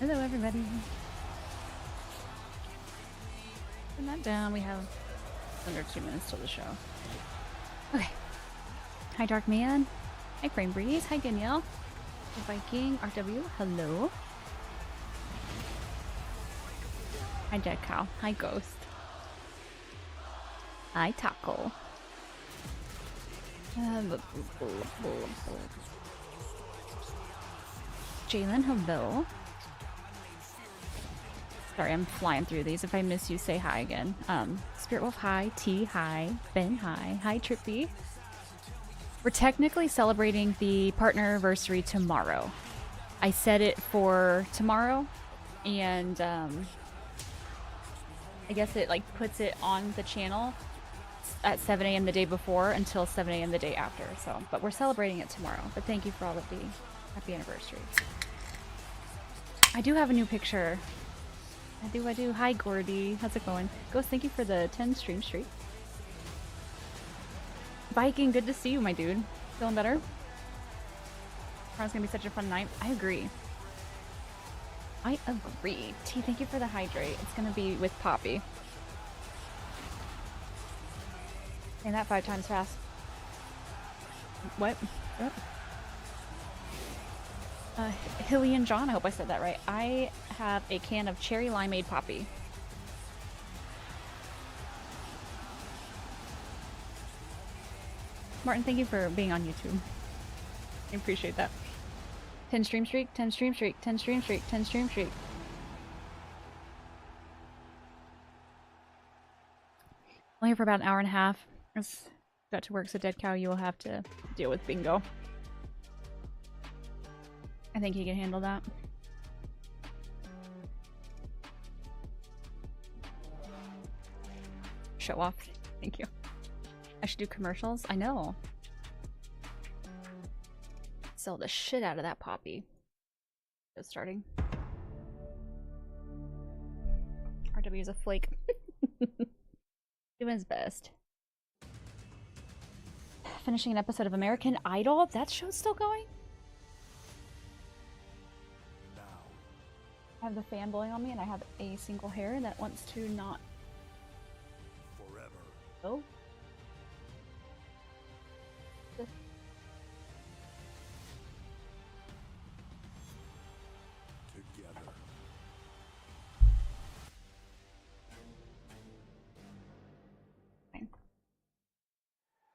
Hello, everybody. Turn that down. We have under 2 minutes till the show. Okay. Hi, Dark Man. Hi, Frame Breeze. Hi, Danielle. Hi, Viking. RW. Hello. Hi, Dead Cow. Hi, Ghost. Hi, Taco. Jalen, hello. Sorry, I'm flying through these. If I miss you, say hi again. Spirit Wolf, hi. T, hi. Ben, hi. Hi, Trippy. We're technically celebrating the partner anniversary tomorrow. I set it for tomorrow, and I guess it like puts it on the channel at 7 a.m. the day before until 7 a.m. the day after. So, but we're celebrating it tomorrow. But thank you for all of the happy anniversary. I do have a new picture. I do. Hi, Gordy. How's it going? Ghost, thank you for the 10 stream streak. Viking, good to see you, my dude. Feeling better? Tomorrow's gonna be such a fun night. I agree. I agree. T, thank you for the hydrate. It's gonna be with Poppy. Saying that 5 times fast. What? Hilly and John, I hope I said that right. I have a can of cherry limeade Poppy. Martin, thank you for being on YouTube. I appreciate that. 10 stream streak, 10 stream streak, 10 stream streak, 10 stream streak. Only here for about an hour and a half. It's got to work, so Dead Cow, you will have to deal with bingo. I think he can handle that. Show off. Thank you. I should do commercials. I know. Sell the shit out of that Poppy. Just starting. RW is a flake. Doing his best. Finishing an episode of American Idol? That show's still going? I have the fan blowing on me and I have a single hair that wants to not go.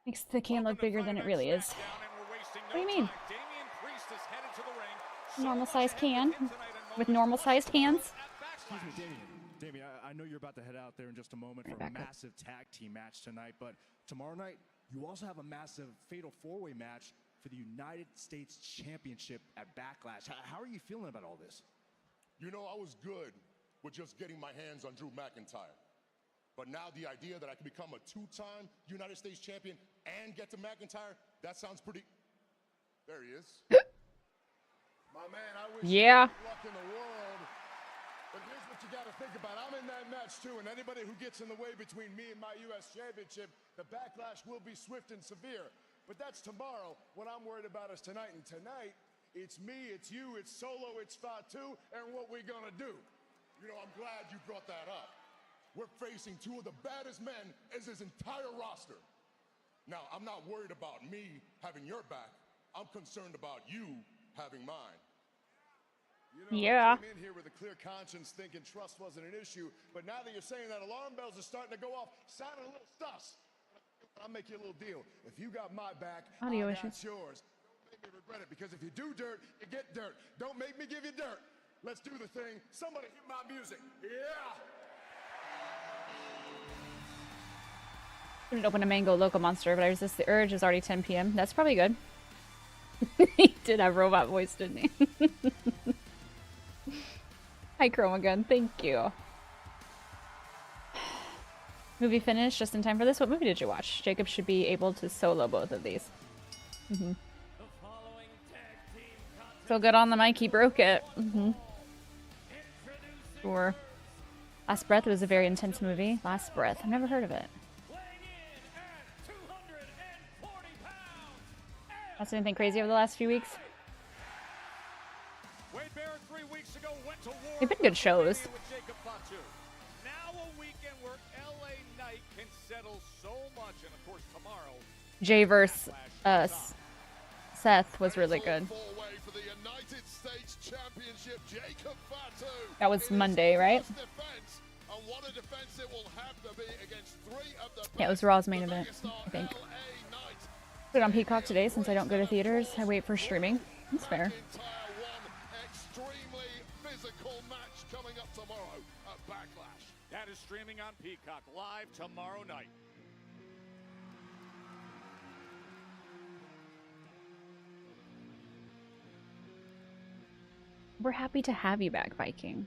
Makes the can look bigger than it really is. What do you mean? Normal sized can with normal sized hands. Excuse me, Damien, I know you're about to head out there in just a moment for a massive tag team match tonight, but tomorrow night you also have a massive fatal four-way match for the United States Championship at Backlash. How are you feeling about all this? You know, I was good with just getting my hands on Drew McIntyre. But now the idea that I can become a 2-time United States champion and get to McIntyre, that sounds pretty... There he is. My man, I wish you all the luck in the world. But here's what you got to think about. I'm in that match too, and anybody who gets in the way between me and my U.S. Championship, the backlash will be swift and severe. But that's tomorrow. What I'm worried about is tonight. And tonight, it's me, it's you, it's Solo, it's Fatu, and what we're going to do. You know, I'm glad you brought that up. We're facing 2 of the baddest men as his entire roster. Now, I'm not worried about me having your back. I'm concerned about you having mine. You know, I came in here with a clear conscience thinking trust wasn't an issue, but now that you're saying that, alarm bells are starting to go off, sounding a little sus. I'll make you a little deal. If you got my back, I got yours. Don't make me regret it, because if you do dirt, you get dirt. Don't make me give you dirt. Let's do the thing. Somebody hit my music. Yeah! Couldn't open a mango loco monster, but I resist the urge. It's already 10 p.m. That's probably good. He did have robot voice, didn't he? Hi, Chroma Gun. Thank you. Movie finished just in time for this. What movie did you watch? Jacob should be able to solo both of these. So good on the mic, he broke it. Sure. Last Breath was a very intense movie. Last Breath. I've never heard of it. That's anything crazy over the last few weeks? weeks ago went to war They've been good shows. with Jacob Fatu. Now a weekend where LA Knight can settle so much, and of course tomorrow. Jay versus Seth was really good. For the United States Championship, Jacob Fatu. That was Monday, right? Defense, and what a defense it will have to be against three of the Yeah, it was Raw's main event, I think. Put it on Peacock today since I don't go to theaters. I wait for streaming. That's fair. Extremely physical match coming up tomorrow at Backlash. That is streaming on Peacock live tomorrow night. We're happy to have you back, Viking.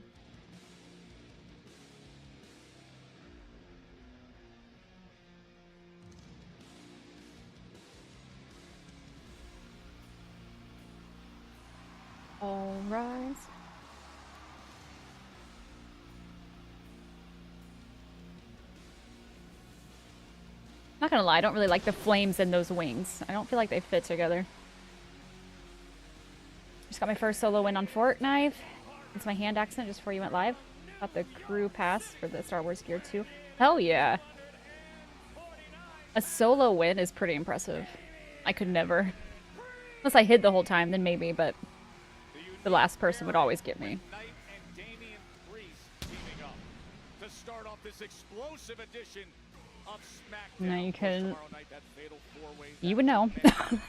All rise. Not gonna lie, I don't really like the flames in those wings. I don't feel like they fit together. Just got my first solo win on Fortnite. It's my hand accent just before you went live. Got the crew pass for the Star Wars Gear 2. Hell yeah. A solo win is pretty impressive. I could never. Unless I hid the whole time, then maybe, but the last person would always get me. Knight and Damian Priest teaming up to start off this explosive edition of SmackDown. No, you couldn't. Tomorrow night, that fatal four-way You would know.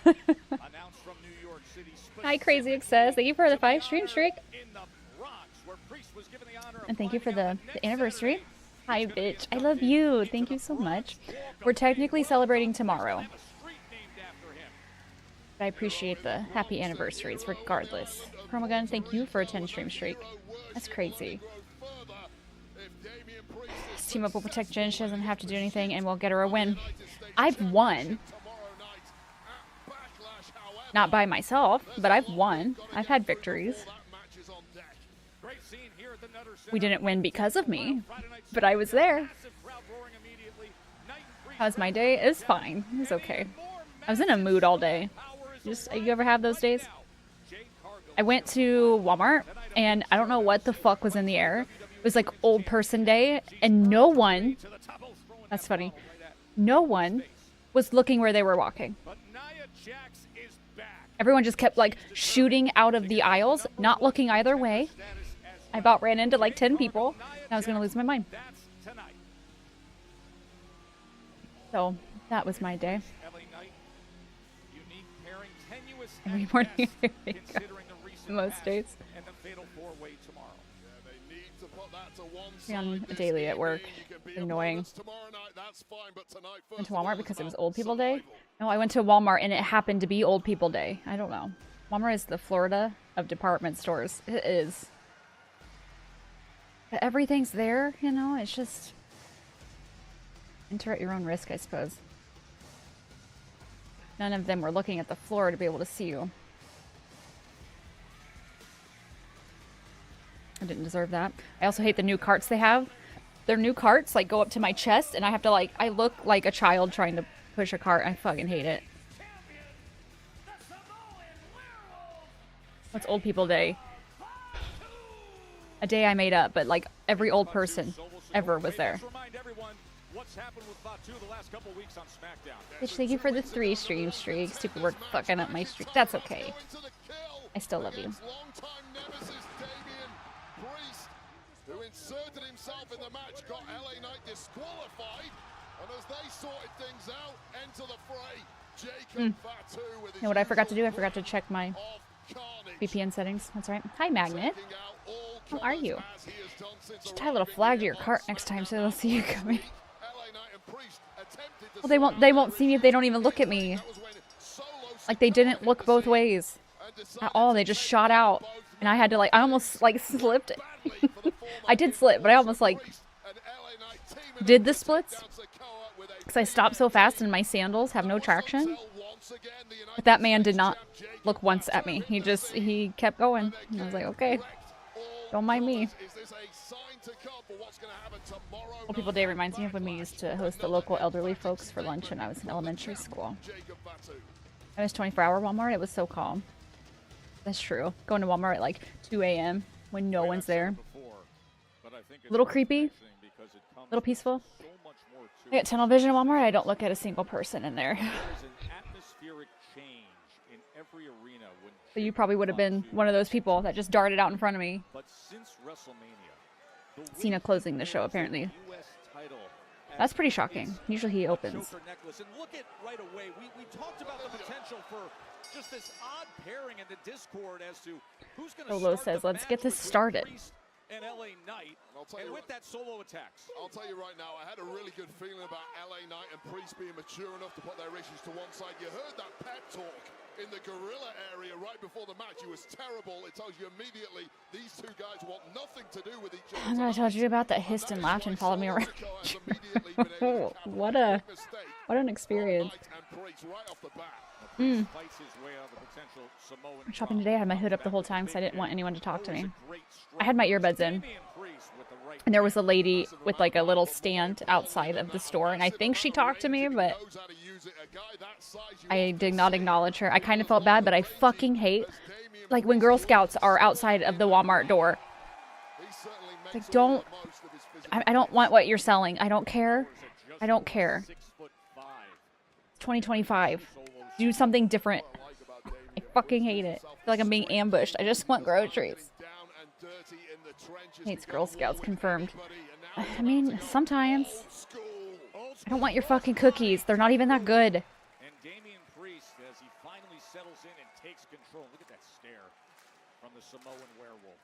announced from New York City. Hi, Crazy Excess. Thank you for the 5 stream streak. In the Bronx, where Priest was given the honor of And thank you for flying the out next anniversary. Saturday. Hi, bitch. I love you. Thank you so much. We're technically celebrating tomorrow. Have a street named after him. I appreciate the happy anniversaries regardless. Chromagun, thank you for a 10 stream streak. That's crazy. This team up will protect Jen. She doesn't have to do anything and we'll get her a win. I've won. Not by myself, but I've won. I've had victories. Great scene here at the Nutter Center. We didn't win because of me, but I was there. Massive crowd roaring immediately. Knight and Priest How's my day? It was fine. It was okay. I was in a mood all day. You ever have those days? I went to Walmart and I don't know what the fuck was in the air. It was like old person day and no one, that's funny, no one was looking where they were walking. But Nia Jax is back. Everyone just kept like shooting out of the aisles, not looking either way. I about ran into like 10 people and I was gonna lose my mind. That's tonight. So that was my day. LA Knight, unique pairing, tenuous Every at morning, best, here we go. considering the recent Most past days. and the fatal four-way tomorrow. They need to put that to one Yeah, I'm side this daily at work. evening. You can be Annoying. opponents tomorrow night, that's fine, but tonight, Went first to of all, Walmart it's because it was about Old People Day. survival. No, I went to Walmart and it happened to be Old People Day. I don't know. Walmart is the Florida of department stores. It is. But everything's there, you know, it's just enter at your own risk, I suppose. None of them were looking at the floor to be able to see you. I didn't deserve that. I also hate the new carts they have. Their new carts like go up to my chest and I have to like, I look like a child trying to push a cart. I fucking hate it. What's Old People Day? A day I made up, but like every old person ever was there. Let's remind everyone what's happened with Fatu the last couple weeks on SmackDown. Bitch, thank you for the 3 stream streaks. Stupid work fucking up my streak. That's okay. Going to the kill I still love you. against longtime nemesis Damian Priest, who inserted himself in the match, got LA Knight disqualified, and as they sorted things out, enter the fray, Jacob Fatu with his You know what I forgot to do? I usual forgot to check my of carnage, VPN settings. That's right. Hi, Magnet. taking out all How are comers you? as he has done since Should tie a little arriving flag to here your on cart next time so they'll see you coming. LA Knight and Priest attempted to Well, they won't see me if they don't even look at me. That was when Solo Like they didn't look both ways at all. They just shot out, and I had to like, I almost like slipped. I did slip, but I almost like did the splits because I stopped so fast and my sandals have no traction. But that man did not look once at me. He kept going. And I was like, okay, don't mind me. Old People Day reminds me of when we used to host the local elderly folks for lunch when I was in elementary school. I was 24-hour Walmart. It was so calm. That's true. Going to Walmart at like 2 a.m. when no one's there. Before, but I think it's Little worth creepy, mentioning because it comes little peaceful. with so much more to I got tunnel vision at Walmart. I don't look at a single person in there. There is an atmospheric change in every arena when So you probably would have been one of those people that just darted out in front of me. But since WrestleMania, the Cena weight closing the show, bears apparently. the US title That's as pretty shocking. its Usually he opens. choker necklace. And look at right away, we talked about the potential for just this odd pairing in the Discord as to who's going to Solo start says, the "Let's get match this between started." Priest and LA Knight. And with that, Solo attacks. I'll tell you right now, I had a really good feeling about LA Knight and Priest being mature enough to put their issues to one side. You heard that pep talk in the gorilla area right before the match. It was terrible. It tells you immediately these two guys want nothing to do with each other. I'm gonna tell you about that hissed and laughed and followed me around. What an experience. Mm. Shopping today, I had my hood up the whole time because I didn't want anyone to talk to me. I had my earbuds in, and there was a lady with like a little stand outside of the store, and I think she talked to me, but I did not acknowledge her. I kind of felt bad, but I fucking hate like when Girl Scouts are outside of the Walmart door. Like, don't. I don't want what you're selling. I don't care. I don't care. It's 2025. Do something different. I fucking hate it. I feel like I'm being ambushed. I just want groceries. Hates Girl Scouts, confirmed. I mean, sometimes. I don't want your fucking cookies. They're not even that good. And Damian Priest, as he finally settles in and takes control. Look at that stare from the Samoan werewolf.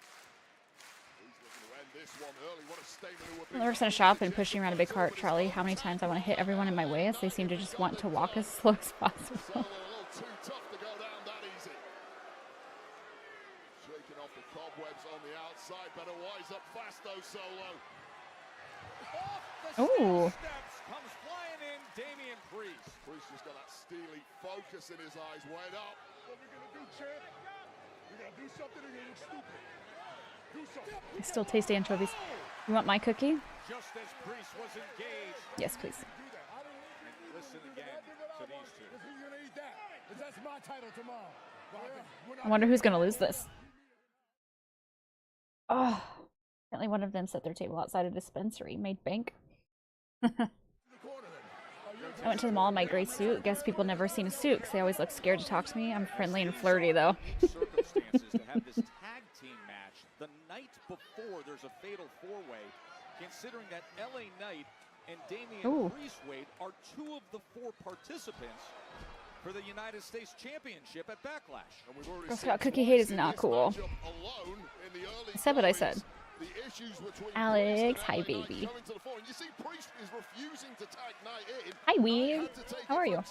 When we're gonna shop and pushing around a big cart trolley, how many times I want to hit everyone in my way as they seem to just want to walk as slow as possible. Shaking off the cobwebs on the outside, better wise up fast though, Solo. Ooh. Steps comes flying in Damian Priest. Priest just got that steely focus in his eyes. Wait up. What are we gonna do, champ? We're gonna do something or you're gonna look stupid. Do something. I still taste anchovies. You want my cookie? Just as Priest was engaged. Yes, please. And listen again to these two. Who's gonna eat that? Because that's my title tomorrow. I wonder who's gonna lose this. Oh, apparently one of them set their table outside a dispensary, made bank. I went to the mall in my gray suit. Guess people never seen a suit because they always look scared to talk to me. I'm friendly and flirty though. Circumstances to have this tag team match the night before there's a fatal four-way, considering that LA Knight and Damian Priest are two of the four participants for the United States Championship at Backlash. Girl Scout cookie hate is not cool. I said what I said. Alex, hi baby. Hi Weave. How are you? I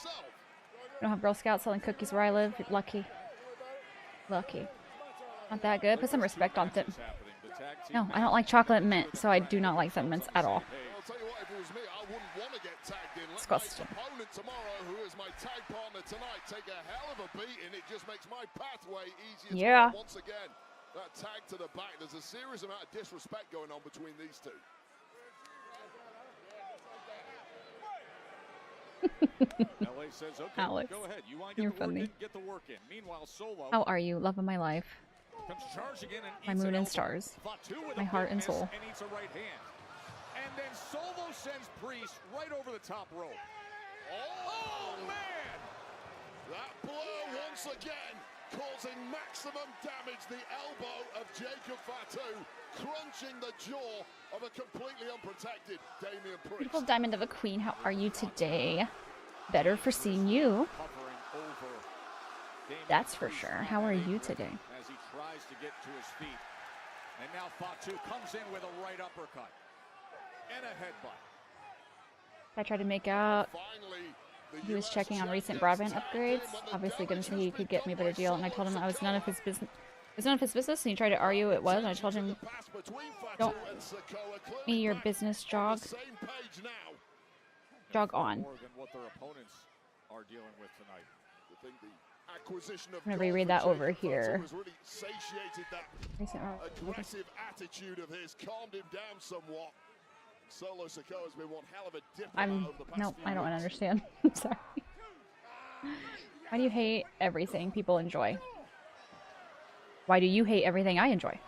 don't have Girl Scouts selling cookies where I live. You're lucky. Lucky. Not that good. Put some respect on it. No, I don't like chocolate mint, so I do not like some mints at all. Disgusting. Opponent tomorrow, who is my tag partner tonight, take a hell of a beating. It just makes my pathway easier. Yeah. Once again, that tag to the back. There's a serious amount of disrespect going on between these two. LA says, okay, Alex, go ahead. You want you're to get the work funny. in, get the work in. Meanwhile, Solo How are you? Love of my life. comes charging in and My eats moon an and elbow. stars. Fatu with My a heart and miss soul. And eats a right hand. And then Solo sends Priest right over the top rope. Oh man! That blow once again causing maximum damage. The elbow of Jacob Fatu crunching the jaw of a completely unprotected Damian Priest. Beautiful diamond of a queen. How are you today? Better for seeing you. Hovering over Damian That's for Priest sure. How are you today? as he tries to get to his feet. And now Fatu comes in with a right uppercut and a headbutt. I tried to make out Finally, the he was US checking on recent broadband upgrades. Obviously going to say he could get me a better deal, and I told him that was none of his business. It's none of his business, and he tried to argue it was, and I told him, don't me your business, jog on. More than what their opponents are dealing with tonight. I'm going to reread that over here. Really satiated that Recent aggressive attitude of his, calmed him down somewhat. Solo Sikoa has been one hell of a diplomat over the past Nope, few I don't weeks. understand. I'm sorry. Why do you hate everything people enjoy? Why do you hate everything I enjoy?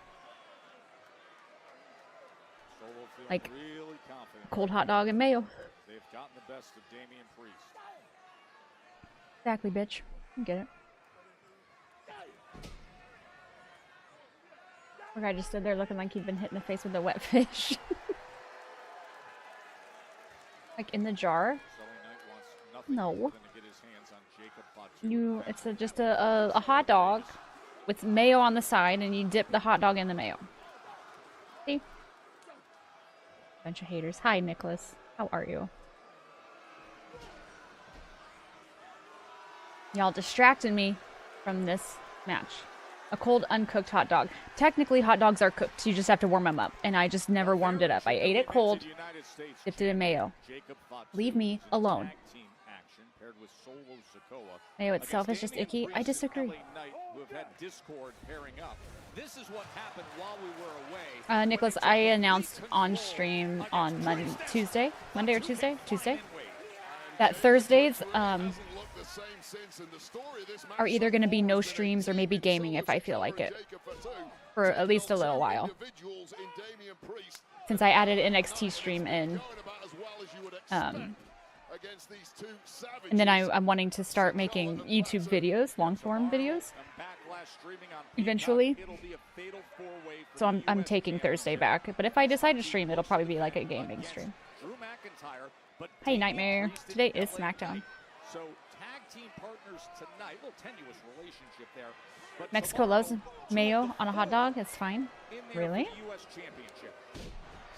Like Really confident. cold hot dog and mayo. They've gotten the best of Damian Priest. Exactly, bitch. You get it. Poor guy just stood there looking like he'd been hit in the face with a wet fish. Like in the jar. No. Just a hot dog with mayo on the side, and you dip the hot dog in the mayo. See? Bunch of haters. Hi, Nicholas. How are you? Y'all distracted me from this match. A cold, uncooked hot dog. Technically, hot dogs are cooked. You just have to warm them up. And I just never warmed it up. I ate it cold, dipped it in mayo. Leave me alone. Mayo itself is just icky. I disagree. Nicholas, I announced on stream on Monday or Tuesday, that Thursdays are either going to be no streams or maybe gaming if I feel like it for at least a little while. Since I added NXT stream in. And then I'm wanting to start making YouTube videos, long-form videos, eventually. So I'm taking Thursday back. But if I decide to stream, it'll probably be like a gaming stream. Hey, Nightmare. Today is SmackDown. Mexico loves mayo on a hot dog. It's fine. Really?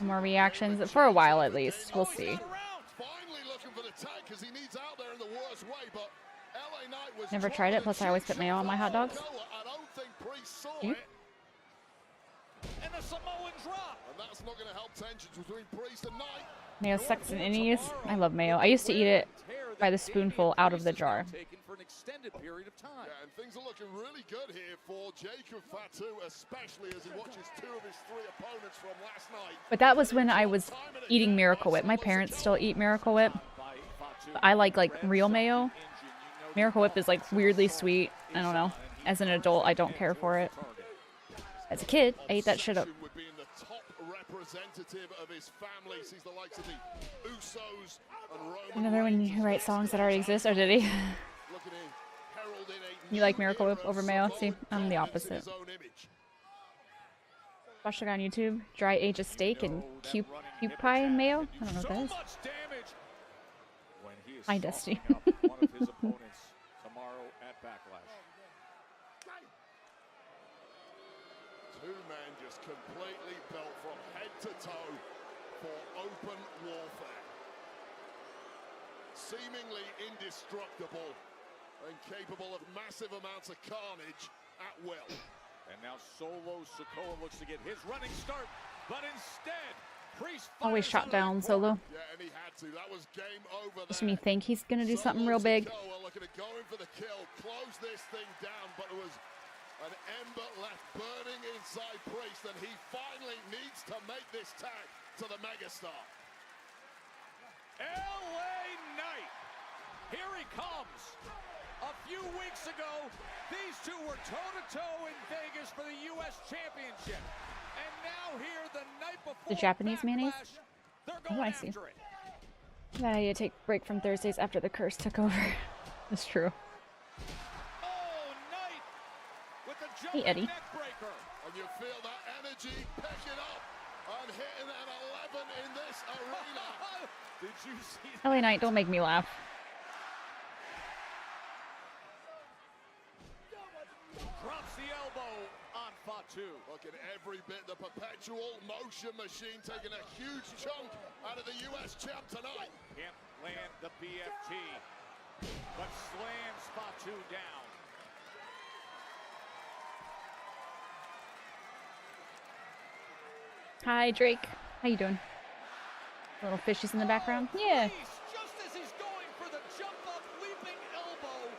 More reactions for a while at least. We'll see. Never tried it, plus I always put mayo on my hot dogs. See? Mayo sucks in innies. I love mayo. I used to eat it by the spoonful out of the jar. Things are looking really good here for Jacob Fatu, especially as he watches two of his three opponents from last night. But that was when I was eating Miracle Whip. My parents still eat Miracle Whip. I like real mayo. Miracle Whip is like weirdly sweet. I don't know. As an adult, I don't care for it. As a kid, I ate that shit up. Another one who writes songs that already exist, or did he? You like Miracle Whip over mayo? See, I'm the opposite. Watch it on YouTube. Dry age a steak and cube pie and mayo? I don't know what that is. Hi, Dusty. Two men just completely built from head to toe for open warfare. Seemingly indestructible and capable of massive amounts of carnage at will. And now Solo Sikoa looks to get his running start, but instead, Priest always shot down Solo. Yeah, and he had to. That was game over. Makes me think he's gonna do something real big. Looking at going for the kill, close this thing down, but it was an ember left burning inside Priest, and he finally needs to make this tag to the megastar. LA Knight, here he comes. A few weeks ago, these two were toe-to-toe in Vegas for the U.S. Championship. And now here, the night before the Japanese mayonnaise? Oh, I see. Yeah, you take a break from Thursdays after the curse took over. That's true. Hey, Eddie. And you feel that energy picking up and hitting an 11 in this arena. Did you see that? LA Knight, don't make me laugh. Drops the elbow on Fatu. Look at every bit. The perpetual motion machine taking a huge chunk out of the U.S. champ tonight. Can't land the BFT, but slams Fatu down. Hi, Drake. How you doing? Little fishies in the background? Yeah. Just as he's going for the jump up leaping elbow,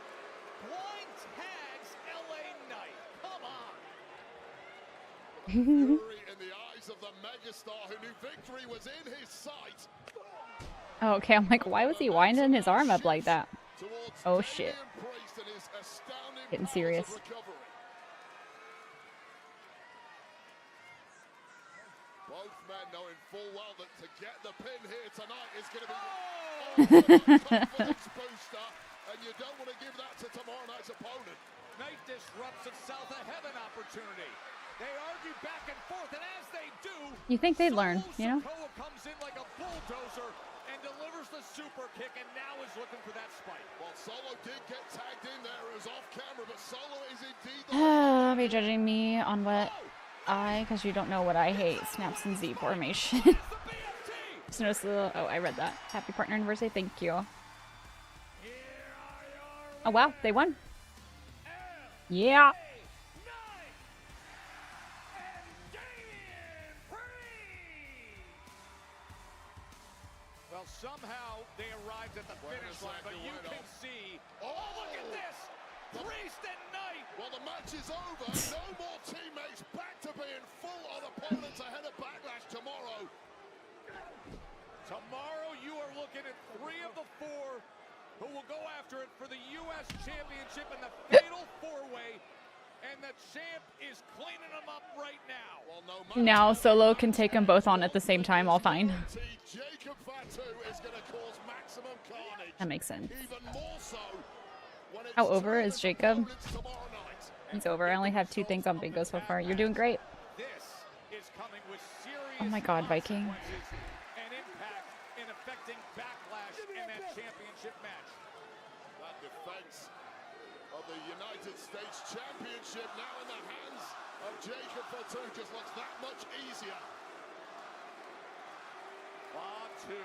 blind tags LA Knight. Come on. Fury in the eyes of the megastar who knew victory was in his sight. Oh, okay, I'm like, why was he winding his arm up like that? Oh shit. Getting serious. Both men knowing full well that get the pin here tonight is going to be a confidence booster, and you don't want to give that to tomorrow night's opponent. Knight disrupts himself a heaven opportunity. They argue back and forth, and as they do, You think they'd learn, you know? Sikoa comes in like a bulldozer and delivers the super kick, and now is looking for that spike. Well, Solo did get tagged in there. It was off camera, but Solo is indeed Are you judging me on what because you don't know what I hate. Snaps and Z formation. Just noticed oh, I read that. Happy partner anniversary. Thank you. Oh, wow. They won. Yeah. Well, somehow they arrived at the finish line, but you can see. Oh, look at this! Priest and Knight! Well, the match is over. No more teammates. Back to being full on opponents ahead of Backlash tomorrow. Tomorrow you are looking at 3 of the 4 who will go after it for the U.S. Championship in the Fatal 4-Way. And the champ is cleaning them up right now. Well, no Now Solo can take them both on at the same time, all fine. Jacob Fatu is going to cause maximum carnage. That makes sense. Even more so when it's How over is Jacob? opponents tomorrow night. He's over. I only have 2 things on bingo so far. You're doing great. This is coming with serious Oh my God, Viking. consequences and impact in affecting Backlash in that championship match. That defense of the United States Championship now in the hands of Jacob Fatu just looks that much easier. Fatu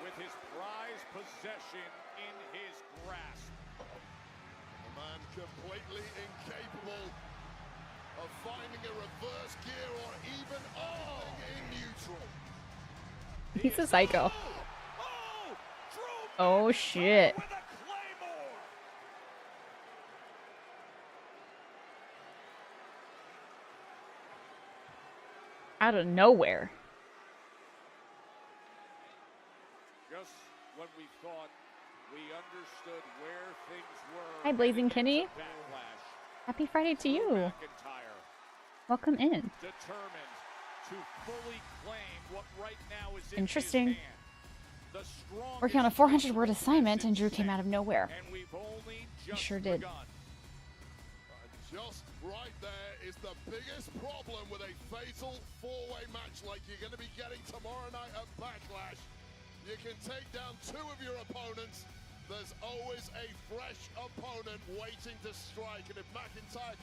with his prized possession in his grasp. A man completely incapable of finding a reverse gear or even in neutral. He's a psycho. Oh! Drew Oh, shit. with a claymore! Out of nowhere. Just when we thought we understood where things were. Hi, Blazing Kenny. Backlash. Happy Friday to you. McIntyre Welcome in. determined to fully claim what right now is in Interesting. his hand. The strongest Working on a 400-word assignment, and Drew came out of nowhere. and we've only He just sure did. begun. Just right there is the biggest problem with a fatal 4-way match like you're going to be getting tomorrow night at Backlash. You can take down 2 of your opponents. There's always a fresh opponent waiting to strike. And if McIntyre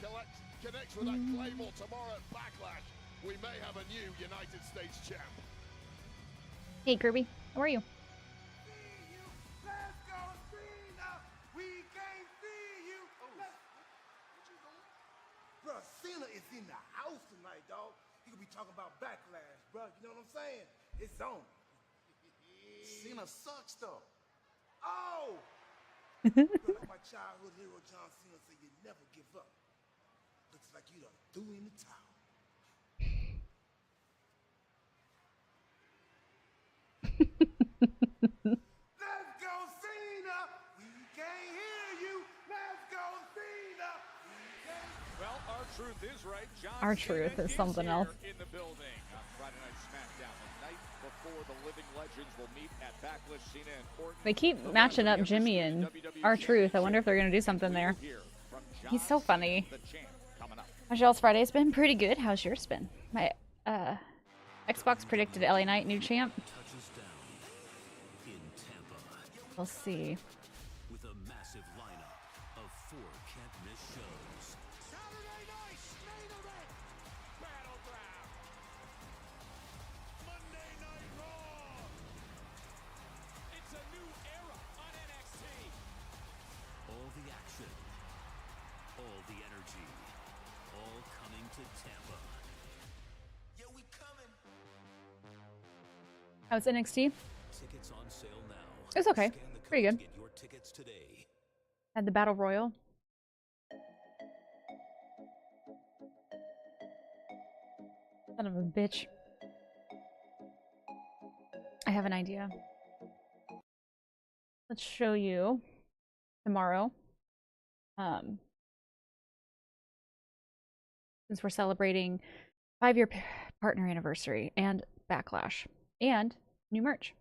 connects with that Claymore tomorrow at Backlash, we may have a new United States champ. Hey, Kirby. How are you? Let's go, Cena! We can't see you! Bro, Cena is in the house tonight, dog. He could be talking about Backlash, bro. You know what I'm saying? It's on. Cena sucks, though. Oh! Bro, like my childhood hero John Cena said, you never give up. Looks like you done threw in the towel. Let's go, Cena! We can't hear you! Let's go, Cena! Well, our truth is right. John R-Truth Cena is something here else. in the building on Friday Night SmackDown, the night before the Living Legends will meet at Backlash. Cena and Orton. They keep matching up Jimmy and R-Truth. I wonder if they're going to do something there. Here from He's so John funny. Cena, the champ, coming up. How's y'all's Friday's been? Pretty good. How's yours been? My Xbox predicted LA Knight new champ. Touches down in Tampa We'll see. with a massive lineup of 4 can't-miss shows. Saturday night main event, Battleground. Monday Night Raw. It's a new era on NXT. All the action, all the energy, all coming to Tampa. Yeah, we coming. How's NXT? Tickets on sale now. It was okay. Scan the Pretty code good. to get your tickets today. Had the Battle Royal. Son of a bitch. I have an idea. Let's show you tomorrow. Since we're celebrating 5-year partner anniversary and Backlash and new merch.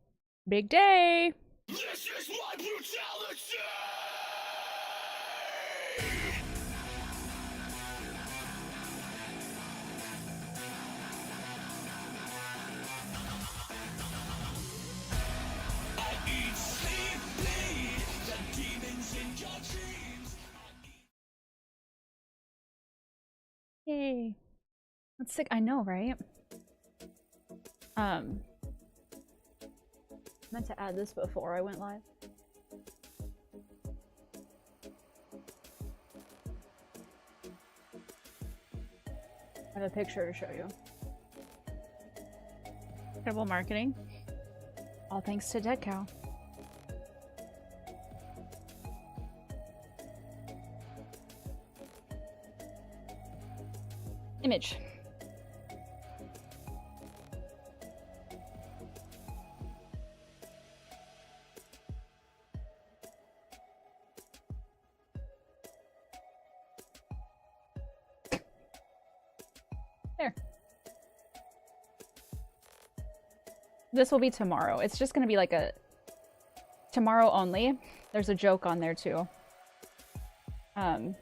Big day! This is my brutality! I eat, sleep, bleed the demons in your dreams. Yay. That's sick. I know, right? Meant to add this before I went live. I have a picture to show you. Incredible marketing. All thanks to Dead Cow. Image. There. This will be tomorrow. It's just gonna be like a tomorrow only. There's a joke on there too. But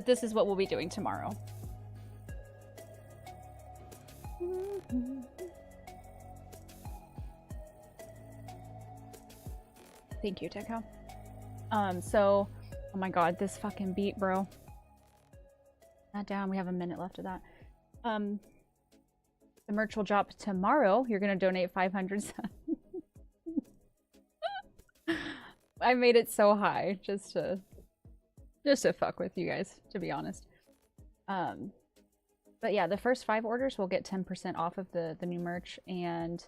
this is what we'll be doing tomorrow. Thank you, Tekko. So, oh my god, this fucking beat, bro. Not down, we have a minute left of that. The merch will drop tomorrow. You're gonna donate 500 cents. I made it so high just to fuck with you guys, to be honest. But yeah, the first 5 orders will get 10% off of the new merch, and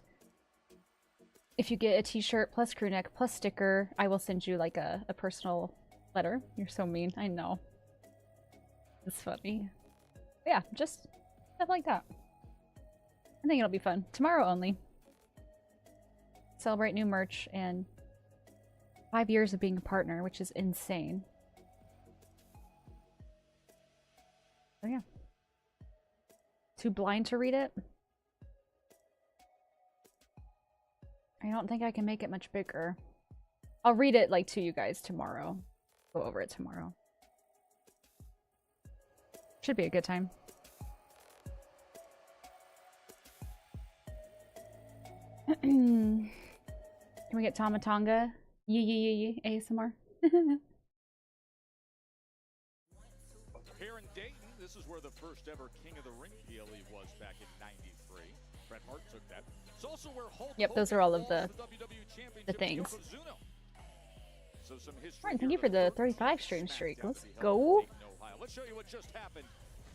if you get a t-shirt plus crew neck plus sticker, I will send you like a personal letter. You're so mean, I know. It's funny. But yeah, just stuff like that. I think it'll be fun. Tomorrow only. Celebrate new merch and 5 years of being a partner, which is insane. So yeah. Too blind to read it? I don't think I can make it much bigger. I'll read it like to you guys tomorrow. Go over it tomorrow. Should be a good time. Can we get Tomatonga? Yee ASMR. Here in Dayton, this is where the first ever King of the Ring PLE was back in '93. Bret Hart took that. It's also where Hulk Yep, those are all of the things. So some history. Alright, thank you for the 35 stream streak. Let's go. Let's show you what just happened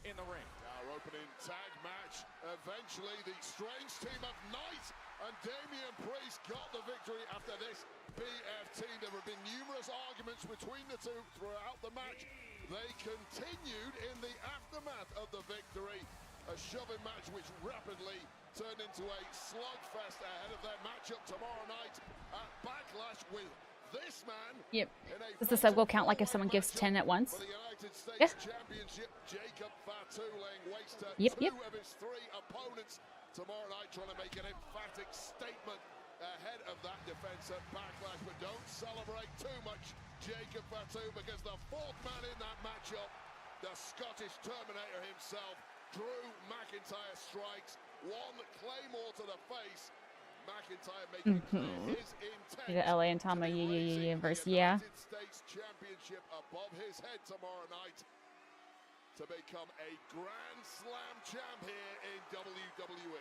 in the ring. Our opening tag match. Eventually, the strange team of Night and Damian Priest got the victory after this BFT. There have been numerous arguments between the two throughout the match. They continued in the aftermath of the victory. A shoving match which rapidly turned into a slugfest ahead of their matchup tomorrow night at Backlash with this man. Yep. Does the sub goal count like if someone gives 10 at once? Yeah. Yep. Of his 3 opponents tomorrow night, trying to make an emphatic statement ahead of that defense at Backlash. But don't celebrate too much, Jacob Fatu, because the 4th man in that matchup, the Scottish Terminator himself, Drew McIntyre, strikes 1 Claymore to the face. McIntyre making his intent. The LA and Tama, yeah, versus yeah. United States Championship above his head tomorrow night to become a Grand Slam champ here in WWE.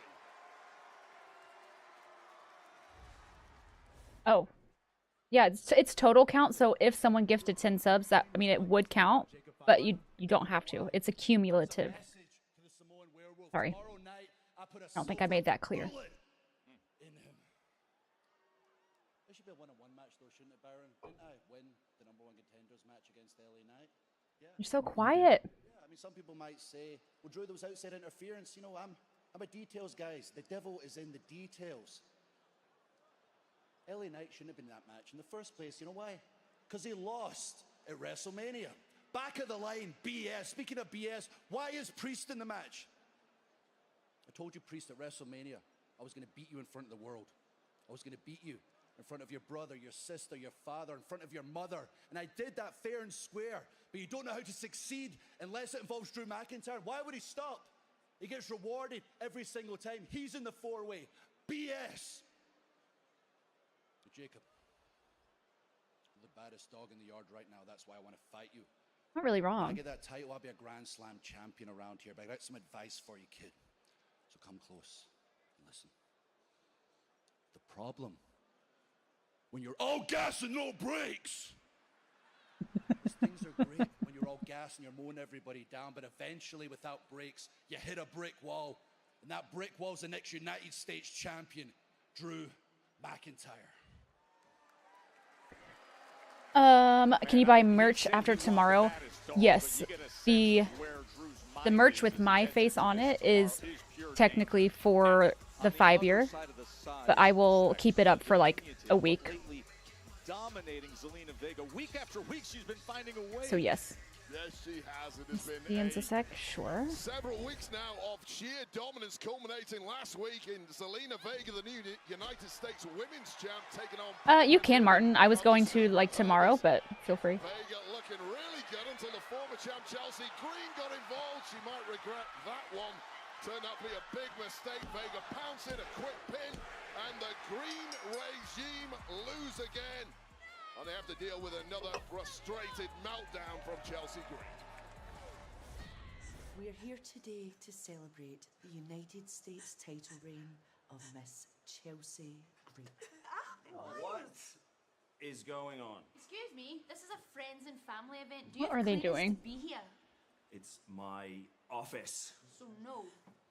Oh. Yeah, it's total count, so if someone gifted 10 subs, that, I mean, it would count, but you don't have to. It's a cumulative. Sorry. I don't think I made that clear. It should be a one-on-one match though, shouldn't it, Baron? Didn't I win the #1 contenders match against LA Knight? Yeah. You're so quiet. Yeah, I mean, some people might say, well, Drew, there was outside interference. You know, I'm a details guy. The devil is in the details. LA Knight shouldn't have been in that match in the first place. You know why? Because he lost at WrestleMania. Back of the line, BS. Speaking of BS, why is Priest in the match? I told you, Priest, at WrestleMania, I was going to beat you in front of the world. I was going to beat you in front of your brother, your sister, your father, in front of your mother. And I did that fair and square. But you don't know how to succeed unless it involves Drew McIntyre. Why would he stop? He gets rewarded every single time. He's in the four-way. BS. Jacob, you're the baddest dog in the yard right now. That's why I want to fight you. Not really When I wrong. get that title, I'll be a Grand Slam champion around here. But I got some advice for you, kid. So come close and listen. The problem, when you're all gas and no brakes, is things are great when you're all gas and you're mowing everybody down, but eventually, without brakes, you hit a brick wall. And that brick wall's the next United States champion, Drew McIntyre. Can you buy merch after tomorrow? Yes. The merch with my face on it is technically for the 5-year, but I will keep it up for like a week. Dominating Zelina Vega week after week. She's been finding a way. So yes. Yes, she has. It has been The ends a sec, sure. several weeks now of sheer dominance, culminating last week in Zelina Vega, the new United States Women's Champ, taking on. You can, Martin. I was going to like tomorrow, but feel free. Vega looking really good until the former champ Chelsea Green got involved. She might regret that one. Turned out to be a big mistake. Vega pouncing, a quick pin, and the Green regime lose again. And they have to deal with another frustrated meltdown from Chelsea Green. We are here today to celebrate the United States title reign of Miss Chelsea Green. What is going on? Excuse me, this is a friends and family event. Do What you are they clearance doing? to be here? It's my office. So no.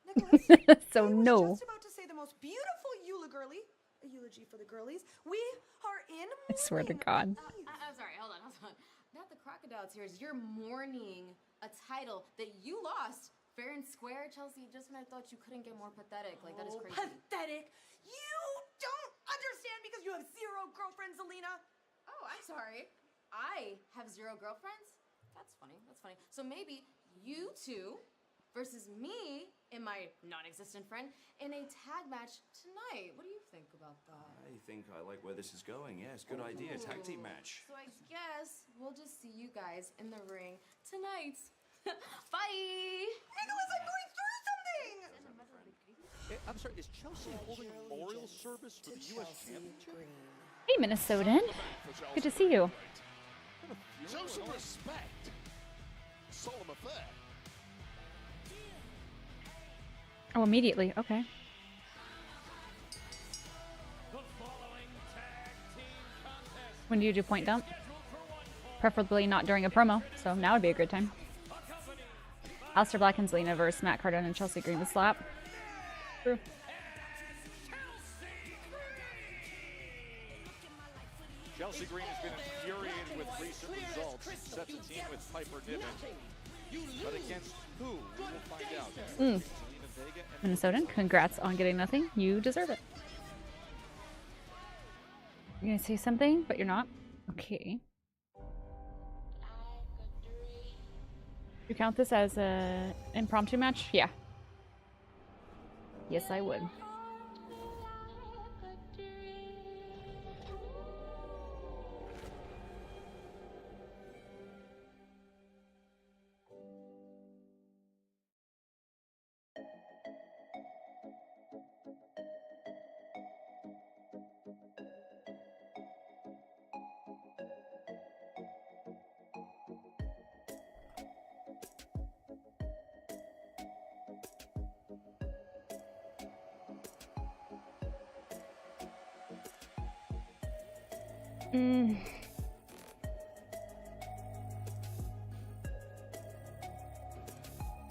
Nicholas, So I was no. just about to say the most beautiful eulogy for the girlies. We are in I swear to mourning. God. I'm sorry, hold on. Not the crocodile tears. You're mourning a title that you lost fair and square, Chelsea, just when I thought you couldn't get more pathetic. Like, that is crazy. Pathetic. You don't understand because you have 0 girlfriends, Zelina. Oh, I'm sorry. I have 0 girlfriends? That's funny. So maybe you two versus me and my non-existent friend in a tag match tonight. What do you think about that? I think I like where this is going. Yes, good idea. Tag team match. So I guess we'll just see you guys in the ring tonight. Bye! Nicholas, I'm going through something! I'm sorry, is Chelsea holding a memorial service for the U.S. Championship? Hey, Minnesotan. Good to see you. Show some respect. Solemn affair. Oh, immediately. Okay. When do you do point dump? Preferably not during a promo, so now would be a good time. Aleister Black and Zelina versus Matt Cardona and Chelsea Green with slap. True. Chelsea Green has been infuriated with recent results. Sets a team with Piper Niven. But against who? We will find out. Zelina Vega and Minnesotan, congrats on getting nothing. You deserve it. You're gonna say something, but you're not? Okay. You count this as a impromptu match? Yeah. Yes, I would.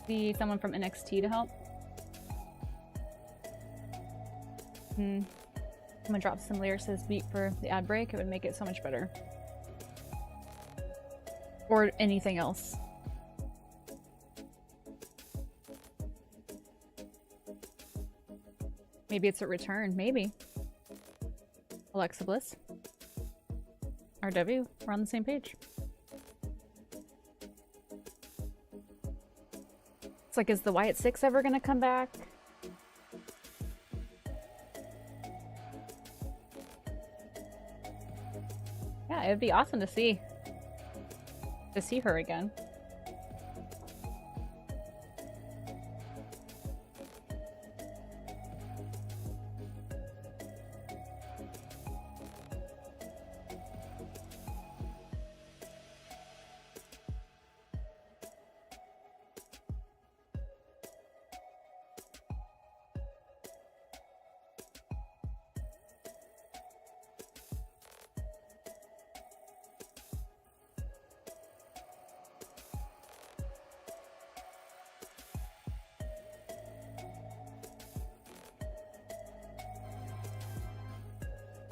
See someone from NXT to help. I'm gonna drop some lyrics to this beat for the ad break. It would make it so much better. Or anything else. Maybe it's a return. Maybe. Alexa Bliss. RW. We're on the same page. It's like, is the Wyatt Six ever gonna come back? Yeah, it would be awesome to see her again.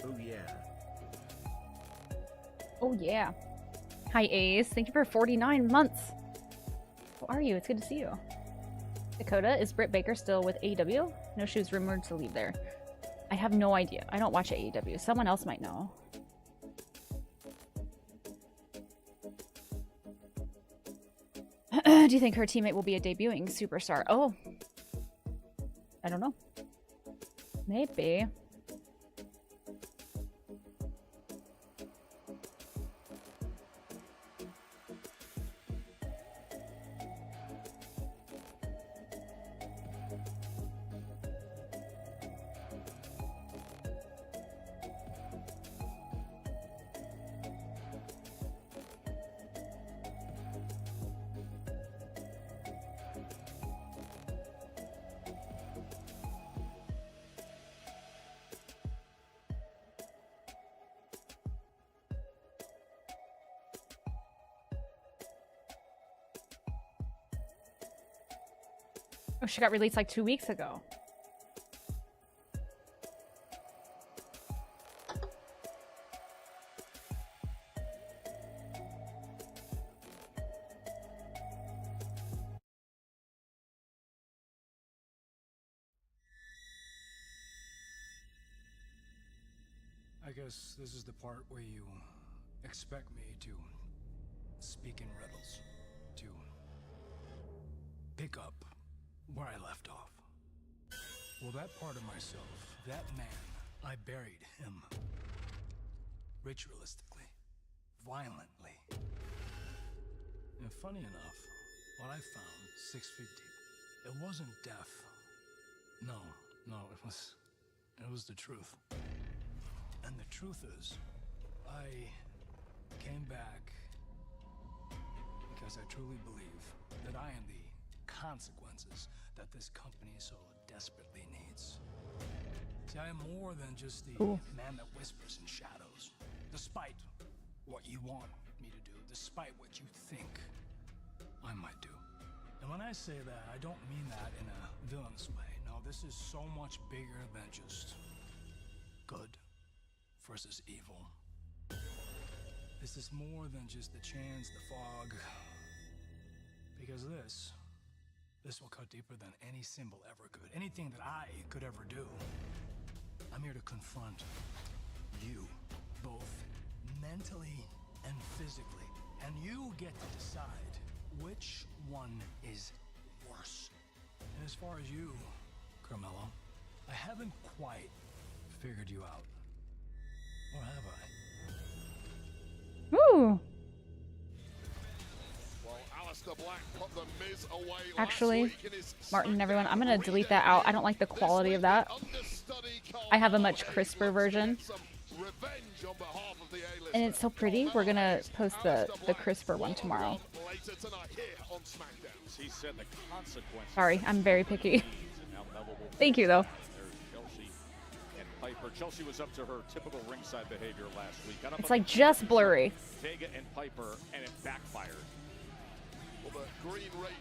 Oh yeah. Oh yeah. Hi Ace, thank you for 49 months. How are you? It's good to see you. Dakota, is Britt Baker still with AEW? No, she was rumored to leave there. I have no idea. I don't watch AEW. Someone else might know. Do you think her teammate will be a debuting superstar? Oh. I don't know. Maybe. Oh, she got released like 2 weeks ago. I guess this is the part where you expect me to speak in riddles, to pick up where I left off. Well, that part of myself, that man, I buried him. Ritualistically. Violently. And funny enough, what I found 6 feet deep, it wasn't death. No, it was the truth. And the truth is, I came back because I truly believe that I am the consequences that this company so desperately needs. See, I am more than just the man that whispers in shadows. Despite what you want me to do, despite what you think I might do. And when I say that, I don't mean that in a villainous way. No, this is so much bigger than just good versus evil. This is more than just the chance, the fog. Because this will cut deeper than any symbol ever could. Anything that I could ever do. I'm here to confront you, both mentally and physically. And you get to decide which one is worse. And as far as you, Carmelo, I haven't quite figured you out. Or have I? Ooh. Actually, Martin and everyone, I'm gonna delete that out. I don't like the quality of that. I have a much crisper version. And it's so pretty. We're gonna post the crisper one tomorrow. Sorry, I'm very picky. Thank you though. Chelsea was up to her typical ringside behavior last week. It's like just blurry. Vega and Piper, and it backfired. Well, the green rate.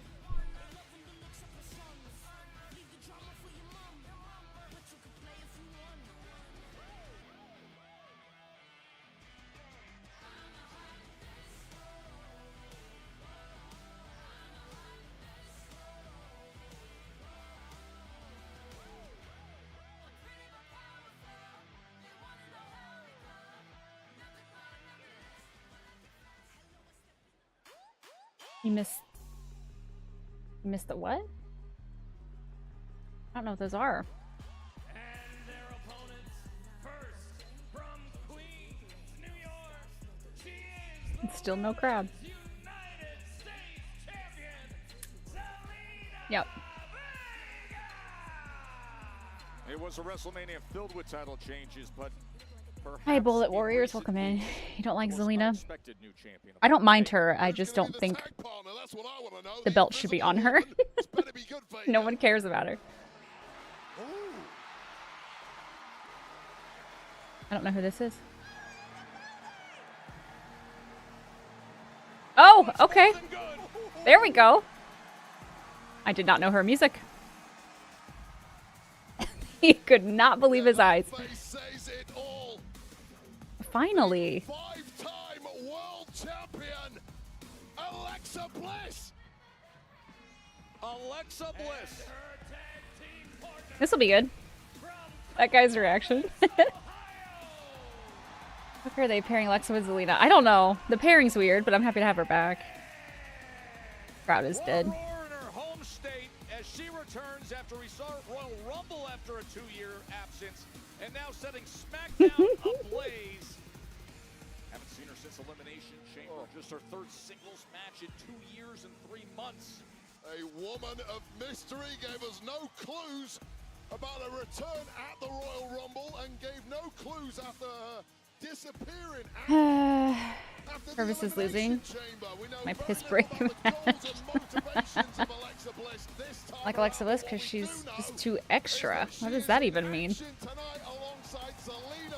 You missed the what? I don't know what those are. And their opponents, first from Queens, New York, Still no crowd. Yep. It was a WrestleMania filled with title changes, but Hi, Bullet Warriors. Welcome in. You don't like Zelina? I don't mind her. I just don't think the belt should be on her. No one cares about her. I don't know who this is. Oh, okay. There we go. I did not know her music. He could not believe his eyes. Finally. Five-time world champion, Alexa Bliss. Alexa Bliss. This will be good. That guy's reaction. How are they pairing Alexa with Zelina? I don't know. The pairing's weird, but I'm happy to have her back. Crowd is dead. In her home state as she returns after we saw Royal Rumble after a 2-year absence, and now setting SmackDown ablaze. Haven't seen her since Elimination Chamber. Just her third singles match in 2 years and 3 months. A woman of mystery gave us no clues about a return at the Royal Rumble and gave no clues after her disappearing. Purvis is losing. My piss break match. Like Alexa Bliss because she's just too extra. What does that even mean?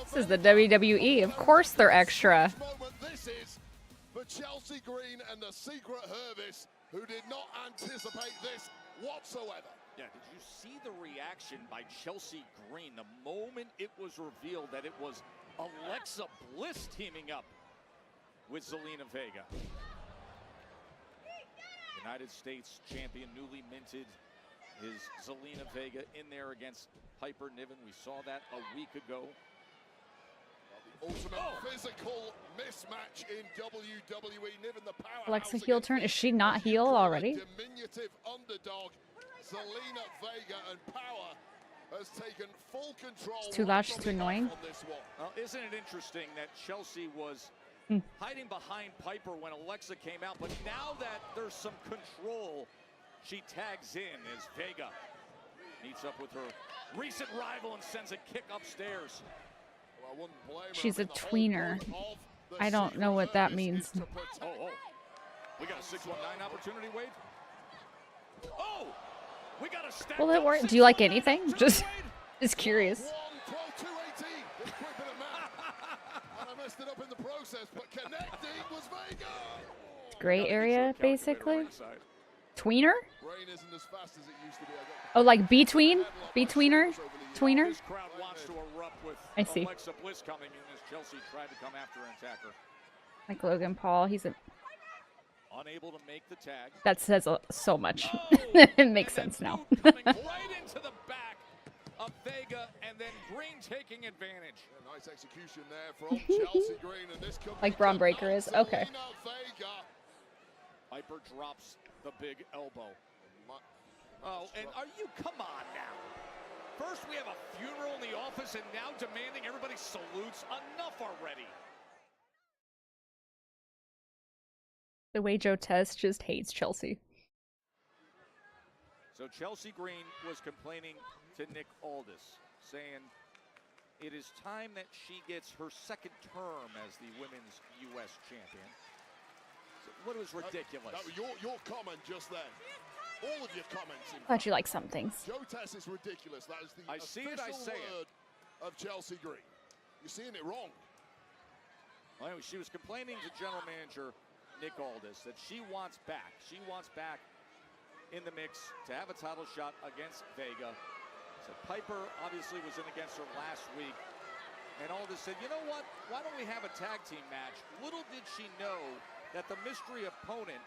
This is the WWE. Of course they're extra. This is for Chelsea Green and the Secret Hervis, who did not anticipate this whatsoever. Yeah, did you see the reaction by Chelsea Green the moment it was revealed that it was Alexa Bliss teaming up with Zelina Vega? United States champion, newly minted, is Zelina Vega in there against Piper Niven. We saw that a week ago. The ultimate physical mismatch in WWE. Niven, the powerhouse. Alexa heel turn. Is she not heel already? Diminutive underdog. Zelina Vega and Power has taken full control. She's too loud. She's too annoying. Isn't it interesting that Chelsea was hiding behind Piper when Alexa came out, but now that there's some control, she tags in as Vega meets up with her recent rival and sends a kick upstairs. Well, she's a tweener. I don't know what that means. Oh. We got a 619 opportunity, Wade. Oh! We got a step. Will it work? Do you like anything? Just curious. Gray area, basically. Tweener? Oh, like between? Betweener? Tweener? I see. Like Logan Paul, he's a... Unable to make the tag. That says so much. It makes sense now. Right into the back of Vega, and then Green taking advantage. Nice execution there from Chelsea Green, and this like Braun Breaker is. Okay. Piper drops the big elbow. Oh, and are you? Come on now. First we have a funeral in the office, and now demanding everybody salutes. Enough already. The way Joe Test just hates Chelsea. So Chelsea Green was complaining to Nick Aldis, saying it is time that she gets her second term as the women's U.S. champion. So what was ridiculous? That was your comment just then. All of your comments. Glad you like some things. Joe Test is ridiculous. That is the official word of Chelsea Green. You're seeing it wrong. Well, anyway, she was complaining to general manager Nick Aldis that she wants back. She wants back in the mix to have a title shot against Vega. So Piper obviously was in against her last week. And Aldis said, you know what? Why don't we have a tag team match? Little did she know that the mystery opponent,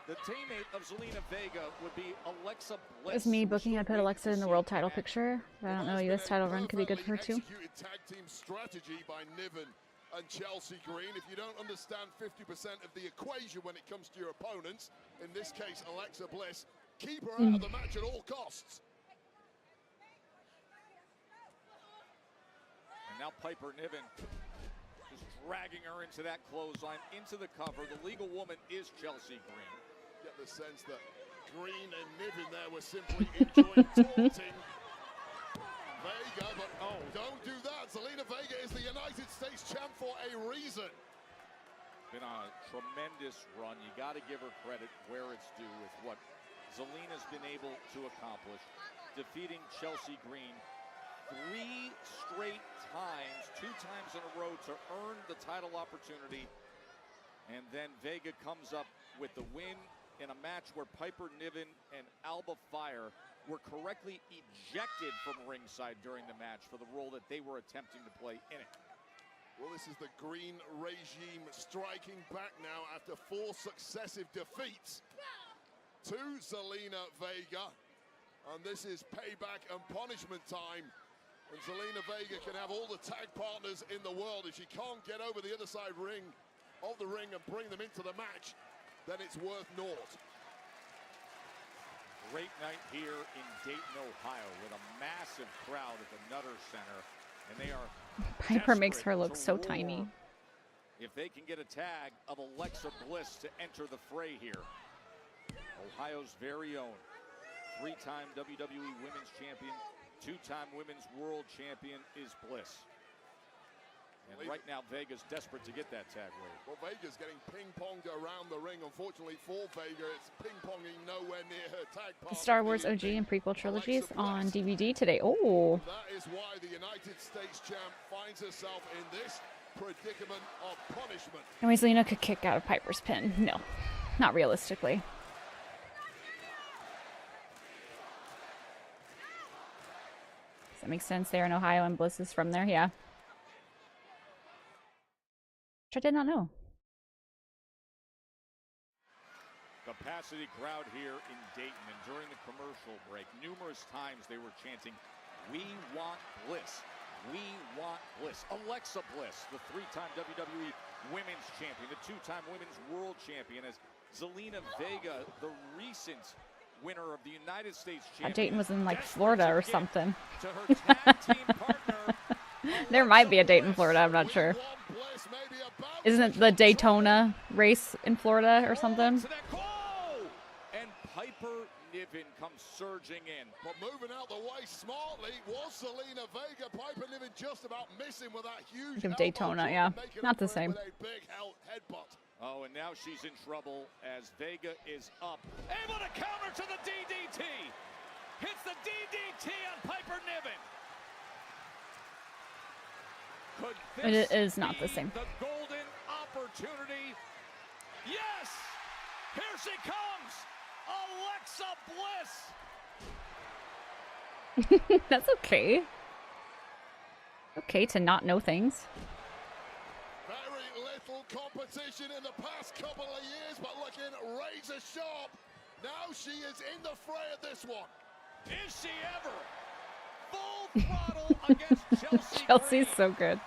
the teammate of Zelina Vega, would be Alexa Bliss. It was me booking. I put Alexa in the world title picture. I don't know. U.S. title run could be good for her too. Tag team strategy by Niven and Chelsea Green. If you don't understand 50% of the equation when it comes to your opponents, in this case Alexa Bliss, keep her out of the match at all costs. And now Piper Niven Just dragging her into that clothesline, into the cover. The legal woman is Chelsea Green. Get the sense that Green and Niven there were simply enjoying taunting Vega, but don't do that. Zelina Vega is the United States champ for a reason. Been on a tremendous run. You got to give her credit where it's due with what Zelina's been able to accomplish, defeating Chelsea Green 3 straight times, 2 times in a row to earn the title opportunity. And then Vega comes up with the win in a match where Piper Niven and Alba Fire were correctly ejected from ringside during the match for the role that they were attempting to play in it. Well, this is the Green regime striking back now after 4 successive defeats to Zelina Vega. And this is payback and punishment time. And Zelina Vega can have all the tag partners in the world. If she can't get over the other side of the ring and bring them into the match, then it's worth naught. Great night here in Dayton, Ohio, with a massive crowd at the Nutter Center. And they are Piper makes her look so tiny. If they can get a tag of Alexa Bliss to enter the fray here. Ohio's very own 3-time WWE Women's Champion, 2-time Women's World Champion is Bliss. And right now, Vega's desperate to get that tag win. Well, Vega's getting ping-ponged around the ring. Unfortunately for Vega, it's ping-ponging nowhere near her tag partner. Star Wars OG and prequel trilogies on DVD today. Oh. That is why the United States champ finds herself in this predicament of punishment. Anyways, Lena could kick out of Piper's pin. No, not realistically. Does that make sense? They're in Ohio and Bliss is from there, yeah. Which I did not know. Capacity crowd here in Dayton, and during the commercial break, numerous times they were chanting, "We want Bliss. We want Bliss." Alexa Bliss, the 3-time WWE Women's Champion, the 2-time Women's World Champion, as Zelina Vega, the recent winner of the United States Championship. Dayton was in like Florida or something. To her tag team partner, There might be a Dayton, Florida, I'm not sure. Isn't it the Daytona race in Florida or something? And Piper Niven comes surging in. But moving out the way smartly was Zelina Vega. Piper Niven just about missing with that huge Think of Daytona, yeah. Not the same. Oh, and now she's in trouble as Vega is up. Able to counter to the DDT. Hits the DDT on Piper Niven. Could It is not the same. The golden opportunity. Yes! Here she comes! Alexa Bliss! That's okay. Okay to not know things. Very little competition in the past couple of years, but looking razor sharp. Now she is in the fray at this one. Is she ever? Full throttle against Chelsea Chelsea's Green. so good.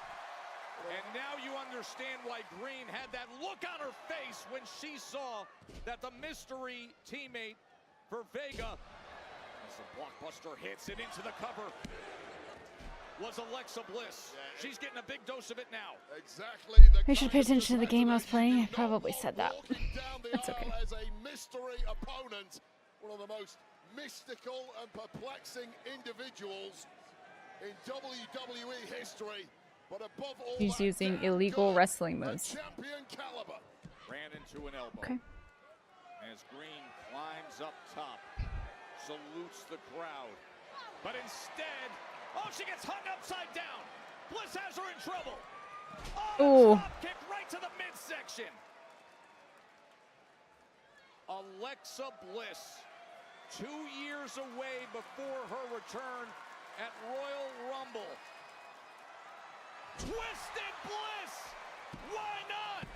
And now you understand why Green had that look on her face when she saw that the mystery teammate for Vega, as the blockbuster hits it into the cover, was Alexa Bliss. She's getting a big dose of it now. Exactly. I should pay attention to the game I was playing. I probably said that. That's okay. As a mystery opponent, one of the most mystical and perplexing individuals in WWE history. But above all, He's using illegal wrestling moves. Champion caliber. Ran into an elbow. Okay. As Green climbs up top, salutes the crowd. But instead, she gets hung upside down. Bliss has her in trouble. Ooh. Drop kick right to the midsection. Alexa Bliss, 2 years away before her return at Royal Rumble. Twisted Bliss! Why not?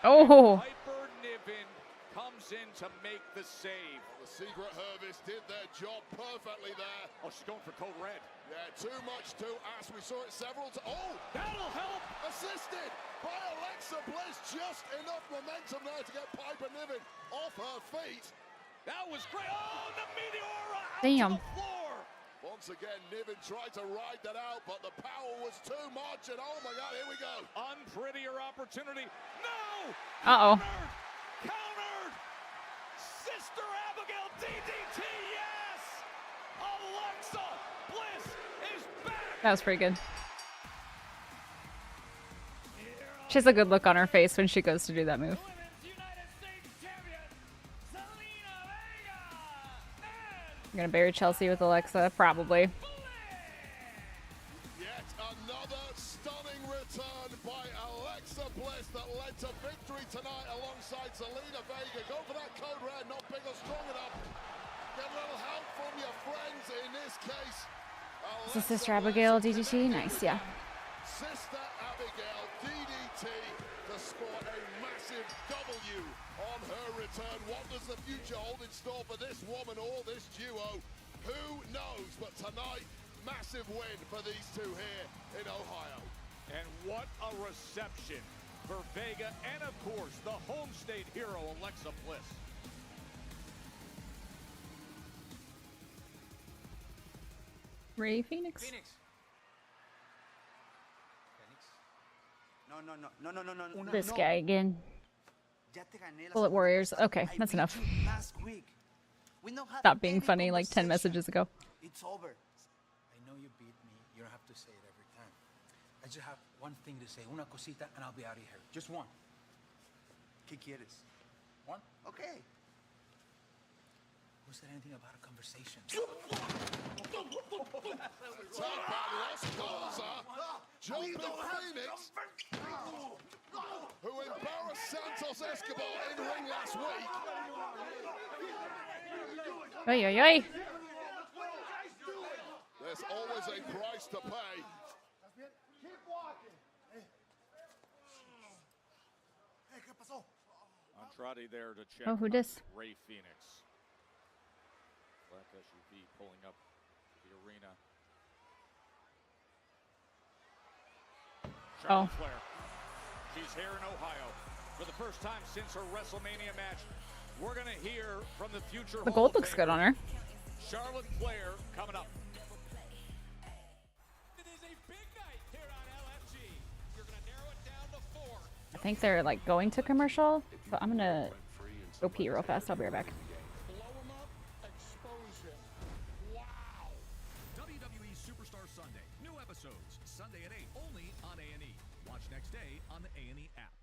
Oh. Piper Niven comes in to make the save. The Secret Harvest did their job perfectly there. Oh, she's going for code red. Yeah, too much to ask. We saw it several times. Oh, that'll help. Assisted by Alexa Bliss. Just enough momentum there to get Piper Niven off her feet. That was great. Oh, the Meteora out Damn. to the floor. Well, once again, Niven tried to ride that out, but the power was too much, and oh my God, here we go. Unprettier opportunity. No! Uh-oh. Countered! Sister Abigail DDT, yes! Alexa Bliss is back! That was pretty good. She has a good look on her face when she goes to do that move. I'm gonna bury Chelsea with Alexa, probably. Yet another stunning return by Alexa Bliss that led to victory tonight alongside Zelina Vega. Go for that code red, not big or strong enough. Get a little help from your friends in this case. Is this Sister Abigail DDT? Nice, yeah. Sister Abigail DDT to score a massive W on her return. What does the future hold in store for this woman or this duo? Who knows? But tonight, massive win for these two here in Ohio. And what a reception for Vega and, of course, the home state hero, Alexa Bliss. Ray Phoenix. No. This guy again. Bullet Warriors. Okay, that's enough. Stop being funny like 10 messages ago. It's over. I know you beat me. You don't have to say it every time. I just have one thing to say. Una cosita and I'll be out of here. Just one. ¿Qué quieres? One? Okay. Who said anything about a conversation? Jumping Phoenix, who embarrassed Santos Escobar in ring last week. Oi, oi, oi. There's always a price to pay. Keep walking. Hey, ¿qué pasó? Andrade there to check Oh, who dis? Ray Phoenix. Black SUV pulling up the arena. Charlotte Flair. She's here in Ohio for the first time since her WrestleMania match. We're going to hear from the future. The gold looks good on her. Charlotte Flair coming up. I think they're like going to commercial, but I'm gonna go pee real fast. I'll be right back. WWE Superstar Sunday. New episodes Sunday at 8 only on A&E. Watch next day on the A&E app.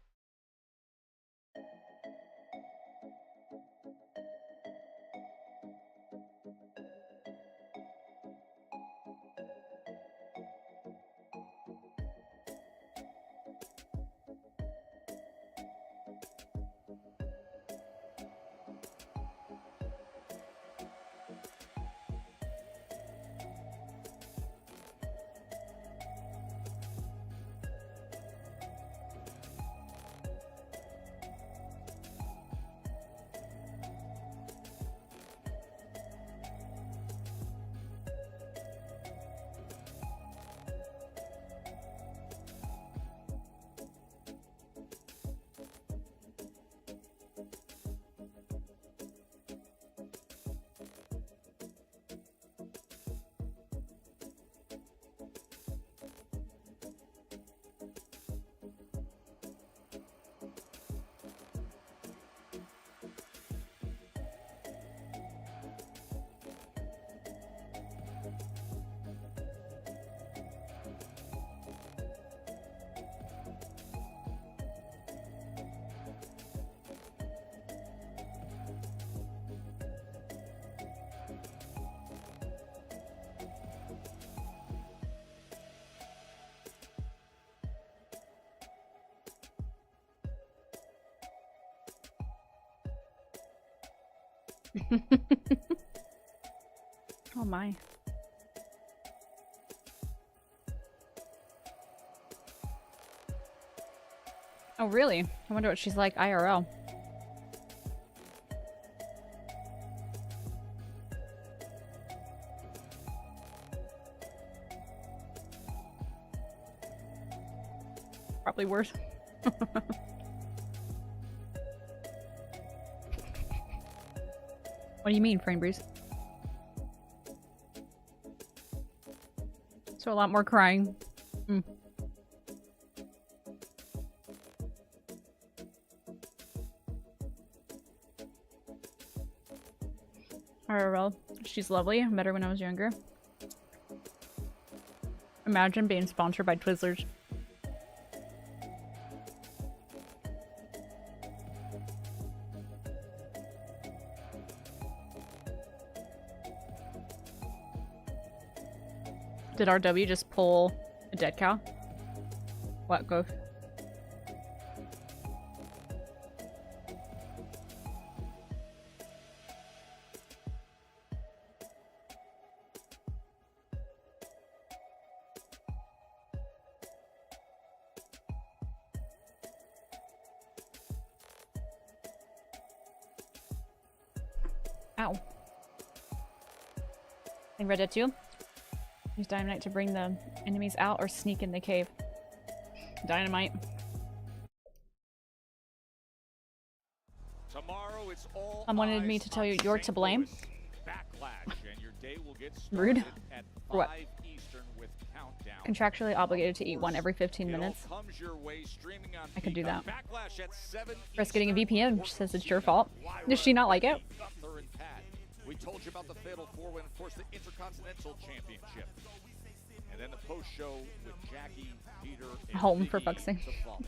Oh my. Oh really? I wonder what she's like IRL. Probably worse. What do you mean, Frame Breeze? So a lot more crying. RRL. She's lovely. I met her when I was younger. Imagine being sponsored by Twizzlers. Did RW just pull a dead cow? What, go? Ow. I read it too. Use dynamite to bring the enemies out or sneak in the cave. Dynamite. Tomorrow it's all Wanted me to tell you you're to blame. Backlash, and your day will get Rude. at For what? 5 Eastern with Countdown. Contractually obligated to eat one every 15 minutes. Comes your way streaming on I could do that. Backlash at 7 Risk getting a VPN. She says it's your fault. Does she not like it? Gunther and Pat. We told you about the Fatal 4-Way and, of course, the Intercontinental Championship. And then the post-show with Jackie, Peter, and Home, Big for E fuck's sake. to follow.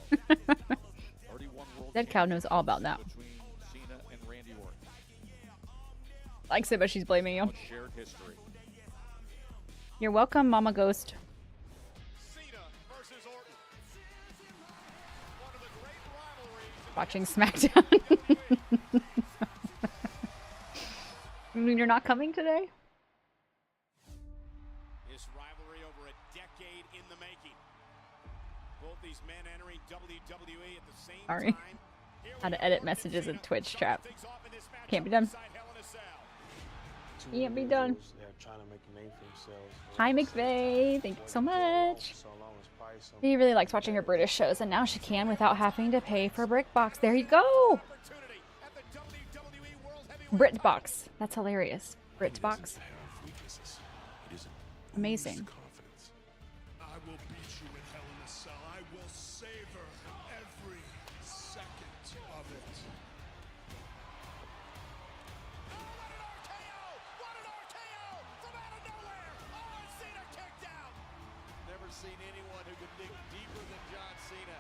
31 world Dead Cow knows all about that. between Cena and Randy Orton. Likes it, but she's blaming you. Shared history. You're welcome, Mama Ghost. Watching SmackDown. I mean, you're not coming today? This rivalry over a decade in the making. Both these men entering WWE at the same Sorry. time. How to edit messages in Twitch chat. Can't be done. Can't be done. Hi, McVeigh. Thank you so much. He really likes watching her British shows, and now she can without having to pay for BritBox. There you go. BritBox. That's hilarious. BritBox. Amazing. I will beat you in Hell in a Cell. I will savor every second of it. Never seen anyone who could dig deeper than John Cena.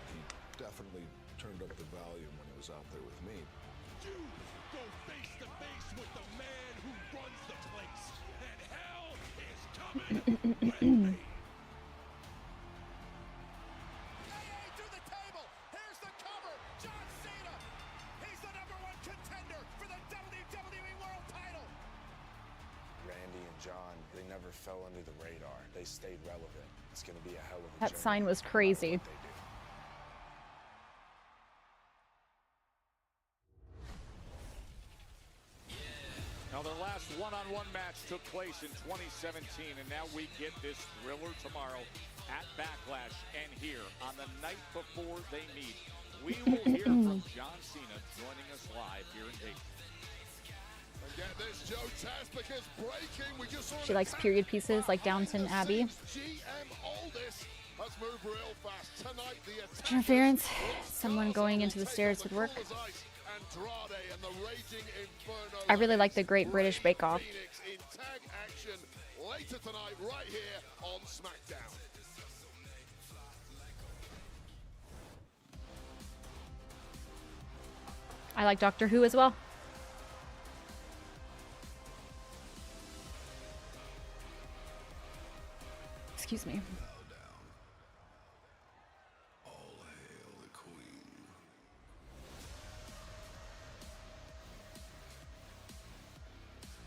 He definitely turned up the volume when he was out there with me. You go face to face with the man who runs the place, and hell is coming with me. To the table. Here's the cover. John Cena. He's the #1 contender for the WWE World Title. Randy and John, they never fell under the radar. They stayed relevant. It's going to be a hell of a That journey. sign was crazy. Now, their last one-on-one match took place in 2017, and now we get this thriller tomorrow at Backlash and here on the night before they meet. We will hear from John Cena joining us live here in Dayton. Get this, Joe Tastic is breaking. We just saw She likes period pieces like Downton Abbey. GM Aldis has moved real fast tonight. The Interference. Someone going into the stairs would work. I really like the Great British Bake Off. In tag action later tonight, right here on SmackDown. I like Doctor Who as well. Excuse me.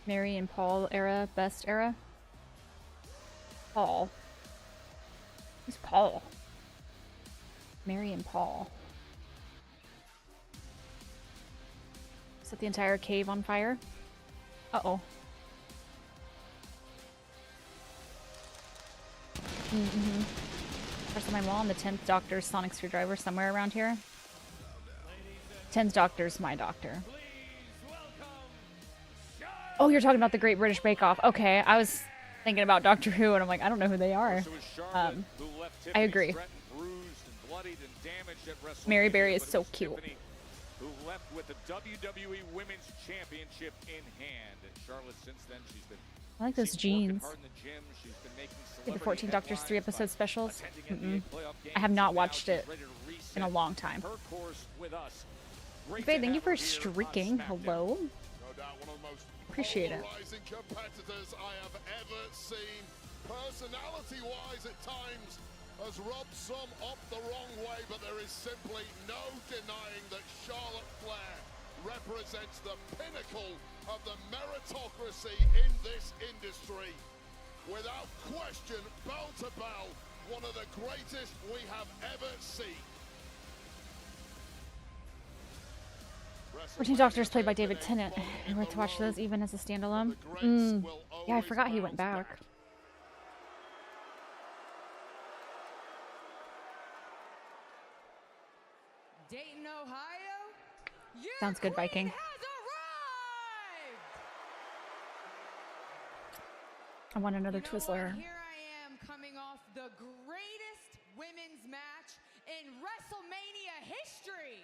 Mary and Paul era, best era. Paul. Who's Paul? Mary and Paul. Set the entire cave on fire. Uh-oh. First time I'm on the 10th Doctor's sonic screwdriver somewhere around here. 10th Doctor's my doctor. Oh, you're talking about the Great British Bake Off. Okay, I was thinking about Doctor Who, and I'm like, I don't know who they are. I agree. Mary Berry is so cute. Who left with the WWE Women's Championship in hand. And Charlotte, since then, she's been I like those jeans. hard in the gym. She's been making The 14 Doctors 3 episode specials. I have not watched it in a long time. Faye, thank you for streaking. Hello. Appreciate it. Competitors I have ever seen, personality-wise at times, has rubbed some up the wrong way, but there is simply no denying that Charlotte Flair represents the pinnacle of the meritocracy in this industry. Without question, bell to bell, one of the greatest we have ever seen. 14 Doctors played by David Tennant. I'd like to watch those even as a standalone. Yeah, I forgot he went back. Dayton, Ohio. Sounds good, Viking. I want another Twizzler. Here I am coming off the greatest women's match in WrestleMania history.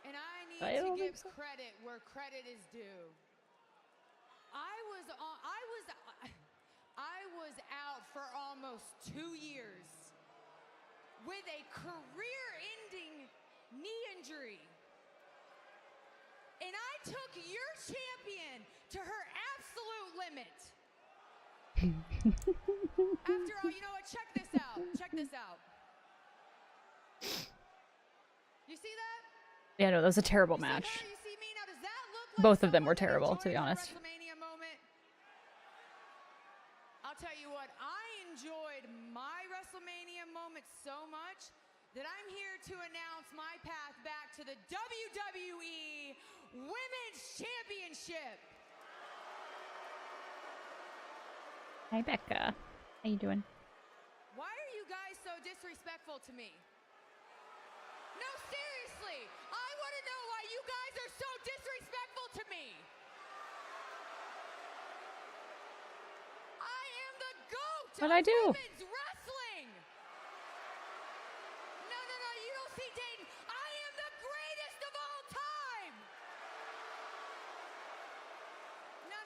And I need to give credit where credit is due. I was out for almost 2 years with a career-ending knee injury. And I took your champion to her absolute limit. After all, you know what? Check this out. Check this out. You see that? Yeah, no, that was a terrible match. Both of them were terrible, to be honest. I'll tell you what, I enjoyed my WrestleMania moment so much that I'm here to announce my path back to the WWE Women's Championship. Hi, Becca. How you doing? Why are you guys so disrespectful to me? No, seriously. I want to know why you guys are so disrespectful to me. I am the GOAT What'd I do? women's wrestling. No, you don't see Dayton. I am the greatest of all time. No.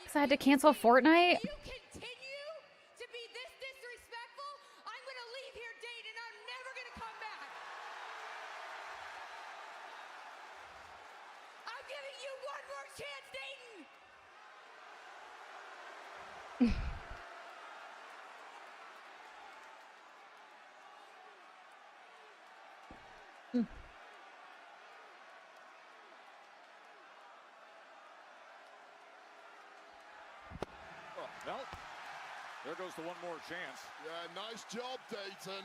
Because I had to cancel Fortnite? You continue to be this disrespectful, I'm going to leave here, Dayton, and I'm never going to come back. I'm giving you one more chance, Dayton. Well, there goes the one more chance. Yeah, nice job, Dayton.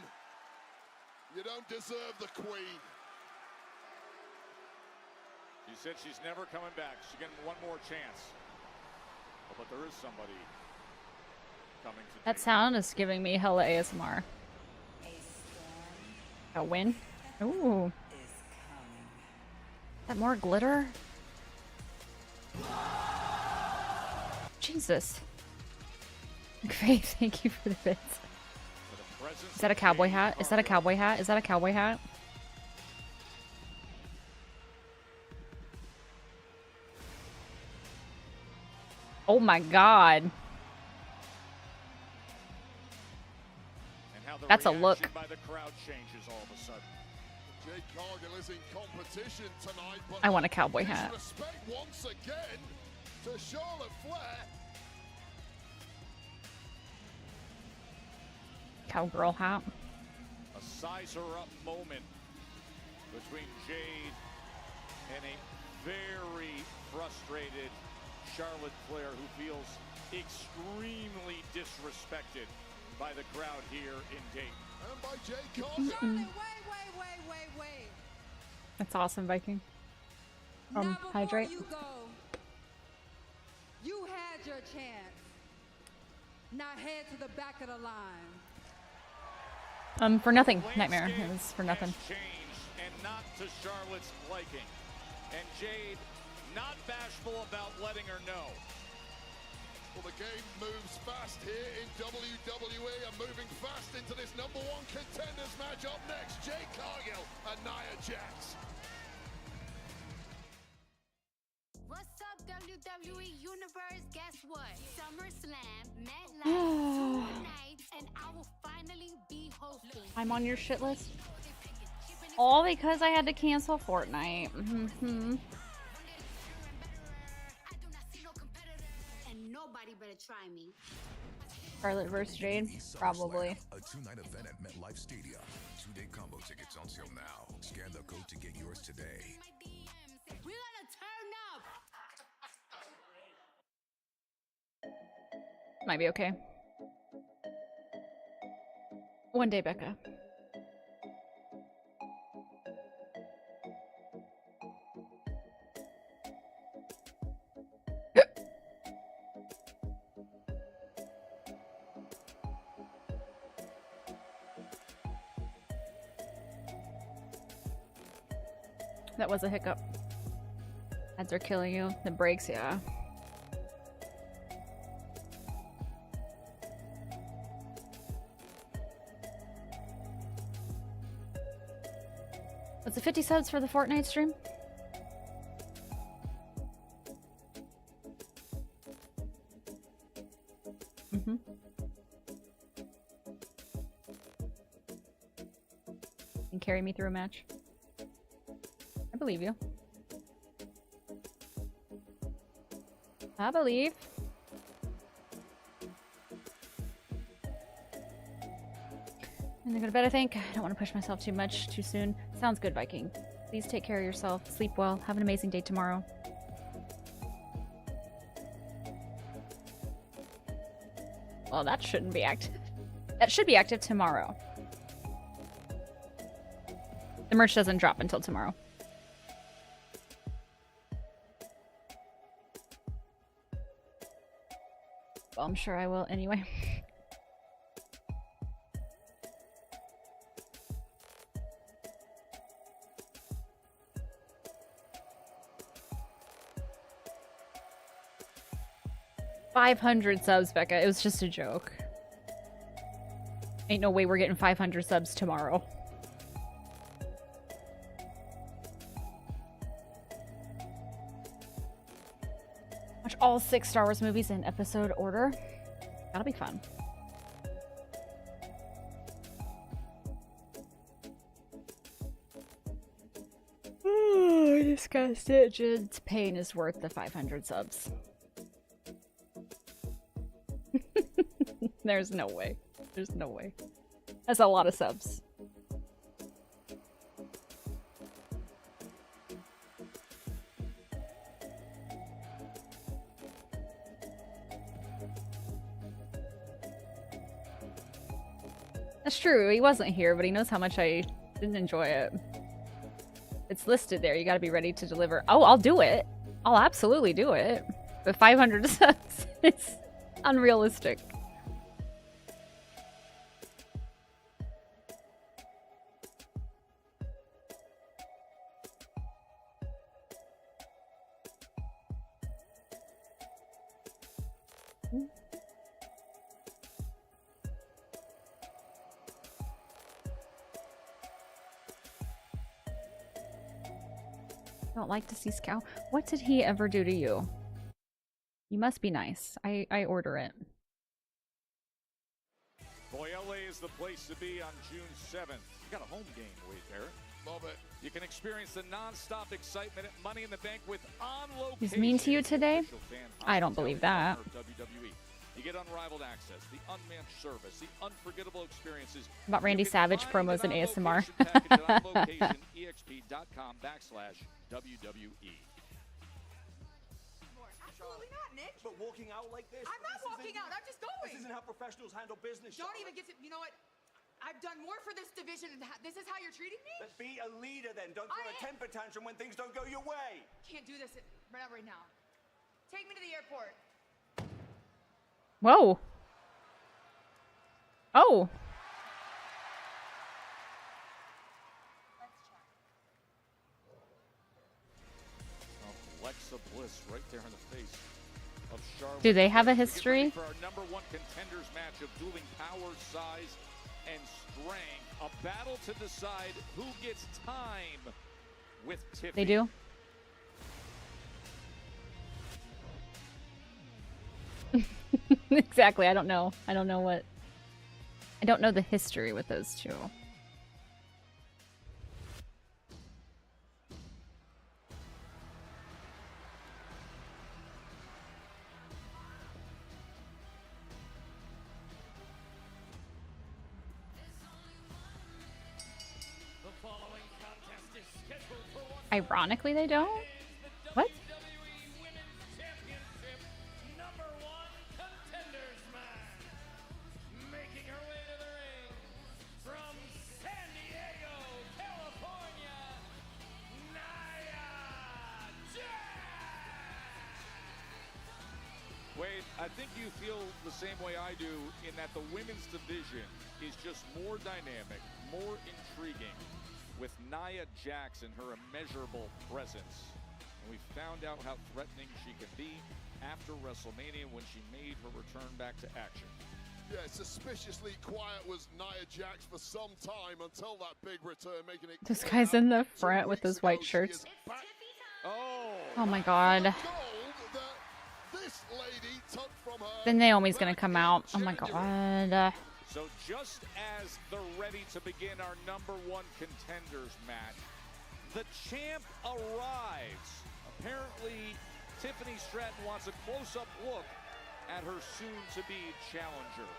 You don't deserve the queen. She said she's never coming back. She's getting one more chance. But there is somebody coming to That sound is giving me hella ASMR. A win? Ooh. Is that more glitter? Jesus. Faith, thank you for the bits. Is that a cowboy hat? Is that a cowboy hat? Is that a cowboy hat? Oh my god. That's a look. By the crowd changes all of a sudden. Jade Cargill is in competition tonight, but I want a cowboy hat. disrespect once again to Charlotte Flair. Cowgirl hat. A size her up moment between Jade and a very frustrated Charlotte Flair who feels extremely disrespected by the crowd here in Dayton. And by Jade Cargill. Charlotte, wait. That's awesome, Viking. Now Hydrate. before you go, you had your chance. Now head to the back of the line. For nothing, Nightmare. It was for nothing. Changed and not to Charlotte's liking. And Jade not bashful about letting her know. Well, the game moves fast here in WWE and moving fast into this #1 contenders match. Up next, Jade Cargill and Nia Jax. What's up, WWE Universe? Guess what? SummerSlam, MetLife, 2 nights, and I will finally be hosting. I'm on your shit list. All because I had to cancel Fortnite. And nobody better try me. Charlotte versus Jade? Probably. A 2-night event at MetLife Stadium. 2-day combo tickets on sale now. Scan the code to get yours today. We're gonna turn up. Might be okay. One day, Becca. That was a hiccup. Ads are killing you. The brakes, yeah. Was it 50 subs for the Fortnite stream? And carry me through a match. I believe you. I believe. I'm gonna go to bed, I think. I don't want to push myself too much too soon. Sounds good, Viking. Please take care of yourself. Sleep well. Have an amazing day tomorrow. Well, that shouldn't be active. That should be active tomorrow. The merch doesn't drop until tomorrow. Well, I'm sure I will anyway. $500 subs, Becca. It was just a joke. Ain't no way we're getting 500 subs tomorrow. Watch all 6 Star Wars movies in episode order. That'll be fun. Oh, I discussed it. Jid's pain is worth the 500 subs. There's no way. There's no way. That's a lot of subs. That's true. He wasn't here, but he knows how much I didn't enjoy it. It's listed there. You gotta be ready to deliver. Oh, I'll do it. I'll absolutely do it. But 500 subs is unrealistic. Don't like to see Scow. What did he ever do to you? You must be nice. I order it. Boy, LA is the place to be on June 7th. You got a home game, Wade Barrett. Love it. You can experience the non-stop excitement at Money in the Bank with on location. He's mean to you today? I don't believe that. WWE. You get unrivaled access, the unmatched service, the unforgettable experiences. About Randy Savage promos and ASMR. EXP.com/WWE. Absolutely not, Nick. But walking out like this? I'm not walking out. I'm just going. This isn't how professionals handle business. Don't even get to. You know what? I've done more for this division, and this is how you're treating me? But be a leader then. Don't throw a temper tantrum when things don't go your way. Can't do this right now. Take me to the airport. Whoa. Oh. Alexa Bliss right there in the face of Charlotte. Do they have a We get ready history? for our number one contenders match of dueling power, size, and strength. A battle to decide who gets time with Tiffany. They do? Exactly. I don't know. I don't know the history with those two. Ironically, they don't? What? Making her way to the ring from San Diego, California, Nia Jax! Wade, I think you feel the same way I do in that the women's division is just more dynamic, more intriguing with Nia Jax and her immeasurable presence. And we found out how threatening she can be after WrestleMania when she made her return back to action. Yeah, suspiciously quiet was Nia Jax for some time until that big return, making it This guy's in the front with those white shirts. Oh my god. Then Naomi's gonna come out. Oh my god. So just as they're ready to begin our number one contenders match, the champ arrives. Apparently, Tiffany Stratton wants a close-up look at her soon-to-be challenger.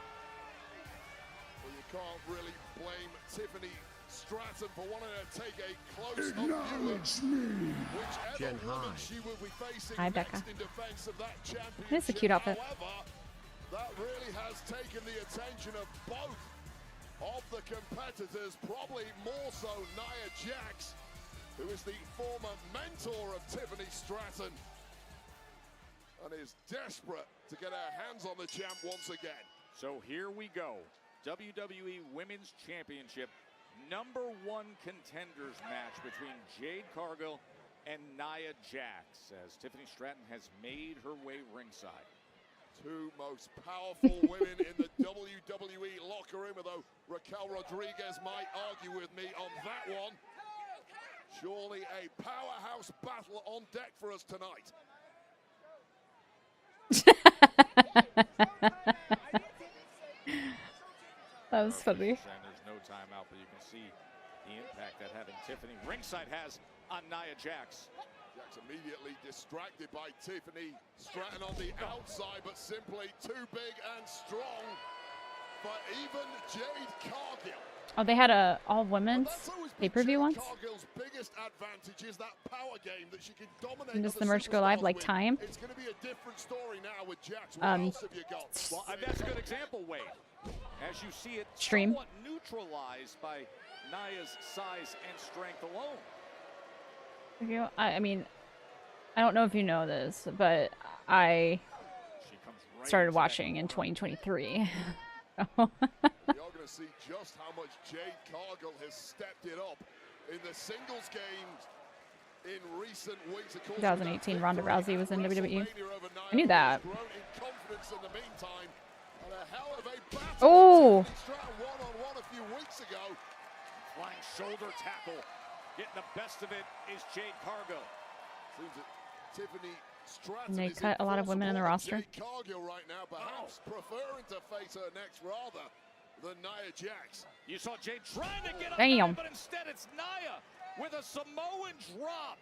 Well, you can't really blame Tiffany Stratton for wanting to take a close-up view of whichever woman she will be facing Hi, next Becca. in defense of that championship. It's a cute outfit. However, that really has taken the attention of both of the competitors, probably more so Nia Jax, who is the former mentor of Tiffany Stratton and is desperate to get her hands on the champ once again. So here we go. WWE Women's Championship number one contenders match between Jade Cargill and Nia Jax as Tiffany Stratton has made her way ringside. Two most powerful women in the WWE locker room, although Raquel Rodriguez might argue with me on that one. Surely a powerhouse battle on deck for us tonight. That was funny. And there's no timeout, but you can see the impact that having Tiffany ringside has on Nia Jax. Jax immediately distracted by Tiffany Stratton on the outside, but simply too big and strong for even Jade Cargill. Oh, they had a all-women's pay-per-view once? Cargill's biggest advantage is that power game that she can dominate. And does the merch go live like time? It's going to be a different story now with Jax. What else have you got? Well, that's a good example, Wade. As you see it Stream. somewhat neutralized by Nia's size and strength alone. I mean, I don't know if you know this, but I started watching in 2023. You're going to see just how much Jade Cargill has stepped it up in the singles games in recent weeks. Of course, 2018, Ronda Rousey was in WWE. I knew that. Oh! One-on-one a few weeks ago. Flying shoulder tackle. Getting the best of it is Jade Cargill. Seems that Tiffany Stratton And they is cut a lot of women in the roster. Jade Cargill right now, perhaps preferring to face her next rather than Nia Jax. You saw Jade trying to get up, Damn. but instead it's Nia with a Samoan drop.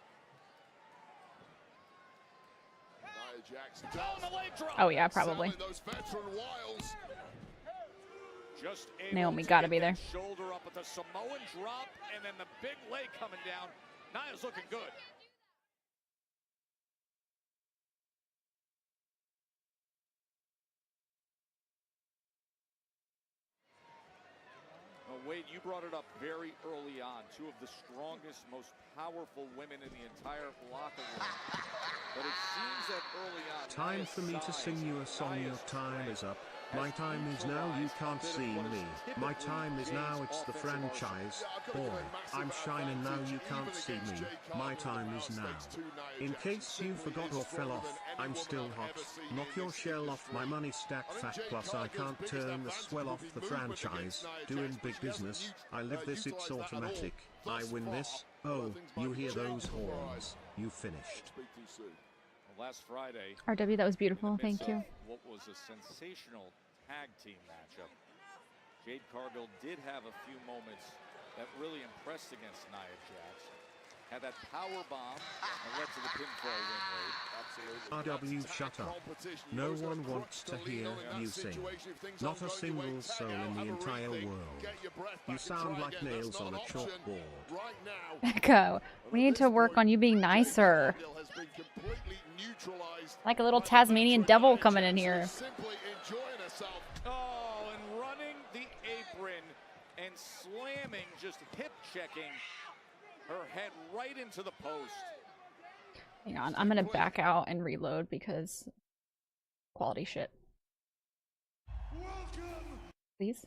Nia Jax down the leg drop. Oh yeah, probably. Those veteran wiles. Just able Naomi to gotta get be there. that shoulder up with the Samoan drop, and then the big leg coming down. Nia's looking good. Well, Wade, you brought it up very early on. Two of the strongest, most powerful women in the entire locker room. But it seems that early on, Time Nia's for me to size sing you a and song. Your Nia's time strength is up. My time is now, you can't see me. My time is now, it's the franchise. Boy, I'm shining now, you can't see me. My time is now. In case you forgot or fell off, I'm still hot. Knock your shell off, my money stack fat, plus I can't turn the swell off the franchise. Doing big business, I live this, it's automatic. I win this. Oh, you hear those horns. You finished. Last Friday, RW, that was beautiful. Thank you. What was a sensational tag team matchup. Jade Cargill did have a few moments that really impressed against Nia Jax. Had that power bomb that led to the pinfall win rate. RW, shut up. No one wants to hear you sing. Not a single soul in the entire world. You sound like nails on a chalkboard. Becca, we need to work on you being nicer. Like a little Tasmanian devil coming in here. Oh, and running the apron and slamming, just hip checking her head right into the post. Hang on, I'm gonna back out and reload because quality shit. Please.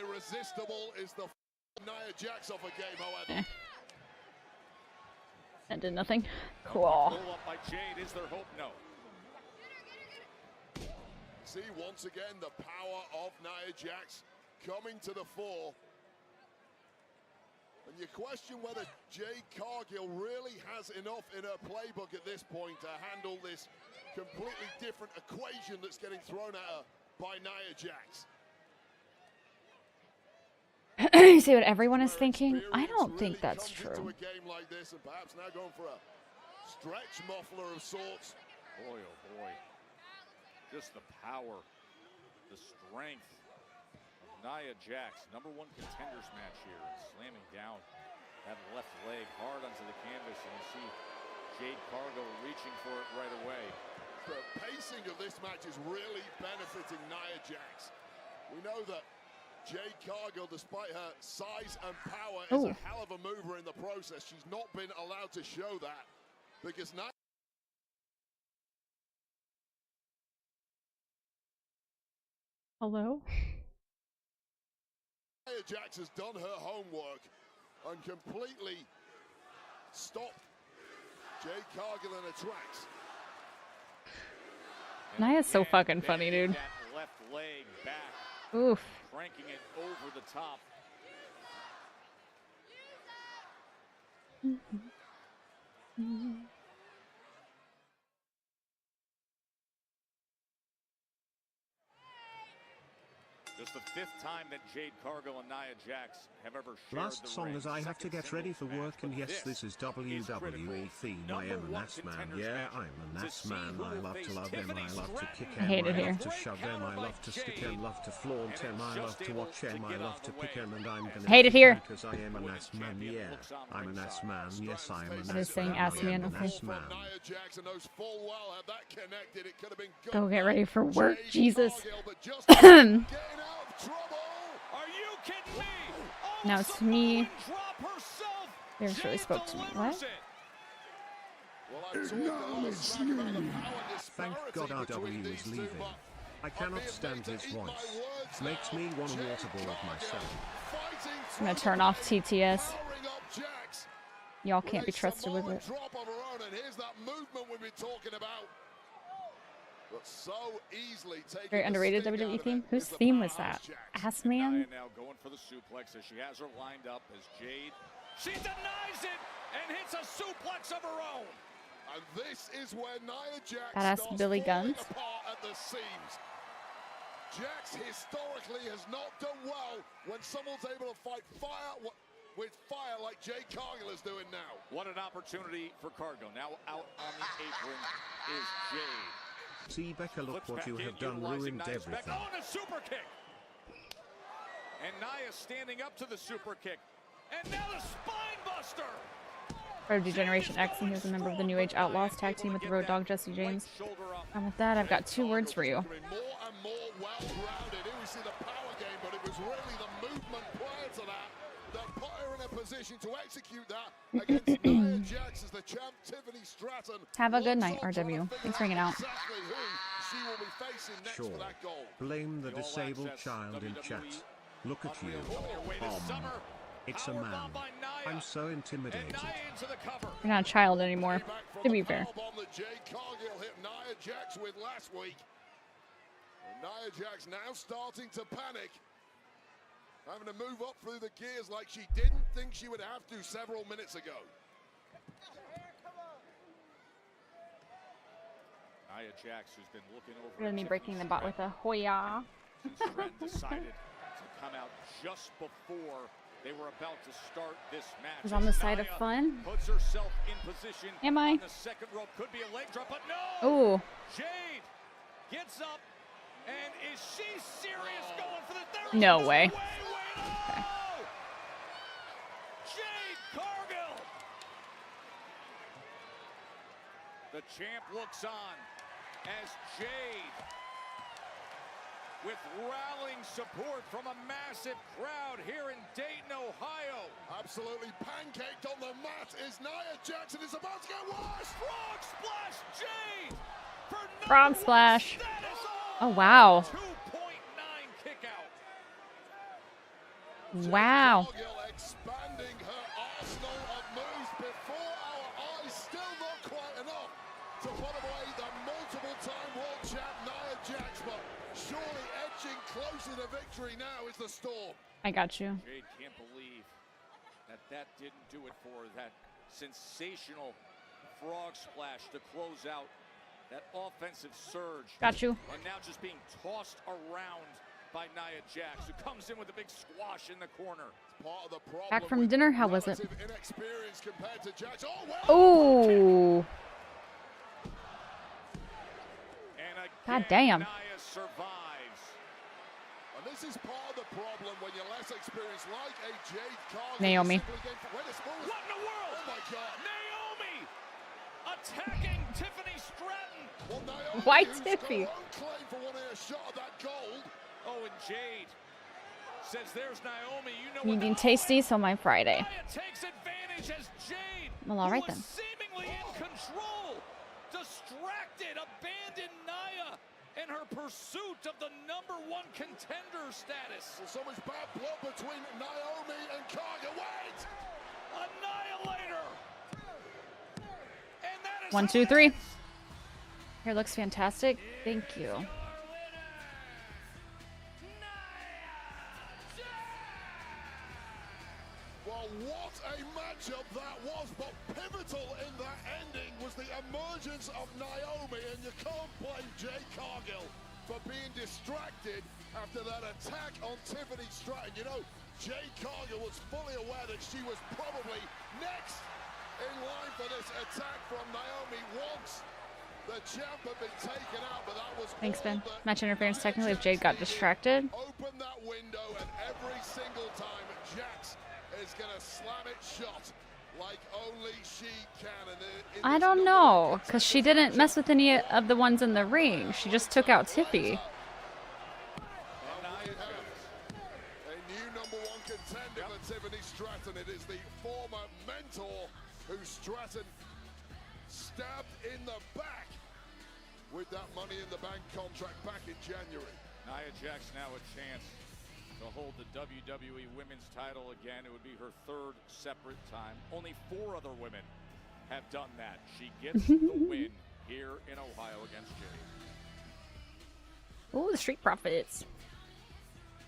Irresistible is the Nia Jax off a game, however. That did nothing. Cool. Pull up by Jade. Is there hope? No. See once again the power of Nia Jax coming to the fore. And you question whether Jade Cargill really has enough in her playbook at this point to handle this completely different equation that's getting thrown at her by Nia Jax. You see what everyone is thinking? I don't think that's true. A game like this, and perhaps now going for a stretch muffler of sorts. Boy, oh boy. Just the power, the strength of Nia Jax. #1 contenders match here. Slamming down that left leg hard onto the canvas, and you see Jade Cargill reaching for it right away. The pacing of this match is really benefiting Nia Jax. We know that Jade Cargill, despite her size and power, is a hell of a mover in the process. She's not been allowed to show that because Nia Hello? Nia Jax has done her homework and completely stopped Jade Cargill in her tracks. Nia's so fucking funny, dude. That left leg back. Oof. Cranking it over the top. Just the 5th time that Jade Cargill and Nia Jax have ever shared Last the song ring. as I have to get ready for work, and yes, this is WWE theme. I am an ass man, yeah, I'm an ass man. I love to love them, I love to kick them, I love to shove them, I love to stick them, love to flaunt them, I love to watch them, I love to pick them, and I'm gonna hate it here. because I am an ass man, yeah. I'm an ass man, yes, I am an ass man. I was saying ass man, okay. Nia Jax and knows full well had that connected. It could have been good. Go get ready for work, Jesus. Are you kidding me? Now it's me. They actually spoke to me. What? Thank God RW is leaving. I cannot stand his voice. Makes me want to waterboard myself. I'm gonna turn off TTS. Y'all can't be trusted with it. Very underrated WWE theme. Whose theme was that? Ass Man? Now going for the suplex as she has her lined up as Jade. She denies it and hits a suplex of her own. And this is where Nia Jax Badass Billy Guns. at the seams. Jax historically has not done well when someone's able to fight fire with fire like Jade Cargill is doing now. What an opportunity for Cargill. Now out on the apron is Jade. See, Becca, look what you have done, ruined everything. Oh, and a super kick. And Nia standing up to the super kick. And now the spine buster. Part of Degeneration X, and he was a member of the New Age Outlaws tag team with the Road Dogg Jesse James. And with that, I've got 2 words for you. More and more well-rounded. Here we see the power game, but it was really the movement prior to that that put her in a position to execute that against Nia Jax as the champ Tiffany Stratton. Have a good night, RW. Thanks for hanging out. Exactly who she will be facing next Sure. for that goal. Blame the disabled child in chat. Look at you. It's a man. I'm so intimidated. You're not a child anymore, to be fair. Bomb that Jade Cargill hit Nia Jax with last week. And Nia Jax now starting to panic. Having to move up through the gears like she didn't think she would have to several minutes ago. Nia Jax, who's been looking over. We're gonna be breaking the bot with a Hoya. Trent decided to come out just before they were about to start this match. Is on the side of fun. Puts herself in position. Am I? On the second rope, could be a leg drop, but no. Oh. Jade gets up, and is she serious going for the third? No way. Okay. Jade Cargill. The champ looks on as Jade, with rallying support from a massive crowd here in Dayton, Ohio. Absolutely pancaked on the mat is Nia Jax, and it's about to get worse. Frog splash, Jade. Frog splash. Oh wow. 2.9 kick out. Wow. Expanding her arsenal of moves before our eyes, still not quite enough to put away the multiple-time world champ Nia Jax, but surely edging closer to victory now is the Storm. I got you. Jade can't believe that didn't do it for her. That sensational frog splash to close out that offensive surge. Got you. And now just being tossed around by Nia Jax, who comes in with a big squash in the corner. Part of the problem. Back from dinner, how was it? Inexperience compared to Jax. Oh. God damn. Nia survives. And this is part of the problem when you're less experienced, like a Jade Cargill. Naomi. What in the world? Oh my God. Naomi attacking Tiffany Stratton. Well, Naomi, Why who's Tiffy? got one claim for wanting a shot at that gold. Oh, and Jade says there's Naomi. You know You mean tasty, so my Friday. Nia takes advantage as Jade, Well, all right who then. was seemingly in control, distracted, abandoned Nia in her pursuit of the #1 contender status. There's so much bad blood between Naomi and Cargill. Wait! Annihilator. And that is 1, 2, 3. Hair looks fantastic. Thank you. Well, what a matchup that was, but pivotal in that ending was the emergence of Naomi, and you can't blame Jade Cargill for being distracted after that attack on Tiffany Stratton. You know, Jade Cargill was fully aware that she was probably next in line for this attack from Naomi once the champ had been taken out, but that was Thanks, Ben. all that Match interference technically if Jade got distracted. open that window, and every single time Jax is gonna slam it shut like only she can. And I don't know, because she didn't mess with any of the ones in the ring. She just took out Tiffy. a new #1 contender for Tiffany Stratton. It is the former mentor who Stratton stabbed in the back with that Money in the Bank contract back in January. Nia Jax now a chance to hold the WWE Women's title again. It would be her third separate time. Only 4 other women have done that. She gets the win here in Ohio against Jade. Oh, the Street Profits.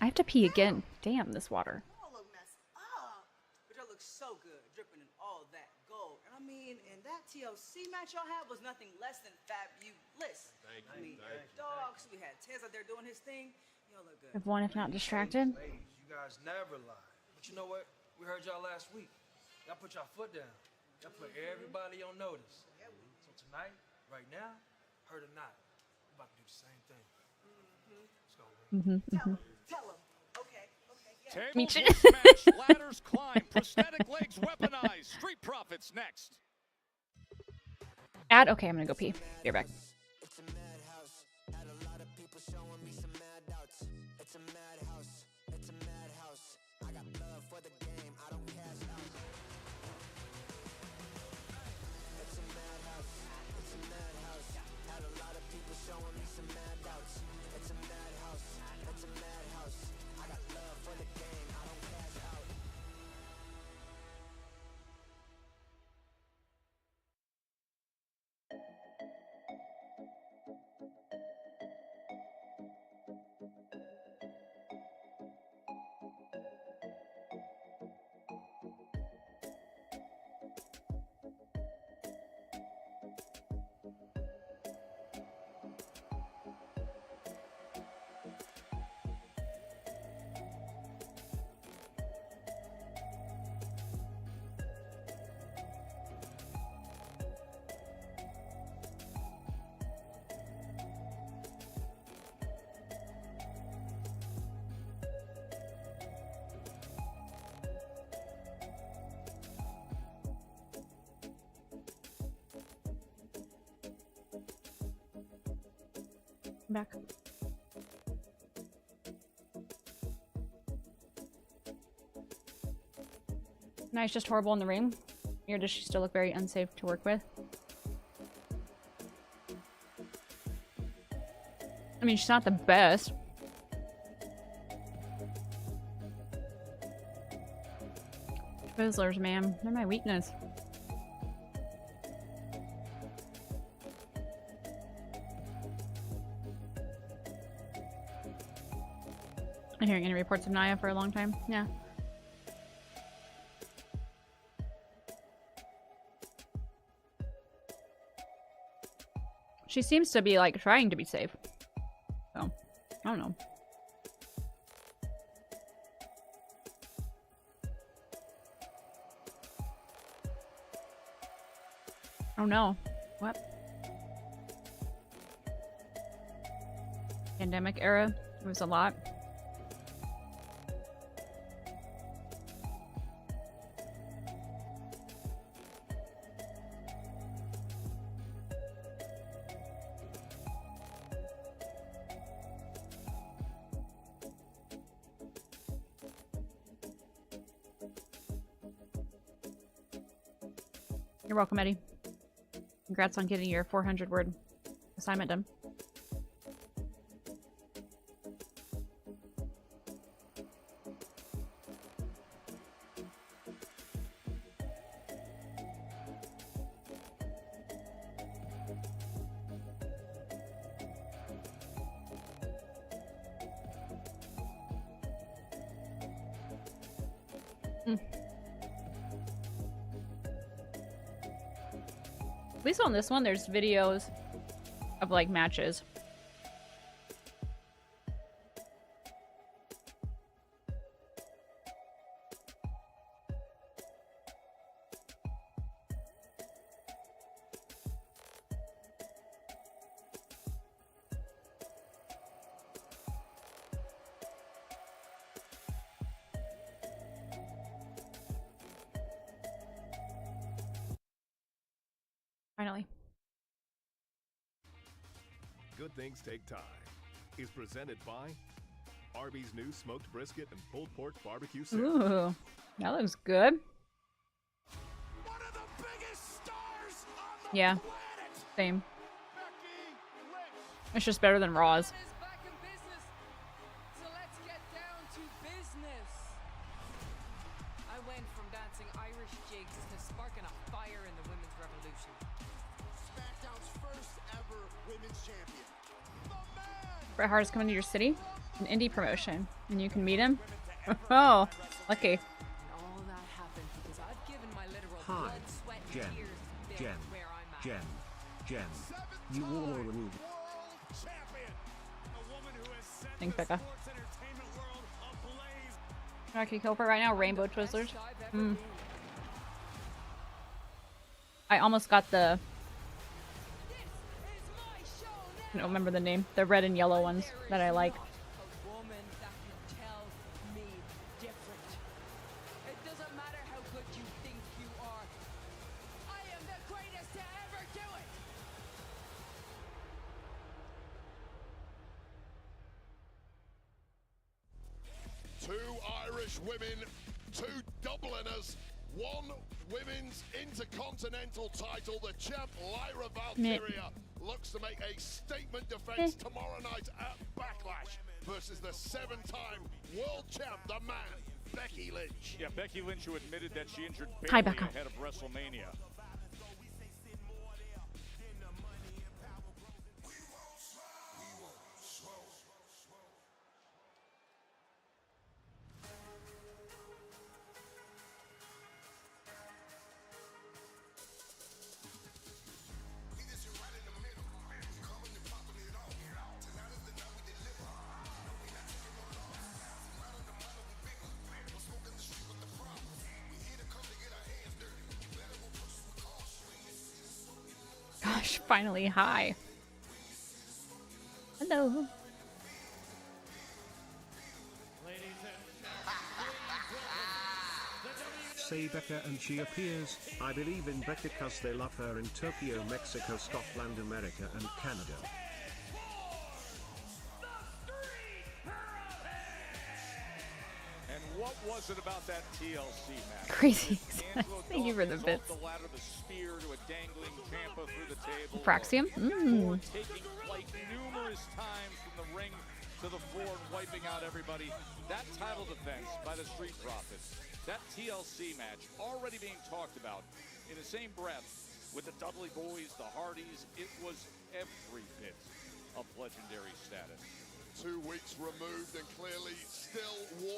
I have to pee again. Damn, this water. All look messed up. But y'all look so good, dripping in all that gold. And I mean, and that TLC match y'all had was nothing less than fabulous. Thank you. I mean, dogs, we had Tez out there doing his thing. Y'all look good. If one, if not distracted. Ladies, you guys never lie. But you know what? We heard y'all last week. Y'all put y'all foot down. Y'all put everybody on notice. So tonight, right now, heard or not, we're about to do the same thing. Let's go. Tell him. Okay. Yeah. Me too. Tables will smash, ladders climb, prosthetic legs weaponized. Street Profits next. Ad. Okay, I'm gonna go pee. Be right back. It's a madhouse. Had a lot of people showing me some mad doubts. It's a madhouse. It's a madhouse. I got love for the game. I don't cash out. I'm back. Nice, just horrible in the ring? Or does she still look very unsafe to work with? I mean, she's not the best. Twizzlers, man. They're my weakness. I'm hearing any reports of Naya for a long time. Yeah. She seems to be, like, trying to be safe. So, I don't know. Oh no. What? Pandemic era. It was a lot. You're welcome, Eddie. Congrats on getting your 400-word assignment done. At least on this one, there's videos of, like, matches. Finally. Good Things Take Time is presented by Arby's new smoked brisket and pulled pork barbecue sandwich. Ooh, that looks good. One of the biggest stars on the Yeah, same. It's just better than Raw's. Back in business. So let's get down to business. I went from dancing Irish jigs to sparking a fire in the women's revolution. SmackDown's first ever women's champion. Bret Hart is coming to your city, an indie promotion, and you can meet him. Oh, lucky. And all that happened because I've given my literal Hi, blood, sweat, and Jen, tears to build Jen, where I'm at. Jen. You all Thanks, Becca. I can kill for right now. Rainbow Twizzlers. I almost got the. I don't remember the name. The red and yellow ones that I like. A woman that can tell me different. It doesn't matter how good you think you are. I am the greatest to ever do it. Two Irish women, two Dubliners, one women's intercontinental title. The champ Lyra Valkyria looks to make a statement defense tomorrow night at Backlash versus the 7-time world champ, the man, Becky Lynch. Yeah, Becky Lynch, who admitted that she injured Hi, Bayley Becca. ahead of WrestleMania. Gosh, finally, hi. Hello. Say Becca and she appears. I believe in Becca cause they love her in Tokyo, Mexico, Scotland, America and Canada. And what was it about that TLC match? Crazy. Thank you for the bits. The ladder, the spear to a dangling Ciampa through the table. Fraxium. Ford taking flight numerous times from the ring to the floor and wiping out everybody. That title defense by the Street Profits. That TLC match already being talked about in the same breath with the Dudley Boys, the Hardys. It was every bit of legendary status. 2 weeks removed and clearly still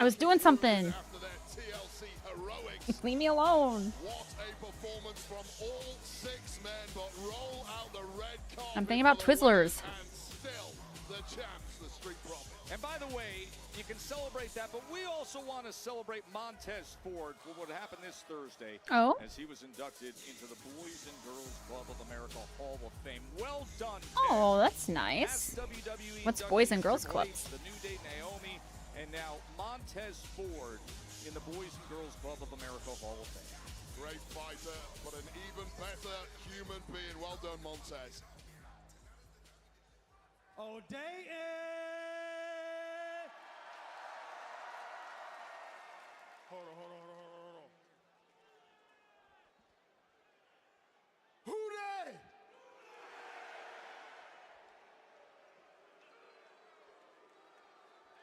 I was doing something. after that TLC heroics. Leave me alone. What a performance from all 6 men, but roll out the red carpet. I'm thinking about Twizzlers. And still the champs, the Street Profits. And by the way, you can celebrate that, but we also want to celebrate Montez Ford for what happened this Thursday. Oh. As he was inducted into the Boys and Girls Club of America Hall of Fame. Well done, Oh, that's nice. WWE What's Boys and Girls Triple Clubs? H, The New Day Naomi, and now Montez Ford in the Boys and Girls Club of America Hall of Fame. Great fighter, but an even better human being. Well done, Montez. Oh, day Hold on. Who they?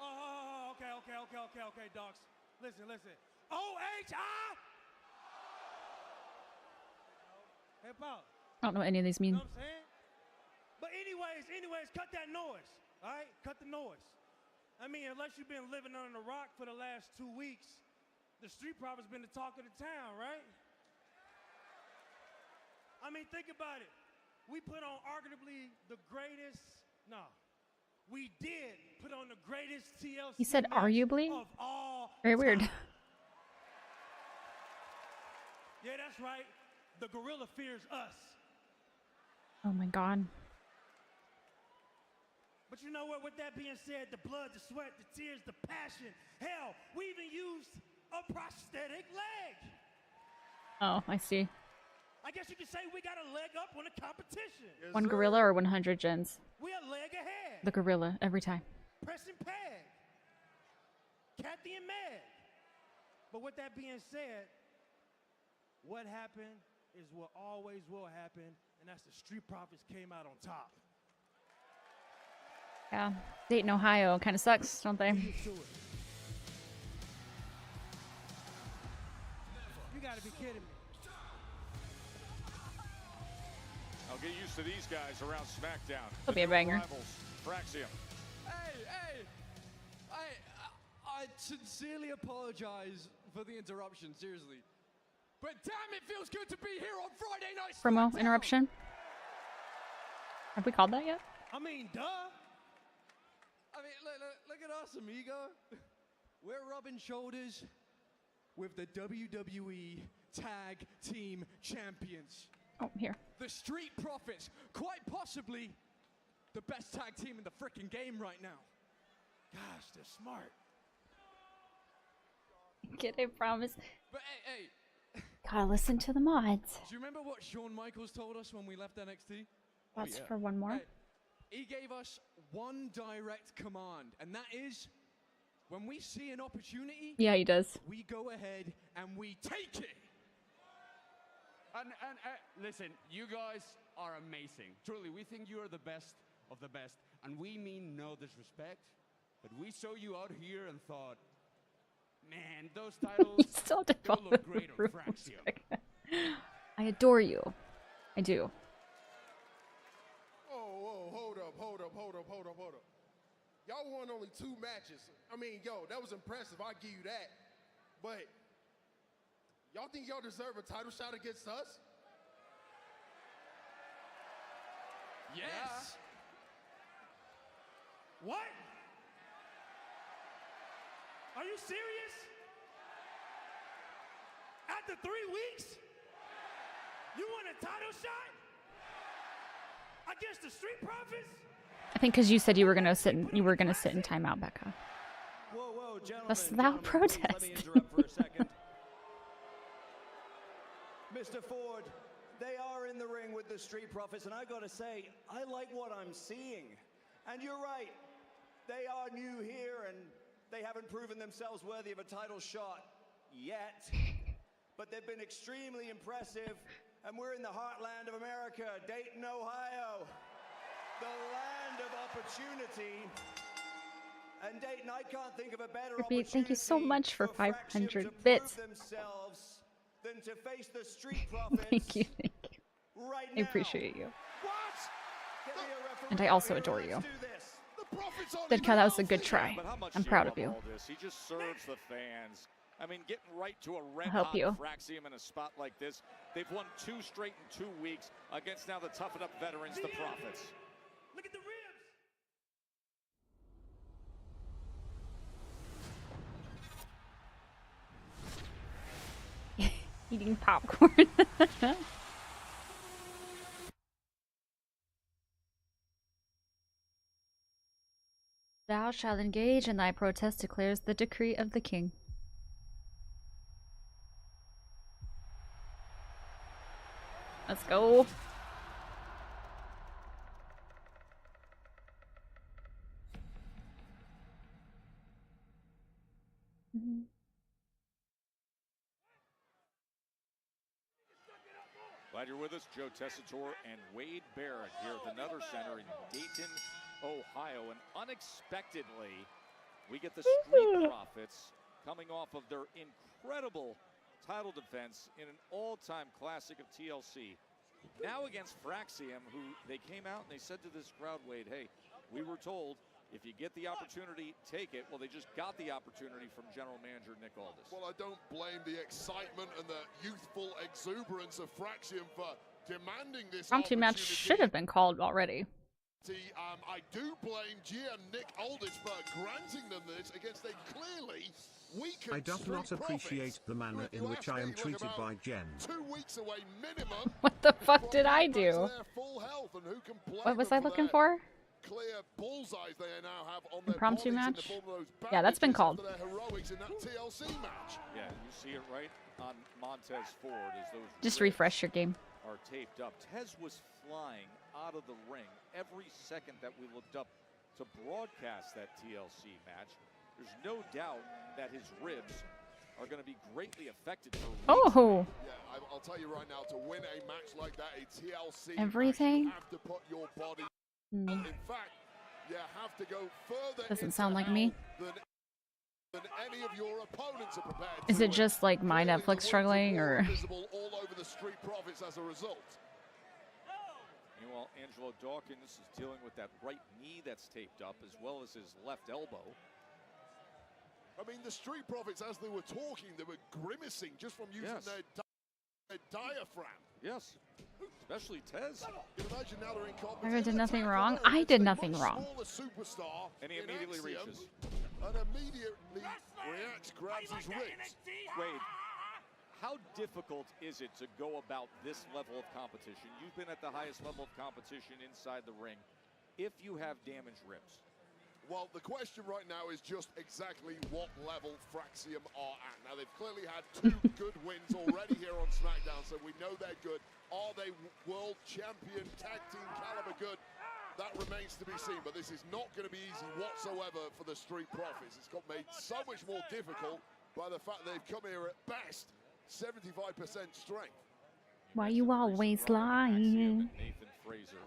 Oh, okay, docs. Listen. O-H-I? Hip hop. I don't know what any of these mean. You know what I'm saying? But anyways, cut that noise. All right? Cut the noise. I mean, unless you've been living under a rock for the last 2 weeks, the Street Profits been the talk of the town, right? I mean, think about it. We put on arguably the greatest, we did put on the greatest TLC He said match arguably? of all Very weird. time. Yeah, that's right. The gorilla fears us. Oh my god. But you know what? With that being said, the blood, the sweat, the tears, the passion. Hell, we even used a prosthetic leg. Oh, I see. I guess you could say we got a leg up on the competition. One gorilla or 100 gens? We a leg ahead. The gorilla, every time. Pressing peg. Kathy and Meg. But with that being said, what happened is what always will happen, and that's the Street Profits came out on top. Yeah. Dayton, Ohio kind of sucks, don't they? You gotta be kidding me. I'll get used to these guys around SmackDown. It'll be a banger. Rivals, Fraxium. Hey! I sincerely apologize for the interruption, seriously. But damn, it feels good to be here on Friday Night Promo SmackDown. interruption. Have we called that yet? I mean, duh. I mean, look at us, amigo. We're rubbing shoulders with the WWE Tag Team Champions. Oh, here. The Street Profits, quite possibly the best tag team in the frickin' game right now. Gosh, they're smart. Kid, I promise. But hey, Gotta listen to the mods. do you remember what Shawn Michaels told us when we left NXT? That's for one more. Hey, he gave us one direct command, and that is, when we see an opportunity, Yeah, he does. we go ahead and we take it. And listen, you guys are amazing. Truly, we think you are the best of the best, and we mean no disrespect, but we saw you out here and thought, man, those titles Still have to will follow look the great on rules. Fraxium. I adore you. I do. Oh, hold up. Y'all won only 2 matches. I mean, that was impressive. I'll give you that. But y'all think y'all deserve a title shot against us? Yes. What? Are you serious? After 3 weeks? You want a title shot? Against the Street Profits? I think because you said you were gonna sit in timeout, Becca. Whoa, gentlemen. That's thou protest. Let me interrupt for a second. Mr. Ford, they are in the ring with the Street Profits, and I gotta say, I like what I'm seeing. And you're right, they are new here, and they haven't proven themselves worthy of a title shot yet, but they've been extremely impressive, and we're in the heartland of America, Dayton, Ohio, the land of opportunity. And Dayton, I can't think of a better Kirby, opportunity thank you so much for for 500 Fraxium to bits. prove themselves than to face the Street Profits. Thank you, thank you. Right I now. appreciate you. Get me a referee And I out also here, adore let's you. do this. Good cow, that was a good try. But how much I'm do you proud love of you. all this? He just serves the fans. I mean, getting right to a red help hot you. Fraxium in a spot like this. They've won 2 straight in 2 weeks against now the toughened up veterans, the Profits. Look at the ribs. Eating popcorn. Thou shalt engage in thy protest, declares the decree of the king. Let's go. Glad you're with us, Joe Tessitore and Wade Barrett here at the Nutter Center in Dayton, Ohio. And unexpectedly, we get the Street Profits coming off of their incredible title defense in an all-time classic of TLC. Now against Fraxium, who they came out and they said to this crowd, Wade, hey, we were told if you get the opportunity, take it. Well, they just got the opportunity from General Manager Nick Aldis. Well, I don't blame the excitement and the youthful exuberance of Fraxium for demanding this Impromptu match should have been called already. I do blame Gia and Nick Aldis for granting them this against a clearly weakened I doth not Street appreciate the manner in which I am treated by Jen. 2 weeks away minimum. What the fuck did I do? Their full health, and who can blame What was them I for looking their for? clear bullseyes they now have on their Impromptu bodies in match? the form of those Yeah, that's been bandages called. after their heroics in that TLC match. Yeah, you see it right on Montez Ford as those Just ribs refresh your game. are taped up. Tez was flying out of the ring every second that we looked up to broadcast that TLC match. There's no doubt that his ribs are going to be greatly affected for Oh! Yeah, I'll tell you right now, to win a match like that, a TLC Everything? match, you have to put your body. Hmm. In fact, you have to go further. Doesn't into sound like hell me. Than any of your opponents are prepared Is to it just like my Clearly, the Netflix wings of struggling, war or? are visible all over the Street Profits as a result. Meanwhile, Angelo Dawkins is dealing with that right knee that's taped up as well as his left elbow. I mean, the Street Profits, as they were talking, they were grimacing just from using their diaphragm. Yes, especially Tez. You can imagine now they're in I did nothing wrong. I did nothing wrong. Superstar And he immediately reaches. And immediately reacts, grabs his ribs. Wade, how difficult is it to go about this level of competition? You've been at the highest level of competition inside the ring. If you have damaged ribs. Well, the question right now is just exactly what level Fraxium are at. Now, they've clearly had 2 good wins already here on SmackDown, so we know they're good. Are they world champion tag team caliber good? That remains to be seen, but this is not going to be easy whatsoever for the Street Profits. It's got made so much more difficult by the fact they've come here at best 75% strength. Why you always lying? Nathan Fraser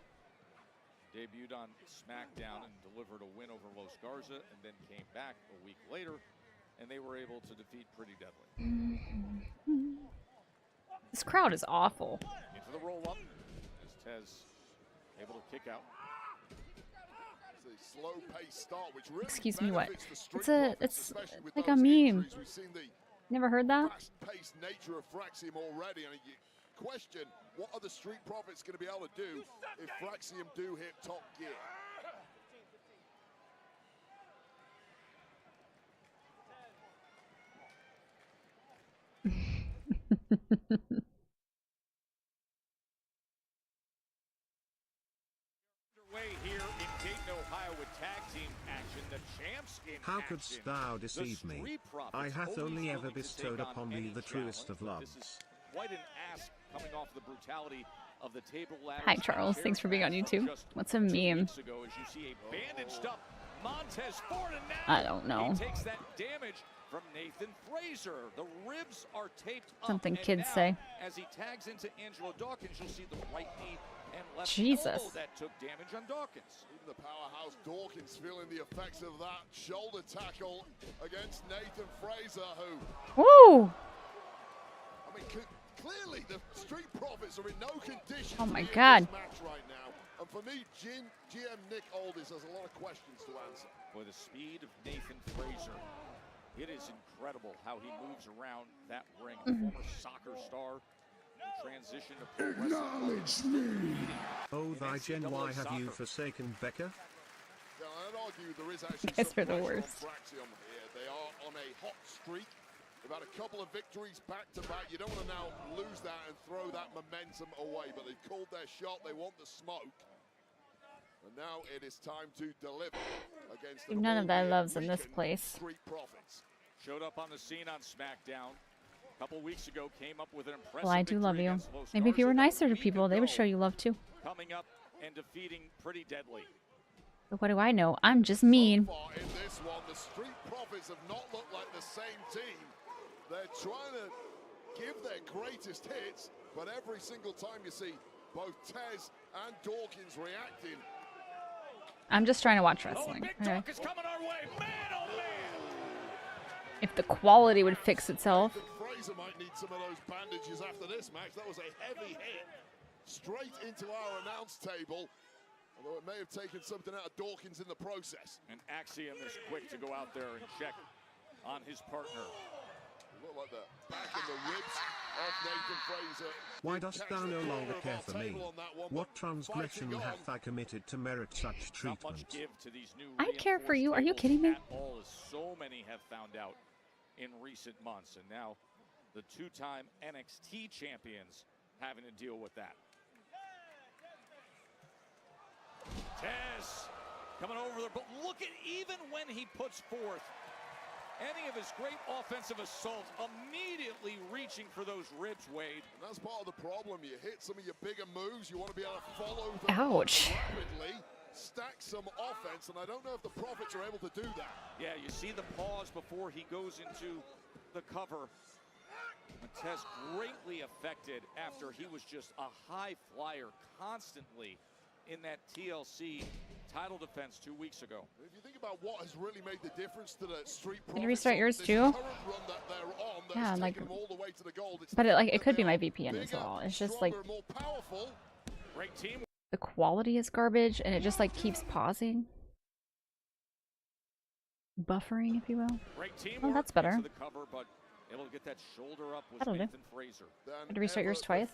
debuted on SmackDown and delivered a win over Los Garza, and then came back a week later, and they were able to defeat Pretty Deadly. This crowd is awful. Into the roll-up as Tez able to kick out. It's a slow-paced start, which really Excuse me, what? benefits the Street It's Profits, especially with like a those meme. injuries. We've seen the Never heard that? fast-paced nature of Fraxium already, and you question what are the Street Profits going to be able to do if Fraxium do hit top gear. Underway here in Dayton, Ohio with tag team action. The champs in How action. couldst thou deceive me? I hath only ever bestowed upon thee the truest of loves. This is quite an ask coming off the brutality of the table ladder. Hi, Charles. Thanks for being on YouTube. What's a meme? Ago, as you see a bandaged up Montez Ford, and now I don't know. he takes that damage from Nathan Fraser. The ribs are taped up. Something and kids now, say. As he tags into Angelo Dawkins, you'll see the right knee and left Jesus. elbow that took damage on Dawkins. Even the powerhouse Dawkins feeling the effects of that shoulder tackle against Nathan Fraser, who... Woo! I mean, clearly the Street Profits are in no condition Oh my to be God. in this match right now. And for me, GM Nick Aldis has a lot of questions to answer. For the speed of Nathan Fraser, it is incredible how he moves around that ring. A former soccer star, transition to pro wrestling. Oh, thy Jen, why have you forsaken Becca? Yeah, I'd argue there is actually You guys some are the pressure worst. on Braxium here. They are on a hot streak. They've had a couple of victories back to back. You don't want to now lose that and throw that momentum away, but they've called their shot. They want the smoke. And now it is time to deliver against an None of that albeit loves in this weakened place. Street Profits. Showed up on the scene on SmackDown a couple weeks ago. Came up with an impressive Well, I do love victory you. against Los Maybe if you were Garza nicer to about a week people, they would ago. show you love too. Coming up and defeating Pretty Deadly. But what do I know? I'm just mean. So far in this one, the Street Profits have not looked like the same team. They're trying to give their greatest hits, but every single time you see both Tez and Dawkins reacting. I'm just trying to watch wrestling. Okay. Is coming our way. Man, oh man. If the quality would fix itself. Fraser might need some of those bandages after this match. That was a heavy hit straight into our announce table. Although it may have taken something out of Dawkins in the process. And Axiom is quick to go out there and check on his partner. Look like the back and the ribs of Nathan Fraser. Why dost thou no longer care for me? What transgression hath I committed to merit such treatment? I care for you. Are you kidding me? At all, as so many have found out in recent months, and now the two-time NXT champions having to deal with that. Tez coming over there, but look at even when he puts forth any of his great offensive assaults, immediately reaching for those ribs, Wade. And that's part of the problem. You hit some of your bigger moves, you want to be able to follow them Ouch. rapidly, stack some offense, and I don't know if the Profits are able to do that. Yeah, you see the pause before he goes into the cover. Tez greatly affected after he was just a high flyer constantly in that TLC title defense 2 weeks ago. If you think about what has really made the difference to the Street Profits, Can you restart yours this too? current run that they're on, that Yeah, has like, taken them all the way to the gold, it's but the it fact it that could be they my are VPN as bigger, well. It's just like stronger, more powerful. Great team. the quality is garbage, and it just like keeps pausing, buffering, if you will. Great team. Oh, that's better. The cover, but able to get that shoulder up was That'll do. Nathan Fraser. Had to restart yours twice.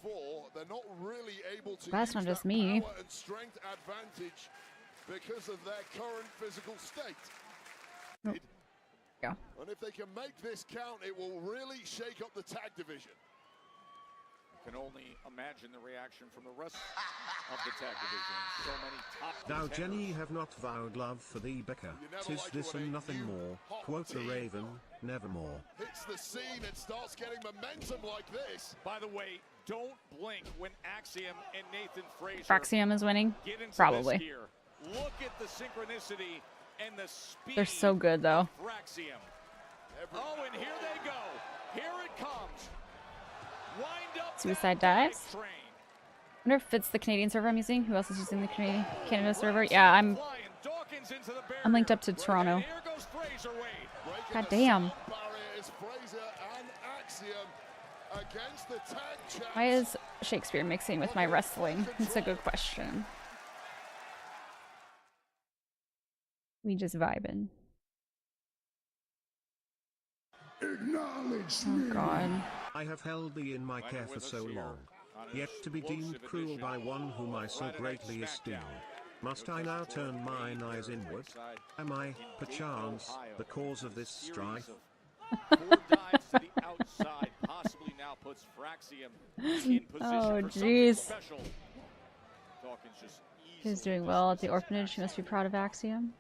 They're not really able to That's use not just that me. power and strength advantage because of their current physical state. Nope. Yeah. And if they can make this count, it will really shake up the tag division. You can only imagine the reaction from the rest of the tag division. So many top Thou contenders. Jenny have not vowed love for thee, Becca. Tis this and nothing more. Quote the Raven, nevermore. Hits the scene and starts getting momentum like this. By the way, don't blink when Axiom and Nathan Fraser Fraxium is winning? get into Probably. this gear. Look at the synchronicity and the speed. They're so good, though. of Fraxium. Oh, and here they go. Here it comes. Wind up Suicide that dives? train. I wonder if it's the Canadian server I'm using. Who else is using the Canada server? Yeah, I'm linked up to Toronto. God damn. Why is Shakespeare mixing with my wrestling? That's a good question. We just vibing. Oh God. I have held thee in my care for so long, yet to be deemed cruel by one whom I so greatly esteem. Must I now turn mine eyes inward? Am I, perchance, the cause of this strife? 4 dives to the outside, possibly now puts Fraxium in position Oh, for something jeez. special. Dawkins just He's doing well at the orphanage. He must be proud of Axiom.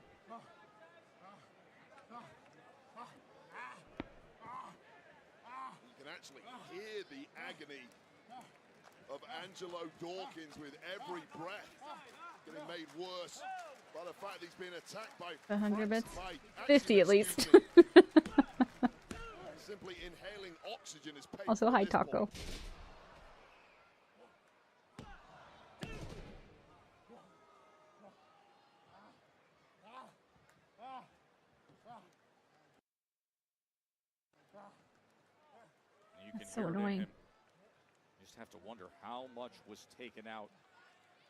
You can actually hear the agony of Angelo Dawkins with every breath, getting made worse by the fact he's been attacked by 100 bits. by 50 at least. simply inhaling oxygen is painful. Also, hi at this Taco. point. You can That's so hear it in annoying. him. You just have to wonder how much was taken out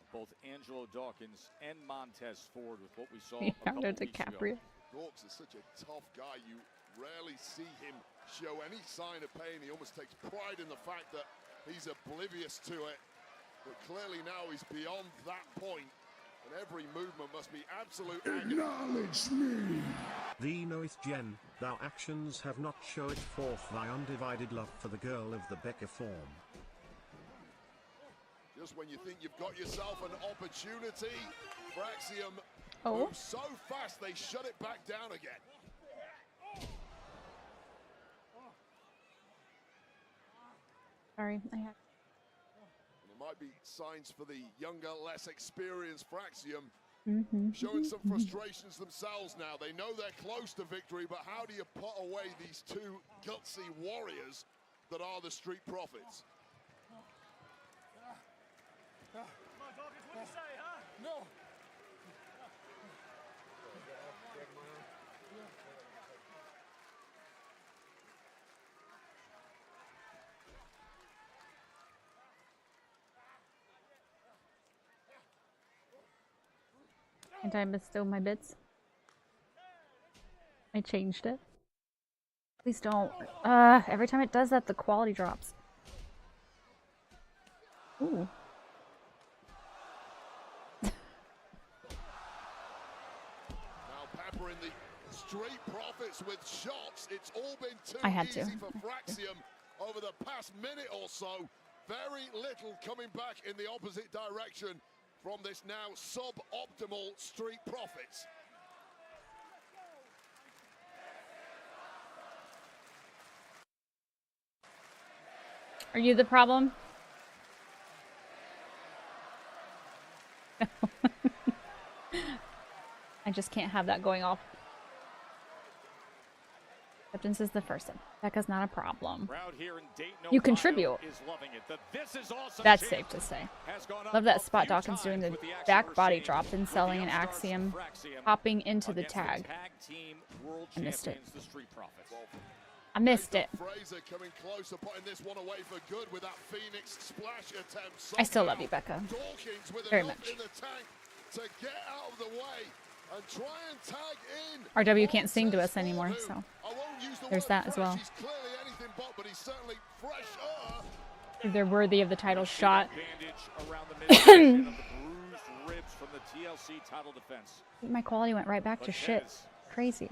of both Angelo Dawkins and Montez Ford with what we saw a couple Leonardo weeks ago. DiCaprio. Dawkins is such a tough guy. You rarely see him show any sign of pain. He almost takes pride in the fact that he's oblivious to it. But clearly now he's beyond that point, and every movement must be absolute agony. Acknowledge me. Thee knoweth Jen, thou actions have not showed forth thy undivided love for the girl of the Becker form. Just when you think you've got yourself an opportunity, Fraxium Oh. moves so fast they shut it back down again. Sorry, I have. And it might be signs for the younger, less experienced Fraxium Mm-hmm. showing some frustrations themselves now. They know they're close to victory, but how do you put away these two gutsy warriors that are the Street Profits? Come on, Dawkins, what you say, huh? No. Can't I bestow my bits? I changed it. Please don't. Every time it does that, the quality drops. Ooh. Now peppering the Street Profits with shots. It's all been too I had easy to. for Fraxium over the past minute or so. Very little coming back in the opposite direction from this now suboptimal Street Profits. Are you the problem? I just can't have that going off. Acceptance is the first one. Becca's not a problem. Crowd here in Dayton, You Ohio contribute. is loving it. The This Is Awesome That's chant safe to say. has gone up Love that a spot few Dawkins doing the times with the action back we're body seeing drop and with selling the an upstarts axiom, Fraxium hopping into the against tag. tag team world I missed it. champions, the Street Profits. I missed it. Fraser coming closer, putting this one away for good with that Phoenix splash attempt. I still love you, Becca. Dawkins with Very enough much. in the tank to get out of the way and try and tag in. RW can't sing to us anymore, so I won't use the there's word that as fresh. well. He's clearly anything but he's certainly fresher. They're worthy of the title shot. Bandage around the midsection of the bruised ribs from the TLC title defense. My quality went right back to shit. Crazy.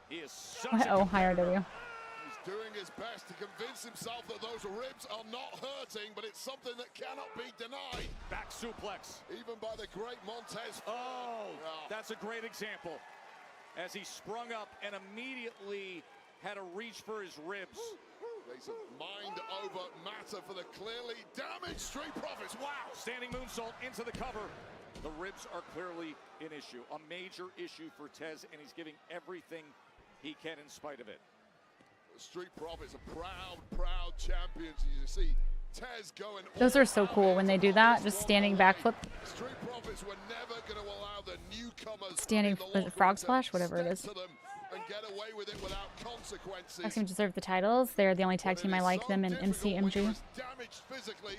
He is such a Oh, hi RW. He's doing his best to convince himself that those ribs are not hurting, but it's something that cannot be denied. back suplex. Even by the great Montez. Oh, that's a great example. As he sprung up and immediately had a reach for his ribs. There's a mind over matter for the clearly damaged Street Profits. Wow. Standing moonsault into the cover. The ribs are clearly an issue, a major issue for Tez, and he's giving everything he can in spite of it. The Street Profits are proud champions. You see Tez going. Those are so cool when they do that. Just standing backflip. Street Profits were never going to allow the newcomers Standing frog splash, whatever it is. to them and get away with it without consequences. Maximum deserve the titles. They're the only tag team I like, them and MCMG.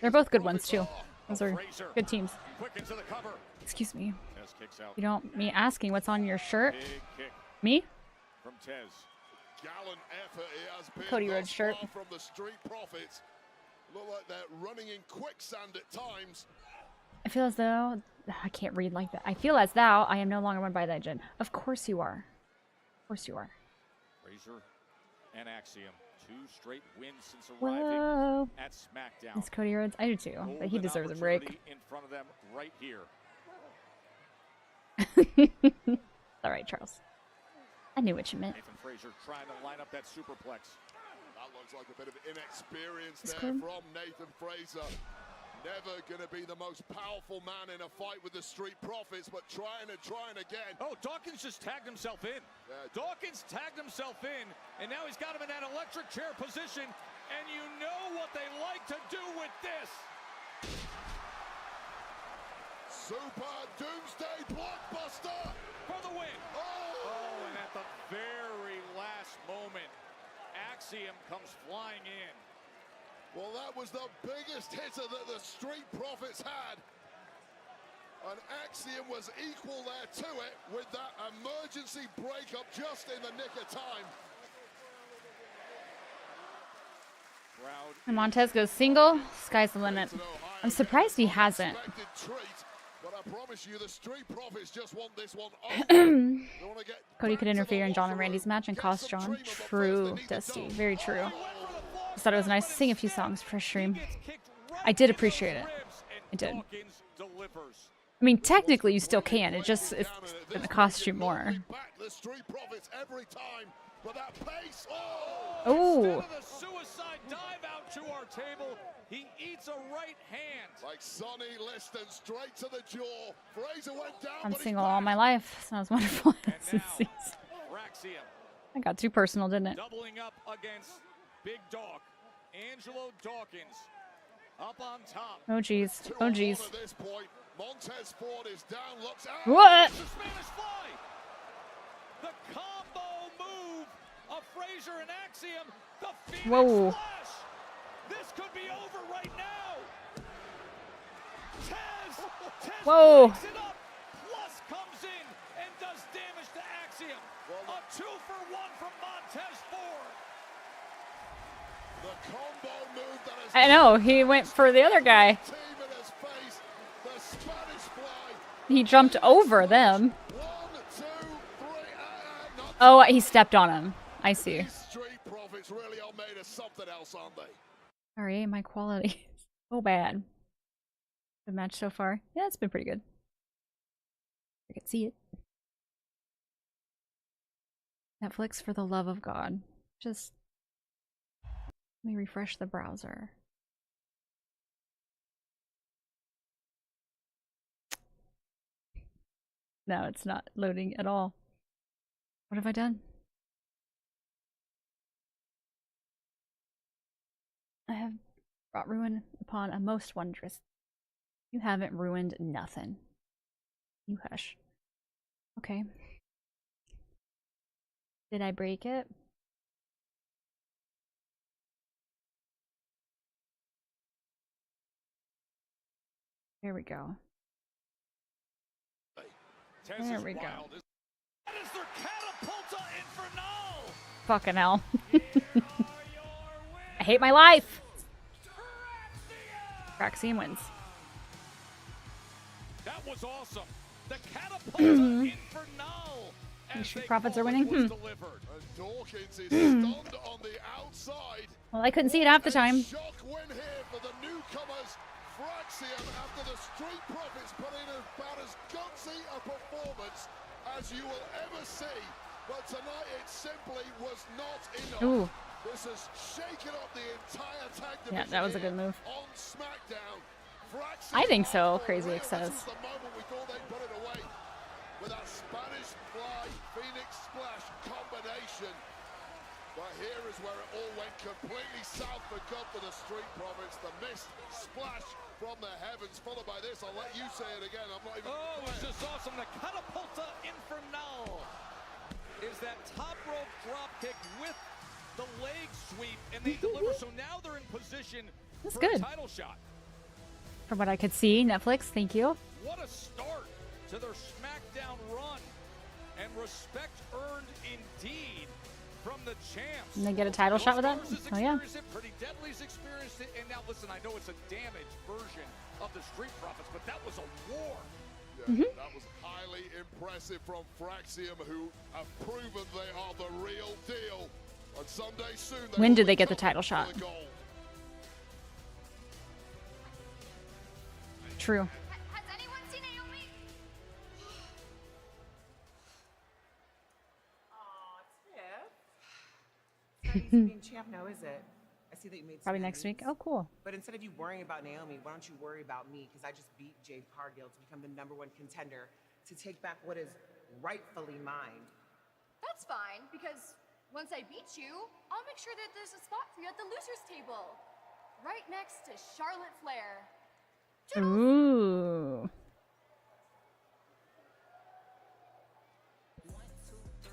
They're both good ones too. Those are good teams. Quick into the cover. Excuse me. Tez kicks out. You don't me asking what's on your shirt? Big kick Me? from Tez. Gallant effort it has been Cody thus Rhodes shirt. far from the Street Profits. Look like they're running in quicksand at times. I feel as though I can't read like that. I feel as though I am no longer run by legend. Of course you are. Of course you are. Razor and Axiom. 2 straight wins since Whoa. arriving at SmackDown. It's Cody Rhodes. I do too, but he Golden deserves a break. opportunity in front of them right here. All right, Charles. I knew what you meant. Nathan Frazier trying to line up that superplex. That looks like a bit of inexperience It's there cool. from Nathan Fraser. Never gonna be the most powerful man in a fight with the Street Profits, but trying again. Oh, Dawkins just tagged himself in. Dawkins tagged himself in, and now he's got him in that electric chair position, and you know what they like to do with this. Super Doomsday Blockbuster for the win. Oh, and at the very last moment, Axiom comes flying in. Well, that was the biggest hitter that the Street Profits had. And Axiom was equal there to it with that emergency breakup just in the nick of time. And Montez goes single. Sky's the limit. I'm surprised he hasn't. But I promise you, the Street Profits just want this one off. Cody could interfere in John and Randy's match and cost John. True, Dusty. Very true. I thought it was nice to sing a few songs for a stream. I did appreciate it. I did. I mean, technically you still can. It's gonna cost you more. Oh. Suicide dive out to our table. He eats a right hand. Like Sonny Liston, straight to the jaw. Fraser went down. I'm single all my life. Sounds wonderful. I got too personal, didn't it? Doubling up against Big Dog. Angelo Dawkins up on top. Oh jeez. Oh jeez. Montez Ford is down, looks out. What? The Spanish fly. The combo move of Fraser and Axiom. The Phoenix Whoa. Splash. This could be over right now. Tez Whoa. breaks it up, plus comes in and does damage to Axiom. A 2-for-1 from Montez Ford. The combo move that has I know. He went for the other guy. team in his face. The Spanish fly. He jumped over them. Oh, he stepped on him. I see. Street Profits really are made of something else, aren't they? Sorry, my quality is so bad. The match so far. Yeah, it's been pretty good. I can see it. Netflix, for the love of God. Just let me refresh the browser. No, it's not loading at all. What have I done? I have brought ruin upon a most wondrous. You haven't ruined nothing. You hush. Okay. Did I break it? There we go. There we go. That is their Catapulta Infernal. Fucking hell. I hate my life. Axiom wins. That was awesome. The Catapulta Infernal. You sure profits are winning? Dawkins is stunned on the outside. Well, I couldn't see it half the time. Shock win here for the newcomers. Fraxium, after the Street Profits put in about as gutsy a performance as you will ever see. But tonight it simply was not enough. Ooh. This has shaken up the entire tag division. Yeah, that was a good move. On SmackDown. I think so, Crazy X says. This is the moment we thought they'd put it away. With that Spanish fly, Phoenix Splash combination. But here is where it all went completely south for good for the Street Profits. The missed splash from the heavens, followed by this. I'll let you say it again. I'm not even. Oh, it's just awesome. The Catapulta Infernal is that top rope drop kick with the leg sweep, and they deliver. So now they're in position That's for good. a title shot. From what I could see, Netflix, thank you. What a start to their SmackDown run, and respect earned indeed from the champs. And they get a title shot with that? Oh yeah. Pretty Deadly's experienced it, and now listen, I know it's a damaged version of the Street Profits, but that was a war. Yeah, that was highly impressive from Fraxium, who have proven they are the real deal. On Sunday soon. When did they get the title shot? True. Has anyone seen Naomi? Aw, Tiff. It's not easy being champ now, is it? see that you made Probably next week. enemies. Oh, cool. But instead of you worrying about Naomi, why don't you worry about me? Because I just beat Jade Cargill to become the #1 contender to take back what is rightfully mine. That's fine, because once I beat you, I'll make sure that there's a spot for you at the losers table. Right next to Charlotte Flair. Ooh.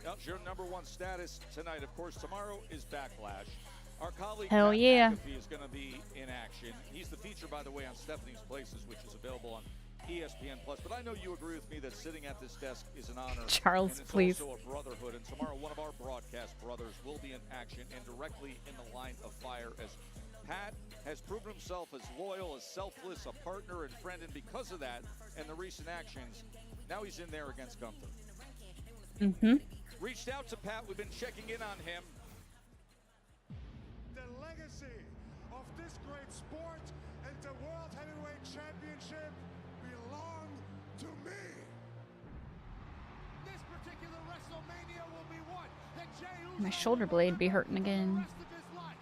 That's your #1 status tonight. Of course, tomorrow is Backlash. Our colleague Hell Pat yeah. McAfee is going to be in action. He's the feature, by the way, on Stephanie's Places, which is available on ESPN+. But I know you agree with me that sitting at this desk is an honor. Charles, and it's please. also a brotherhood. And tomorrow, one of our broadcast brothers will be in action and directly in the line of fire, as Pat has proven himself as loyal, as selfless, a partner and friend. And because of that and the recent actions, now he's in there against Gunther. Mm-hmm. Reached out to Pat. We've been checking in on him. The legacy of this great sport and the World Heavyweight Championship belong to me. This particular WrestleMania will be one that Jey Uso My shoulder blade be hurting again. of his life.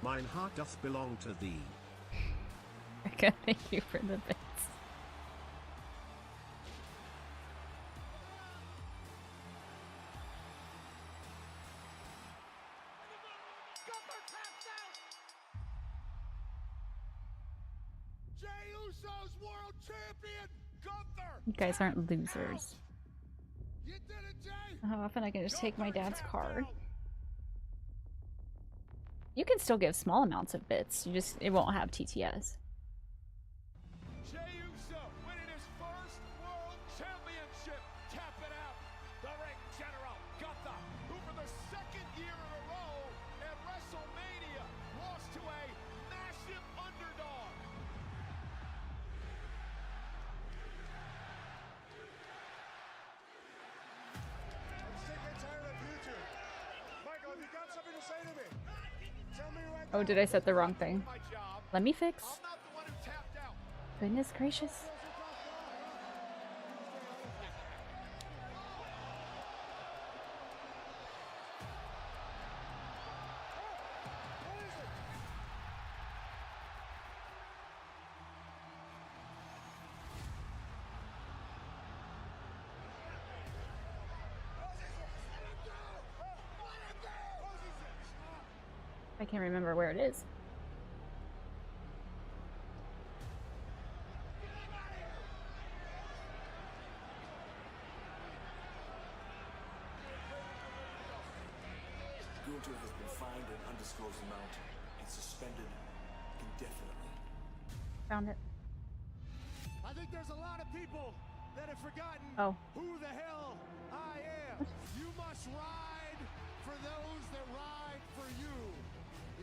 Mine heart doth belong to thee. Okay, thank you for the bits. Jey Uso's world champion, Gunther. You guys aren't losers. You did it, Jey. How often I can just take my dad's card? You can still give small amounts of bits. It won't have TTS. Jey Uso winning his first world championship. Tap it out. The ring general, Gunther, who for the second year in a row at WrestleMania lost to a massive underdog. I'm sick and tired of you two. Michael, have you got something to say to me? Tell me right Oh, did I set the wrong thing? Let me fix. Goodness gracious. I can't remember where it is. Gunther has been fined an undisclosed amount and suspended indefinitely. Found it. I think there's a lot of people that have forgotten who the hell I am. You must ride for those that ride for you.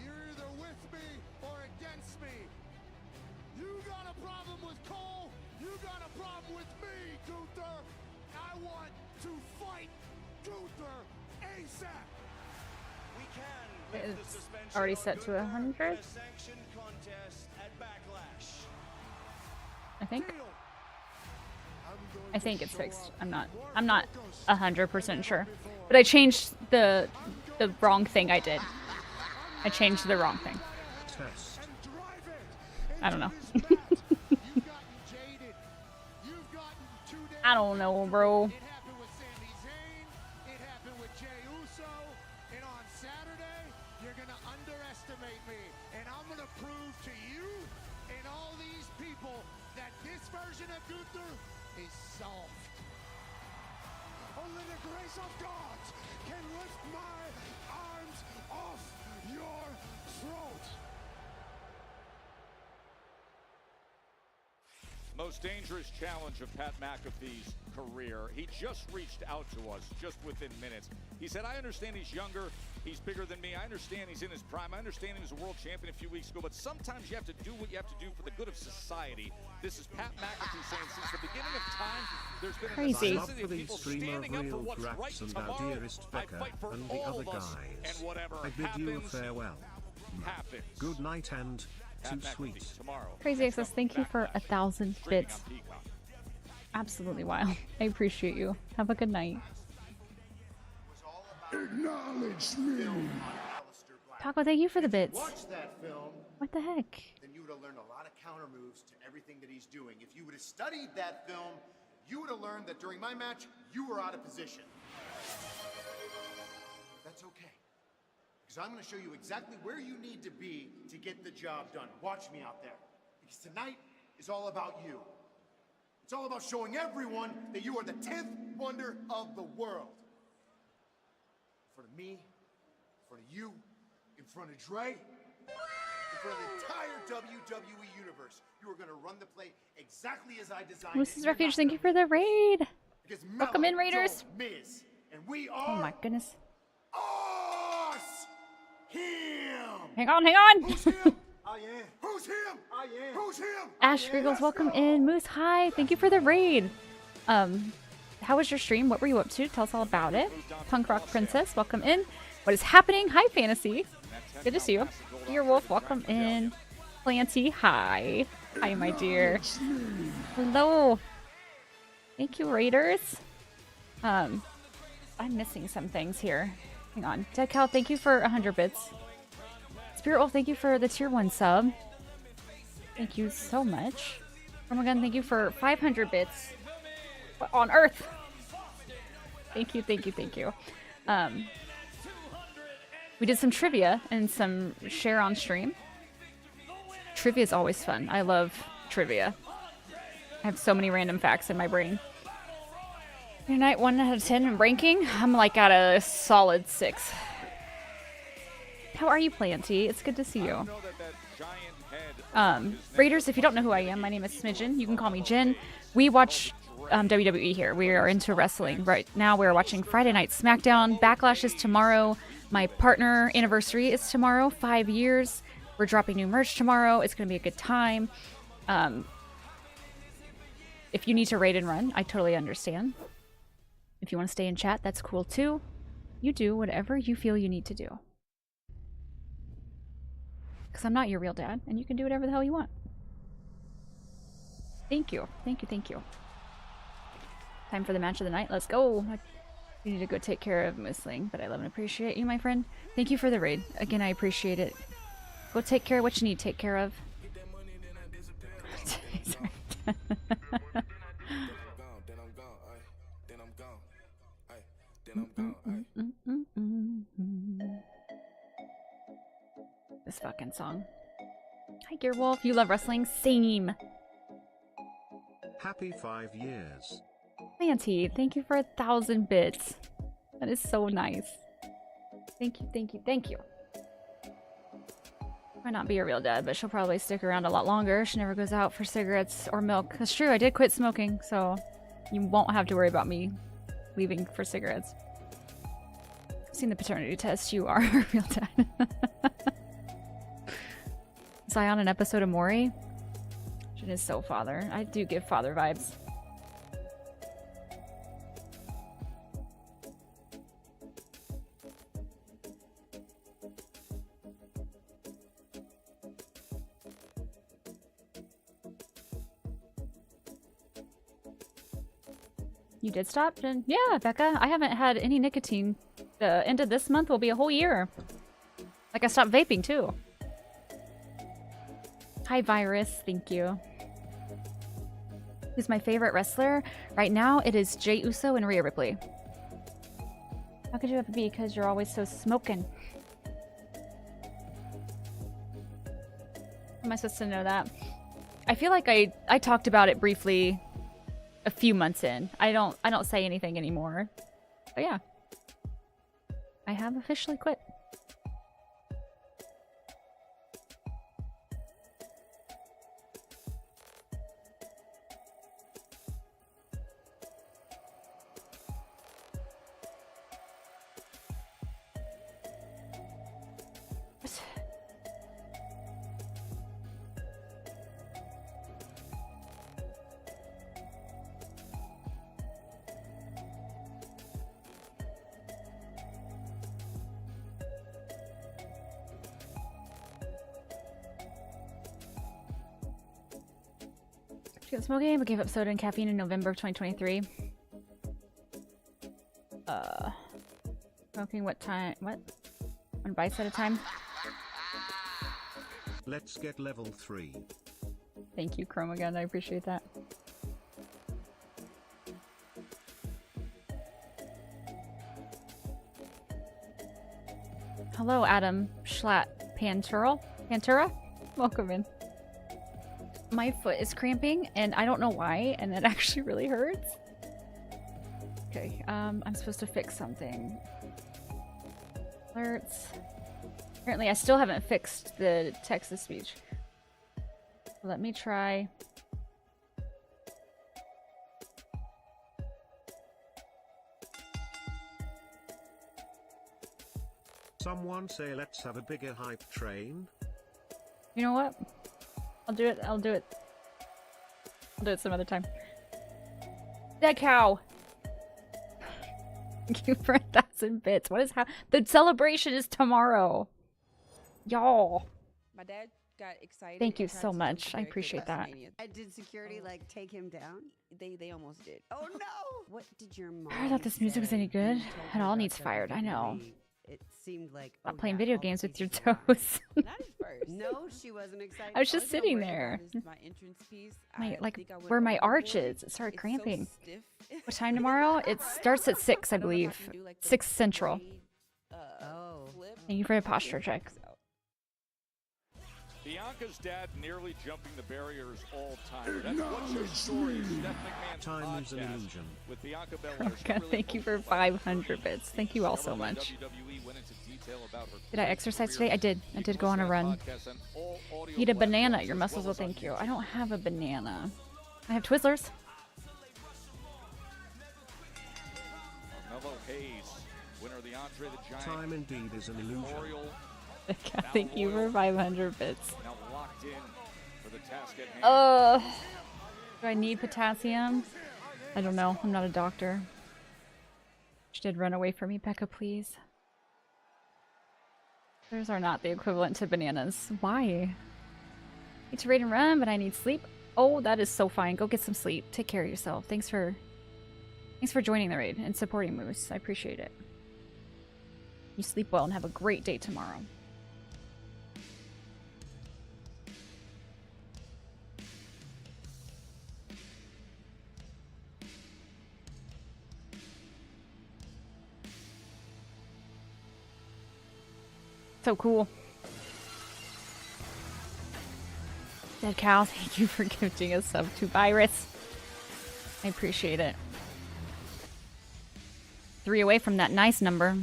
You're either with me or against me. You got a problem with Cole, you got a problem with me, Gunther. I want to fight Gunther ASAP. We can lift the It's suspension already on set to Gunther 100. in a sanctioned contest at Backlash. I think it's fixed. I'm not 100% sure. But I changed the wrong thing I did. I changed the wrong thing. Test. I don't know. I don't know, bro. It happened with Jey Uso, and on Saturday, you're gonna underestimate me, and I'm gonna prove to you and all these people that this version of Gunther is soft. Only the grace of God can lift my arms off your throat. Most dangerous challenge of Pat McAfee's career. He just reached out to us just within minutes. He said, I understand he's younger, he's bigger than me, I understand he's in his prime, I understand he was a world champion a few weeks ago, but sometimes you have to do what you have to do for the good of society. This is Pat McAfee saying since the beginning of time, there's been a necessity of people standing up for what's right and tomorrow. our dearest I Becca fight for and the all other of us, guys. and whatever I bid you a happens, farewell. happens. Good night and too Pat McAfee sweet. tomorrow. Crazy Access, thank you for 1,000 bits. absolutely wild. I appreciate you. Have a good night. Acknowledge me. Taco, thank you for the bits. Watch that film. What the heck? Then you would have learned a lot of counter moves to everything that he's doing. If you would have studied that film, you would have learned that during my match, you were out of position. That's okay. Because I'm going to show you exactly where you need to be to get the job done. Watch me out there. Because tonight is all about you. It's all about showing everyone that you are the 10th wonder of the world. In front of me, in front of you, in front of Dre, in front of the entire WWE universe. You are going to run the play exactly as I designed it. Mrs. Refuge, thank you for the raid. Because Welcome in, Raiders. Miz, and we Oh are my goodness. us. Him. Hang on, hang on. Who's him? I am. Who's him? I am. Who's him? Ash Griggles, welcome in. Moose, hi. Thank you for the raid. How was your stream? What were you up to? Tell us all about it. Punk Rock Princess, welcome in. What is happening? Hi, Fantasy. Good to see you. Dear Wolf, welcome in. Planty, hi. Hi, my dear. Hello. Thank you, Raiders. I'm missing some things here. Hang on. Dead Cow, thank you for 100 bits. Spirit Wolf, thank you for the tier 1 sub. Thank you so much. Romagun, thank you for 500 bits. What on earth? Thank you, thank you, thank you. We did some trivia and some share on stream. Trivia is always fun. I love trivia. I have so many random facts in my brain. Your night 1 out of 10 in ranking? I'm like at a solid 6. How are you, Planty? It's good to see you. Raiders, if you don't know who I am, my name is Smidgen. You can call me Jen. We watch WWE here. We are into wrestling. Right now we're watching Friday Night SmackDown. Backlash is tomorrow. My partner anniversary is tomorrow. 5 years. We're dropping new merch tomorrow. It's going to be a good time. If you need to raid and run, I totally understand. If you want to stay in chat, that's cool too. You do whatever you feel you need to do. Because I'm not your real dad, and you can do whatever the hell you want. Thank you. Thank you, thank you. Time for the match of the night. Let's go. You need to go take care of Moosling, but I love and appreciate you, my friend. Thank you for the raid. Again, I appreciate it. Go take care of what you need to take care of. This fucking song. Hi, Gearwolf. You love wrestling? Same. Happy 5 years. Planty, thank you for 1,000 bits. That is so nice. Thank you, thank you, thank you. Might not be a real dad, but she'll probably stick around a lot longer. She never goes out for cigarettes or milk. That's true, I did quit smoking, so you won't have to worry about me leaving for cigarettes. I've seen the paternity test. You are a real dad. Is I on an episode of Maury? She is so father. I do give father vibes. You did stop? And yeah, Becca, I haven't had any nicotine. The end of this month will be a whole year. Like, I stopped vaping too. Hi, Virus. Thank you. Who's my favorite wrestler? Right now, it is Jey Uso and Rhea Ripley. How could you have it be? Because you're always so smoking. How am I supposed to know that? I feel like I talked about it briefly a few months in. I don't say anything anymore. But yeah. I have officially quit. She quit smoking but gave up soda and caffeine in November of 2023. Smoking what time? What? 1 bite at a time? Let's get level 3. Thank you, Chrome, again. I appreciate that. Hello, Adam Schlatt Pantura? Welcome in. My foot is cramping, and I don't know why, and it actually really hurts. Okay, I'm supposed to fix something. Alerts. Apparently, I still haven't fixed the text-to-speech. Let me try. Someone say let's have a bigger hype train. You know what? I'll do it. I'll do it. I'll do it some other time. Dead cow! Thank you for 1,000 bits. What is the celebration is tomorrow. Y'all. My dad got excited. Thank you so much. I appreciate that. Did security like take him down? They almost did. Oh no! What did your mom? I thought this music was any good. It all needs fired. I know. It seemed like Stop playing video games with your toes. Not at first. No, she wasn't excited. I was just sitting there. My entrance piece. My where my arch is. It started cramping. What time tomorrow? It starts at 6, I believe. 6 Central. Thank you for the posture check. Bianca's dad nearly jumping the barriers all time. That's what's your story. Steph McMahon's Time is an illusion. With Bianca Belair. Thank you for 500 bits. Thank you all so much. Did I exercise today? I did. I did go on a run. Eat a banana. Your muscles will thank you. I don't have a banana. I have Twizzlers. Time indeed is an illusion. Thank you for 500 bits. Now locked in for the task at hand. Do I need potassium? I don't know. I'm not a doctor. She did run away from me, Becca, please. Those are not the equivalent to bananas. Why? I need to raid and run, but I need sleep. Oh, that is so fine. Go get some sleep. Take care of yourself. Thanks for joining the raid and supporting Moose. I appreciate it. You sleep well and have a great day tomorrow. So cool. Dead Cow, thank you for gifting a sub to Virus. I appreciate it. 3 away from that nice number.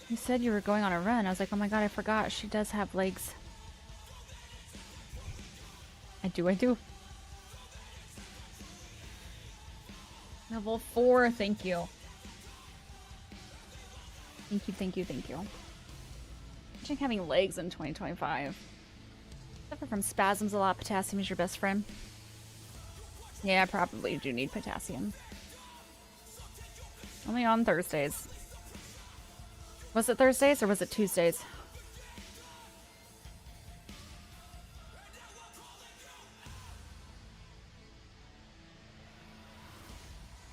You said you were going on a run. I was like, oh my god, I forgot. She does have legs. I do. Level 4, thank you. Thank you. Imagine having legs in 2025. Suffer from spasms a lot. Potassium is your best friend. Yeah, I probably do need potassium. Only on Thursdays. Was it Thursdays or was it Tuesdays?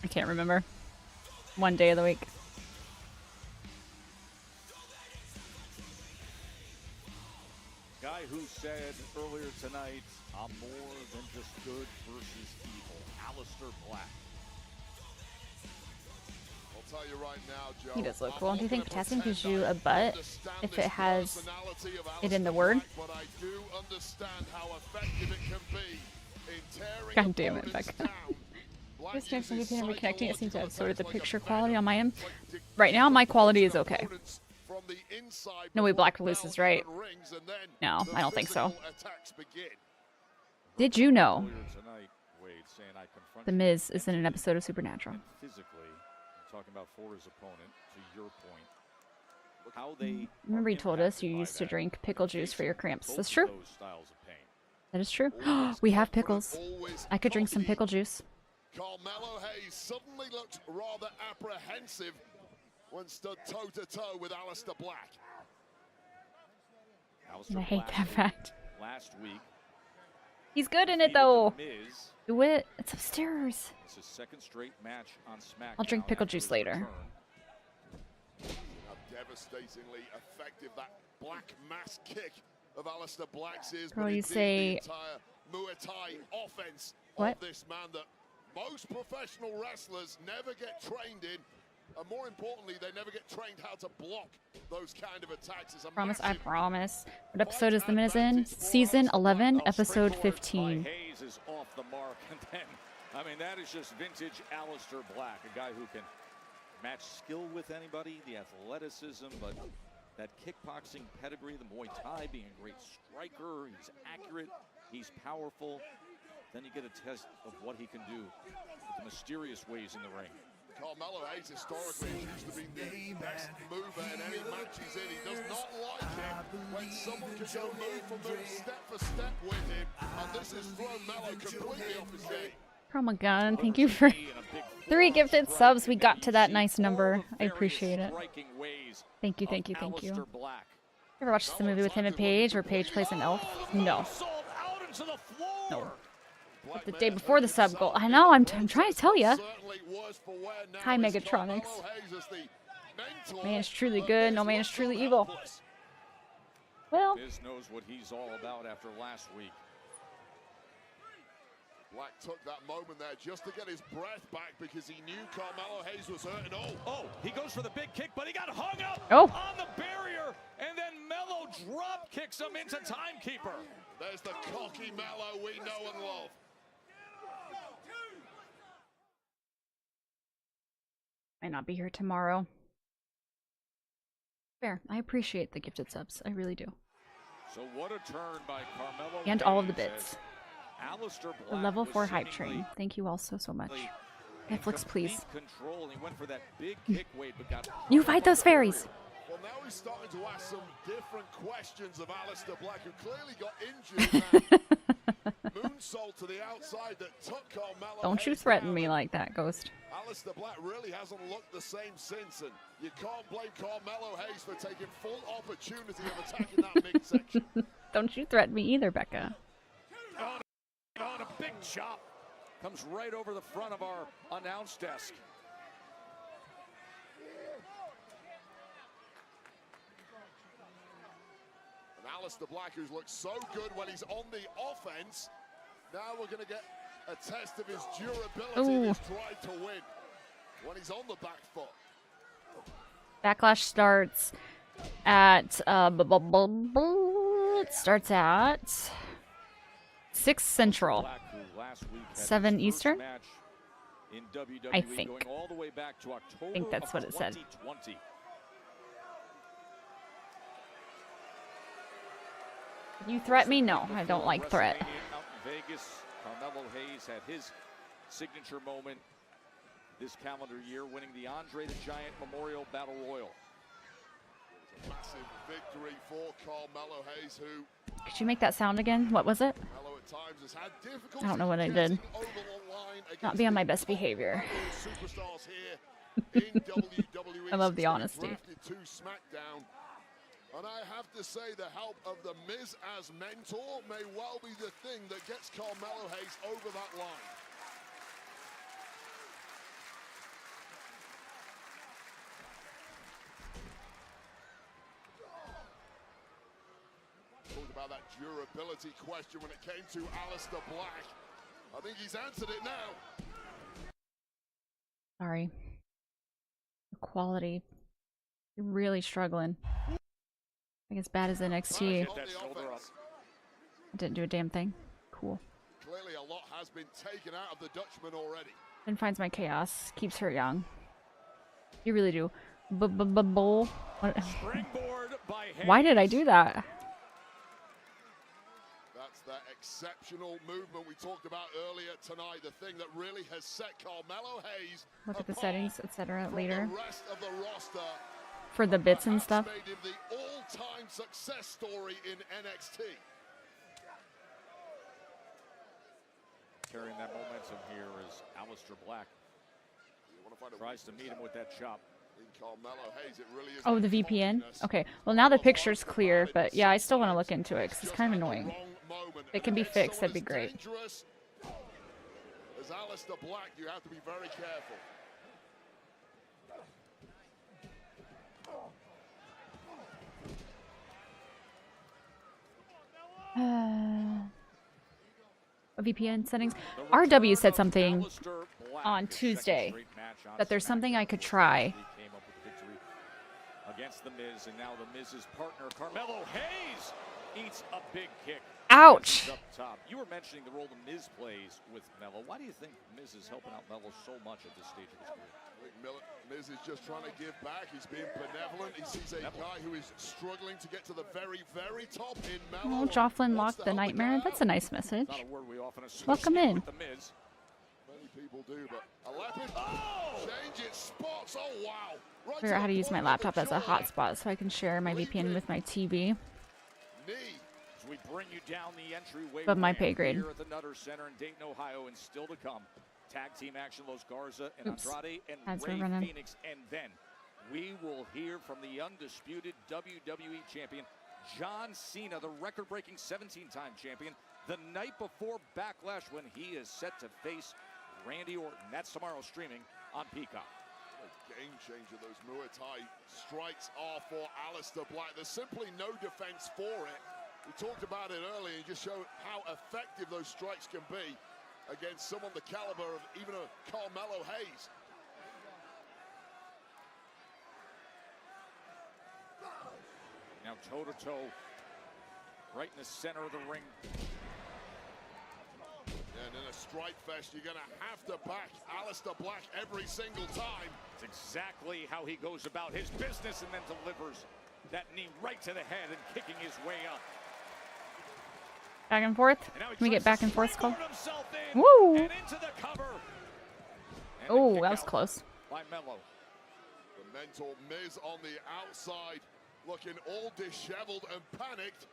I can't remember. One day of the week. Guy who said earlier tonight, I'm more than just good versus evil. Aleister Black. I'll tell you right now, Joe. He does look cool. Do you think potassium gives you a butt if it has it in the word? But I do understand how effective it can be in tearing God damn it, Becca. This Jackson VPN reconnecting, it seems to have sort of the picture quality on my end. Right now, my quality is okay. No way Black loses, right? No, I don't think so. Did you know The Miz is in an episode of Supernatural? Physically, talking about for his opponent, to your point. Look how they Remember he told us you used to drink pickle juice for your cramps. That's true. That is true. We have pickles. I could drink some pickle juice. Carmelo Hayes suddenly looked rather apprehensive when stood toe-to-toe with Aleister Black. I hate that fact. Last week. He's good in it though. Do it. It's upstairs. It's his second straight match on SmackDown. I'll drink pickle juice later. How devastatingly effective that black mass kick of Aleister Black's is. Girl, but you indeed say- the entire Muay Thai offense What? of this man that most professional wrestlers never get trained in. And more importantly, they never get trained how to block those kind of attacks. It's a Promise, I massive promise. What episode is the minute in? Season 11, episode 15. Hayes is off the mark, and then, I mean, that is just vintage Aleister Black, a guy who can match skill with anybody, the athleticism, but that kickboxing pedigree, the Muay Thai, being a great striker, he's accurate, he's powerful. Then you get a test of what he can do with the mysterious ways in the ring. Carmelo Hayes historically used to be the best mover in any match he's in. He does not like it when someone can go move for move, step for step with him. And this has thrown Melo completely off his game. Oh my god, thank you for 3 gifted subs. We got to that nice number. I appreciate it. Thank you, thank you, thank you. Ever watched the movie with him and Paige where Paige plays an elf? No. No. But the day before the sub goal. I know, I'm trying to tell you. Hi, Megatronics. Man is truly good, no man is truly evil. Well. Miz knows what he's all about after last week. Black took that moment there just to get his breath back because he knew Carmelo Hayes was hurting. Oh, he goes for the big kick, but he got hung up on the barrier, and then Melo drop kicks him into timekeeper. There's the cocky Melo we know and love. Might not be here tomorrow. Fair. I appreciate the gifted subs. I really do. So what a turn by Carmelo And all of the Hayes bits. Aleister The Black level was 4 hype seemingly train. Thank you all so much. in Netflix, please. complete control. He went for that big kick weight, but got You fight those fairies. Well, now he's starting to ask some different questions of Aleister Black, who clearly got injured in that moonsault to the outside that took Carmelo Don't you Hayes threaten down. me like that, Ghost. Aleister Black really hasn't looked the same since, and you can't blame Carmelo Hayes for taking full opportunity of attacking that midsection. Don't you threaten me either, Becca. on a big chop. Comes right over the front of our announce desk. And Aleister Black, who's looked so good when he's on the offense, now we're going to get a test of his durability and his drive to win when he's on the back foot. Backlash starts at it starts at 6 Central, 7 Eastern. I think. I think that's what it said. You threat me? No, I don't like threat. Out in Vegas, Carmelo Hayes had his signature moment this calendar year, winning the Andre the Giant Memorial Battle Royal. Massive victory for Carmelo Hayes, who Could you make that sound again? What was it? Melo at times has had difficulty I don't know what I did. Not be on my best behavior. superstars here in WWE. I love the since honesty. drafted to SmackDown. And I have to say the help of The Miz as mentor may well be the thing that gets Carmelo Hayes over that line. Talked about that durability question when it came to Aleister Black. I think he's answered it now. Sorry. The quality. You're really struggling. Like as bad as NXT. I didn't do a damn thing. Cool. Clearly a lot has been taken out of the Dutchman already. And finds my chaos. Keeps her young. You really do. Bull. Why did I do that? That's that exceptional movement we talked about earlier tonight. The thing that really has set Carmelo Hayes Look at the settings, etc. later. the rest of the roster. For the bits and stuff. Made him the all-time success story in NXT. Carrying that momentum here is Aleister Black. Tries to meet him with that chop. Oh, the VPN? Okay. Well, now the picture's clear, but yeah, I still want to look into it because it's kind of annoying. If it can be fixed, that'd be great. As Aleister Black, you have to be very careful. VPN settings. RW said something on Tuesday that there's something I could try. Against the Miz, and now the Miz's partner Carmelo Hayes eats a big kick. Ouch! Up top. You were mentioning the role the Miz plays with Melo. Why do you think Miz is helping out Melo so much at this stage of his career? I think Miz is just trying to give back. He's being benevolent. He sees a guy who is struggling to get to the very, very top in Melo. Oh, Jocelyn locked the nightmare. That's a nice message. Welcome in. Many people do, but change its spots. Oh wow! Right, Figure out how to use my laptop as a hotspot so I can share my VPN with my TV. We bring you down the entryway Above my pay grade. here at the Nutter Center in Dayton, Ohio, and still to come. Tag team action, Los Garza and Andrade and Rey Fenix, and then we will hear from the undisputed WWE champion, John Cena, the record-breaking 17-time champion, the night before Backlash when he is set to face Randy Orton. That's tomorrow streaming on Peacock. A game changer, those Muay Thai strikes are for Aleister Black. There's simply no defense for it. We talked about it earlier and just showed how effective those strikes can be against someone the caliber of even a Carmelo Hayes. Now toe-to-toe, right in the center of the ring. And in a strike fest, you're going to have to back Aleister Black every single time. It's exactly how he goes about his business and then delivers that knee right to the head and kicking his way up. Back and forth. Can we get back and forth, Skull? Woo! Oh, that was close. By Melo. The mental Miz on the outside, looking all disheveled and panicked.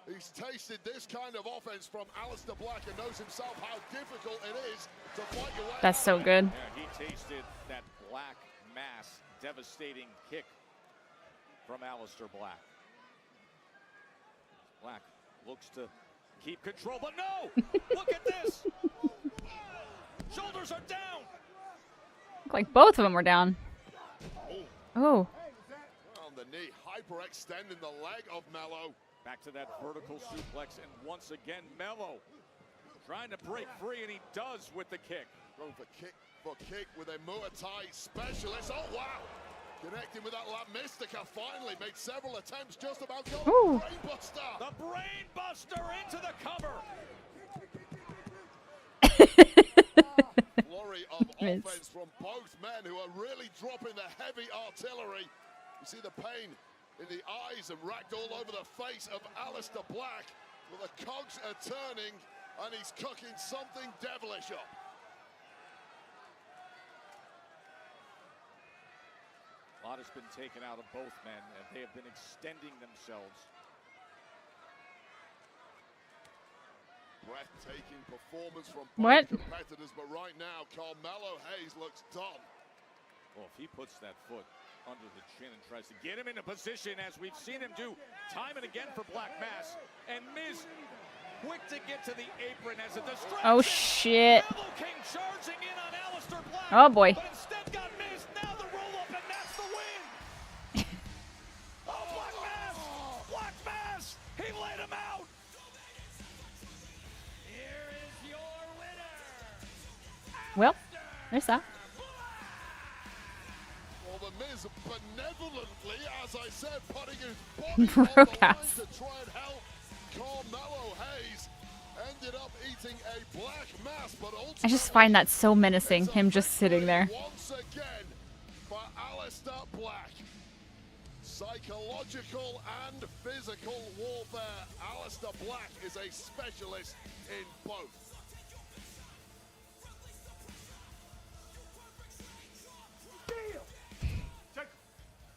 He's tasted this kind of offense from Aleister Black and knows himself how difficult it is to fight your way. That's so good. Yeah, he tasted that Black Mass devastating kick from Aleister Black. Black looks to keep control, but no! Look at this! Shoulders are down! Looked like both of them were down. Oh. On the knee, hyperextending the leg of Melo. Back to that vertical suplex, and once again, Melo trying to break free, and he does with the kick. Going for kick with a Muay Thai specialist. Oh, wow! Connecting with that La Mystica, finally made several attempts, just about going Brainbuster. The Brainbuster into the cover. Flurry of offense from both men who are really dropping the heavy artillery. You see the pain in the eyes and racked all over the face of Aleister Black. Well, the cogs are turning, and he's cooking something devilish up. A lot has been taken out of both men, and they have been extending themselves. Breathtaking performance from What? both competitors, but right now, Carmelo Hayes looks done. Well, if he puts that foot under the chin and tries to get him in a position, as we've seen him do time and again for Black Mass, and Miz quick to get to the apron as a distraction. Oh, shit. Rebel King charging in on Aleister Black, oh, boy. But instead got Miz. Now the roll-up, and that's the win. Oh, Black Mass! Black Mass! He laid him out! Here is your winner! Well, there's that. Well, the Miz benevolently, as I said, putting his body on the line to try and help Carmelo Hayes. Ended up eating a Black Mass, but ultimately I just find that so menacing, him just sitting there. once again for Aleister Black. Psychological and physical warfare. Aleister Black is a specialist in both.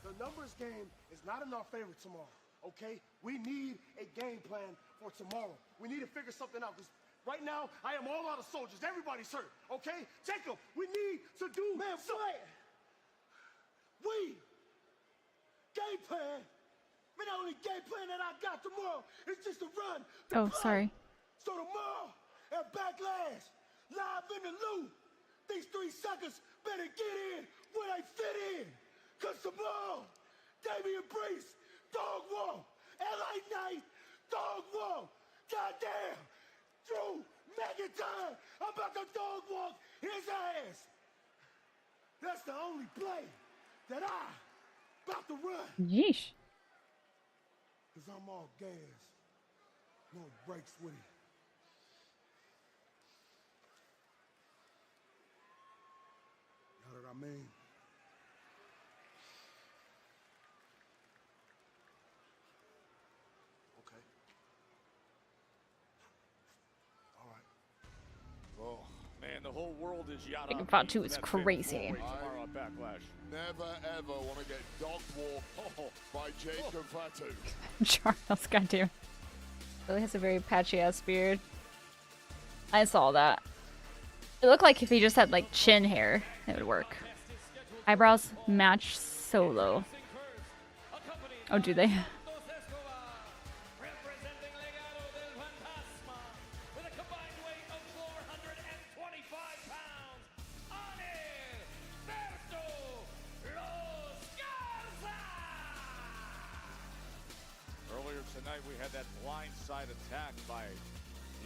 The numbers game is not in our favor tomorrow, okay? We need a game plan for tomorrow. We need to figure something out, because right now, I am all out of soldiers. Everybody's hurt, okay? Jacob, we need to do something. We game plan. Man, the only game plan that I got tomorrow is just to run. Oh, sorry. So tomorrow at Backlash, live in the loop, these 3 suckers better get in where they fit in. Cause tomorrow, Damian Priest, dog walk. LA Knight, dog walk. Goddamn, Drew McIntyre, I'm about to dog walk his ass. That's the only play that I about to run. Yeesh. Cause I'm all gas. No breaks with it. You know what I mean? Okay. All right. Oh, man, the whole world is yada. Taking Fought 2 is crazy. Tomorrow at Backlash. Never ever want to get dog walked by Jacob Fatu. Charles, goddamn. Really has a very patchy ass beard. I saw that. It looked like if he just had like chin hair, it would work. Eyebrows match Solo. Oh, do they? Earlier tonight, we had that blindside attack by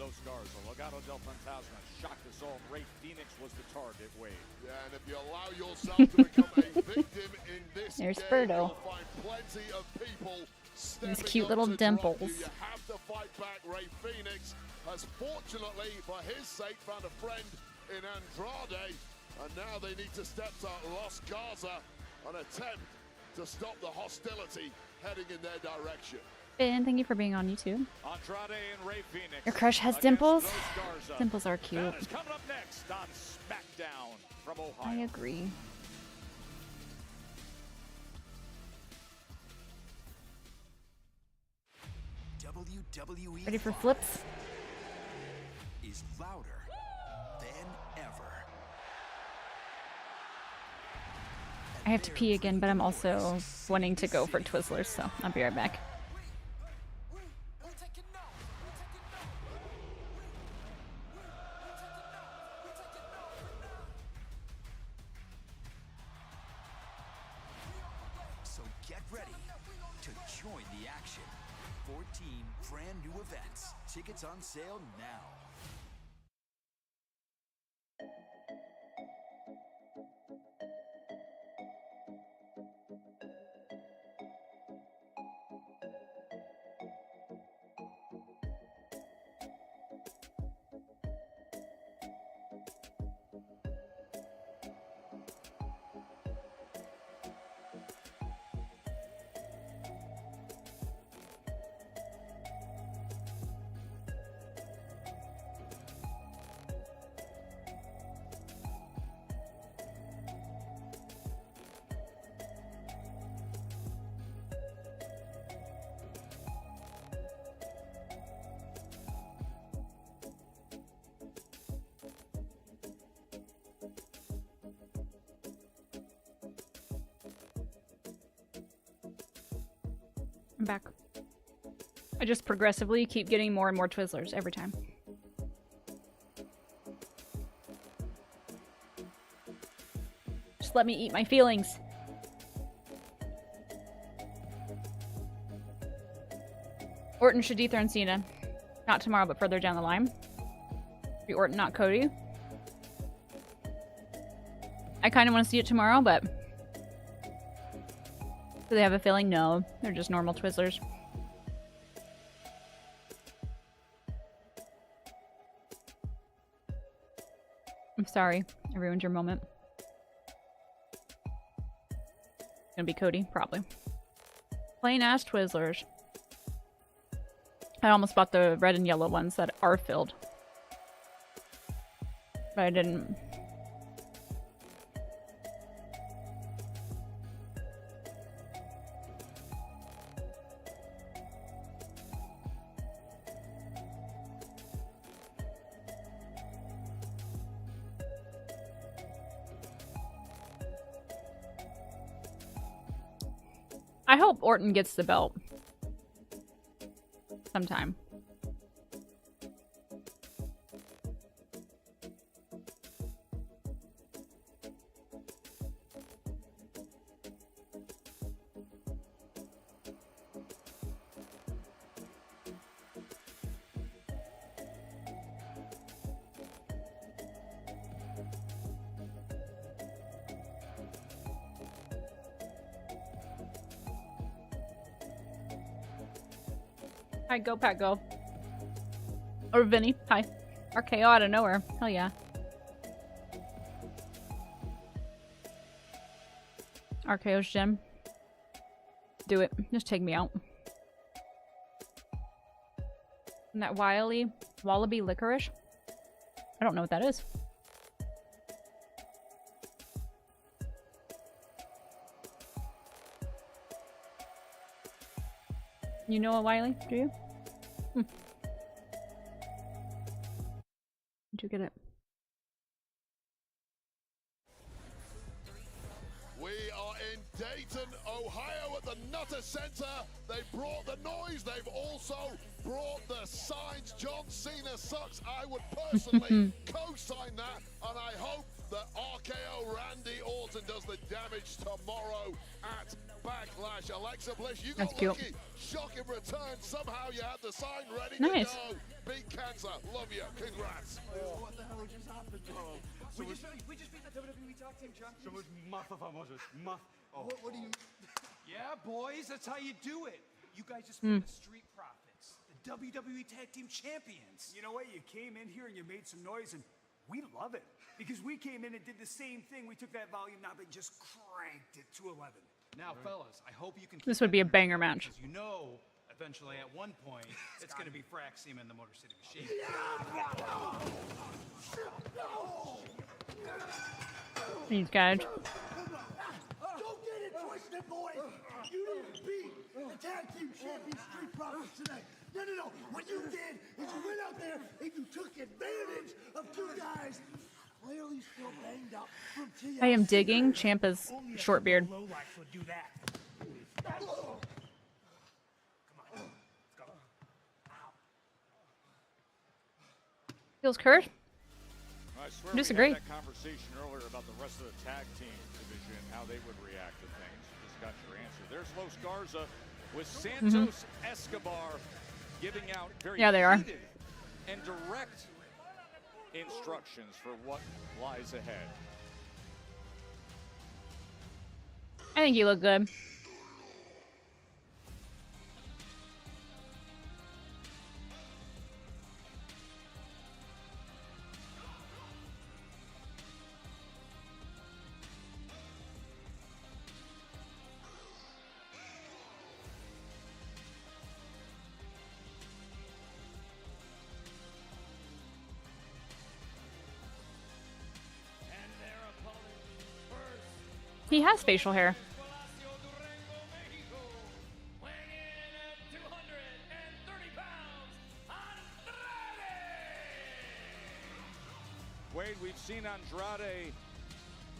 Los Garza. Legado del Fantasma shocked us all. Ray Phoenix was the target, Wade. Yeah, and if you allow yourself to become a victim in this There's game, Birdo. you'll find plenty of people These stepping cute up little to drop dimples. you. You have to fight back. Ray Phoenix has fortunately, for his sake, found a friend in Andrade, and now they need to step to Los Garza and attempt to stop the hostility heading in their direction. Ben, thank you for being on YouTube. Andrade and Ray Phoenix. Your crush has against dimples? Los Garza. Dimples are cute. That is coming up next on SmackDown from Ohio. I agree. WWE Ready for flips? is louder than ever. I have to pee again, but I'm also wanting to go for Twizzlers, so I'll be right back. So get ready to join the action. 14 brand new events. Tickets on sale now. I'm back. I just progressively keep getting more and more Twizzlers every time. Just let me eat my feelings. Orton should dethrone Cena. Not tomorrow, but further down the line. Be Orton, not Cody. I kind of want to see it tomorrow, but... Do they have a feeling? No. They're just normal Twizzlers. I'm sorry. I ruined your moment. Gonna be Cody? Probably. Plain ass Twizzlers. I almost bought the red and yellow ones that are filled. But I didn't. I hope Orton gets the belt sometime. Hi, go Pat, go. Or Vinny, hi. RKO out of nowhere. Hell yeah. RKO's gym. Do it. Just take me out. And that Wallaby licorice? I don't know what that is. You know a Wiley? Do you? Did you get it? We are in Dayton, Ohio at the Nutter Center. They brought the noise. They've also brought the signs. John Cena sucks. I would personally co-sign that, and I hope that RKO Randy Orton does the damage tomorrow at Backlash. Alexa Bliss, you got lucky. Shocking return. Somehow you had the sign ready to go. Beat cancer. Love you. Congrats. What the hell just happened, bro? We just beat the WWE Tag Team Champions. Somos más famosos. Más. What do you... Yeah, boys, that's how you do it. You guys just beat the Street Profits, the WWE Tag Team Champions. You know what? You came in here and you made some noise, and we love it. Because we came in and did the same thing. We took that volume knob and just cranked it to 11. Now, fellas, I hope you can. This would be a banger match. You know, eventually, at one point, it's going to be Frack Seaman, the Motor City Machine. These guys. Don't get it twisted, boys. You didn't beat the Tag Team Champions Street Profits today. No. What you did is you went out there and you took advantage of two guys clearly still banged up from TLC. I am digging Ciampa's short beard. Lowlights would do that. Feels cursed? I swear Disagree. we had that conversation earlier about the rest of the tag team division, how they would react to things. You just got your answer. There's Los Garza with Santos Escobar giving out very heated and direct instructions for what lies ahead. I think you look good. He has facial hair. Wade, we've seen Andrade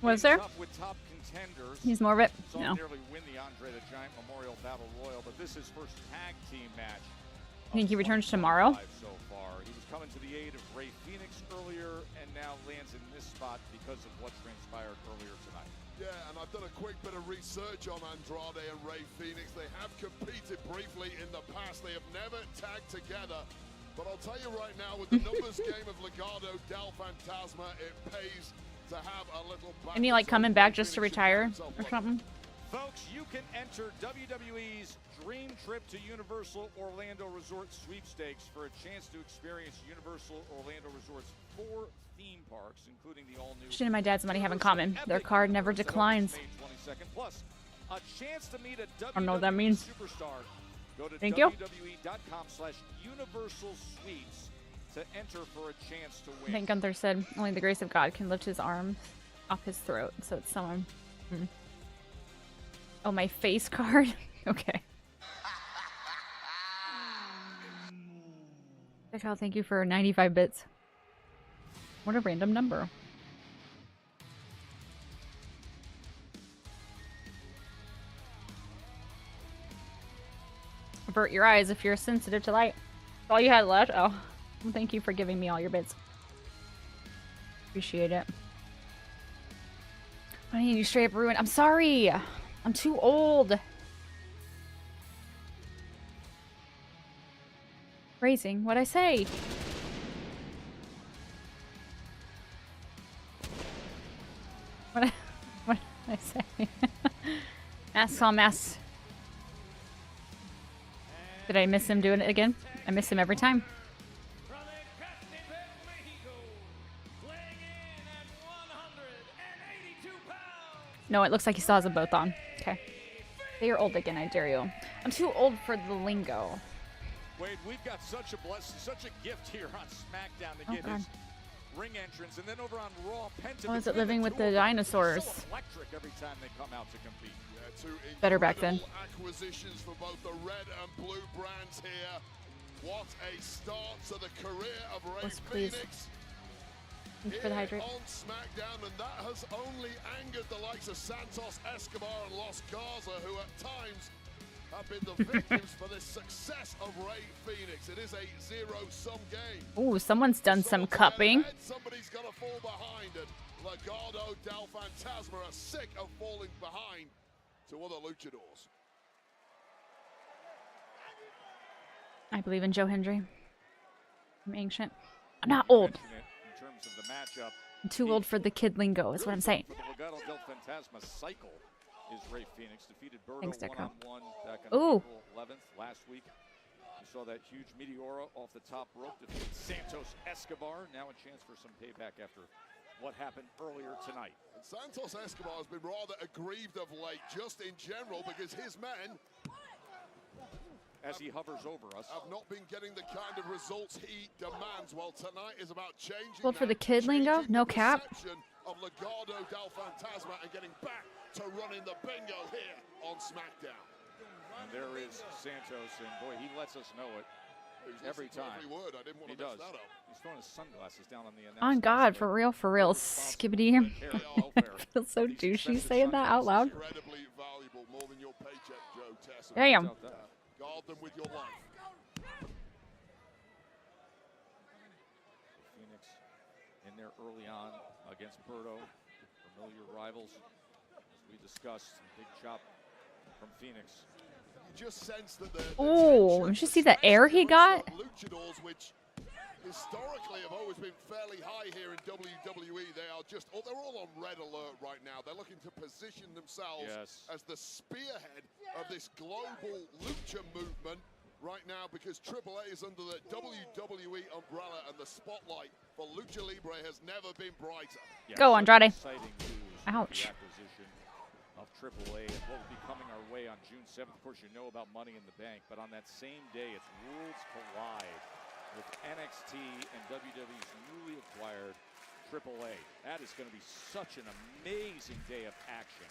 Was there? tough with top contenders. He's more of it? Saw No. him nearly win the Andre the Giant Memorial Battle Royal, but this is his first tag team match. I think he returns tomorrow. So far, he was coming to the aid of Ray Phoenix earlier, and now lands in this spot because of what transpired earlier tonight. Yeah, and I've done a quick bit of research on Andrade and Ray Phoenix. They have competed briefly in the past. They have never tagged together. But I'll tell you right now, with the numbers game of Legado del Fantasma, it pays to have a little back. And he like coming back just to retire or something? Folks, you can enter WWE's Dream Trip to Universal Orlando Resort sweepstakes for a chance to experience Universal Orlando Resort's 4 theme parks, including the all-new. She and my dad's money have in common. Their card never declines. May 22nd, plus a chance to meet a WWE I don't know what that means. superstar. Go to Thank you. WWE.com/universal suites to enter for a chance to win. I think Gunther said only the grace of God can lift his arms off his throat. So it's someone. Oh, my face card? Okay. Kyle, thank you for 95 bits. What a random number. Avert your eyes if you're sensitive to light. That's all you had left? Oh. Well, thank you for giving me all your bits. Appreciate it. I need you straight up ruined. I'm sorry. I'm too old. Phrasing. What'd I say? What did I say? Masks on masks. Did I miss him doing it again? I miss him every time. No, it looks like he still has them both on. Okay. They are old again, I dare you. I'm too old for the lingo. Wade, we've got such a blessing, such a gift here on SmackDown to get his ring entrance, and then over on Raw, Penta. Oh, is it living with the dinosaurs? So electric every time they come out to compete. Better back then. Acquisitions for both the red and blue brands here. What a start to the career of Ray Phoenix. Thank you for the hydrate. On SmackDown, and that has only angered the likes of Santos Escobar and Los Garza, who at times have been the victims for this success of Ray Phoenix. It is a zero-sum game. Ooh, someone's done some cupping. Somebody's got to fall behind, and Legado del Fantasma are sick of falling behind to other luchadors. I believe in Joe Hendry. I'm ancient. I'm not old. In terms of the matchup, I'm too old for the kid lingo, is what I'm saying. For the Legado del Fantasma cycle is Ray Phoenix. Defeated Berto Thanks, Deco. one-on-one back on Ooh. April 11th last week. We saw that huge Meteora off the top rope defeat Santos Escobar. Now a chance for some payback after what happened earlier tonight. And Santos Escobar has been rather aggrieved of late, just in general, because his men, as he hovers over us, have not been getting the kind of results he demands. Well, tonight is about changing Old for the kid lingo? No cap. Of Legado del Fantasma and getting back to running the bingo here on SmackDown. And there is Santos, and boy, he lets us know it every time. Every word. I didn't want to mess that up. He's throwing his sunglasses down on the announcement. On God, for real, skibbity. I feel so douchey saying that out loud. Incredibly valuable, more than your paycheck, Joe Tessa. Damn. Guard them with your life. Phoenix in there early on against Berto, familiar rivals. As we discussed, big chop from Phoenix. You just sense that the Oh, did you see the air he got? Luchadors, which historically have always been fairly high here in WWE. They are just, they're all on red alert right now. They're looking to position themselves as the spearhead of this global lucha movement right now, because AAA is under the WWE umbrella, and the spotlight for Lucha Libre has never been brighter. Go, Andrade. Exciting news. Ouch. The acquisition of AAA and what will be coming our way on June 7th. Of course, you know about Money in the Bank, but on that same day, it's Worlds Collide with NXT and WWE's newly acquired AAA. That is going to be such an amazing day of action.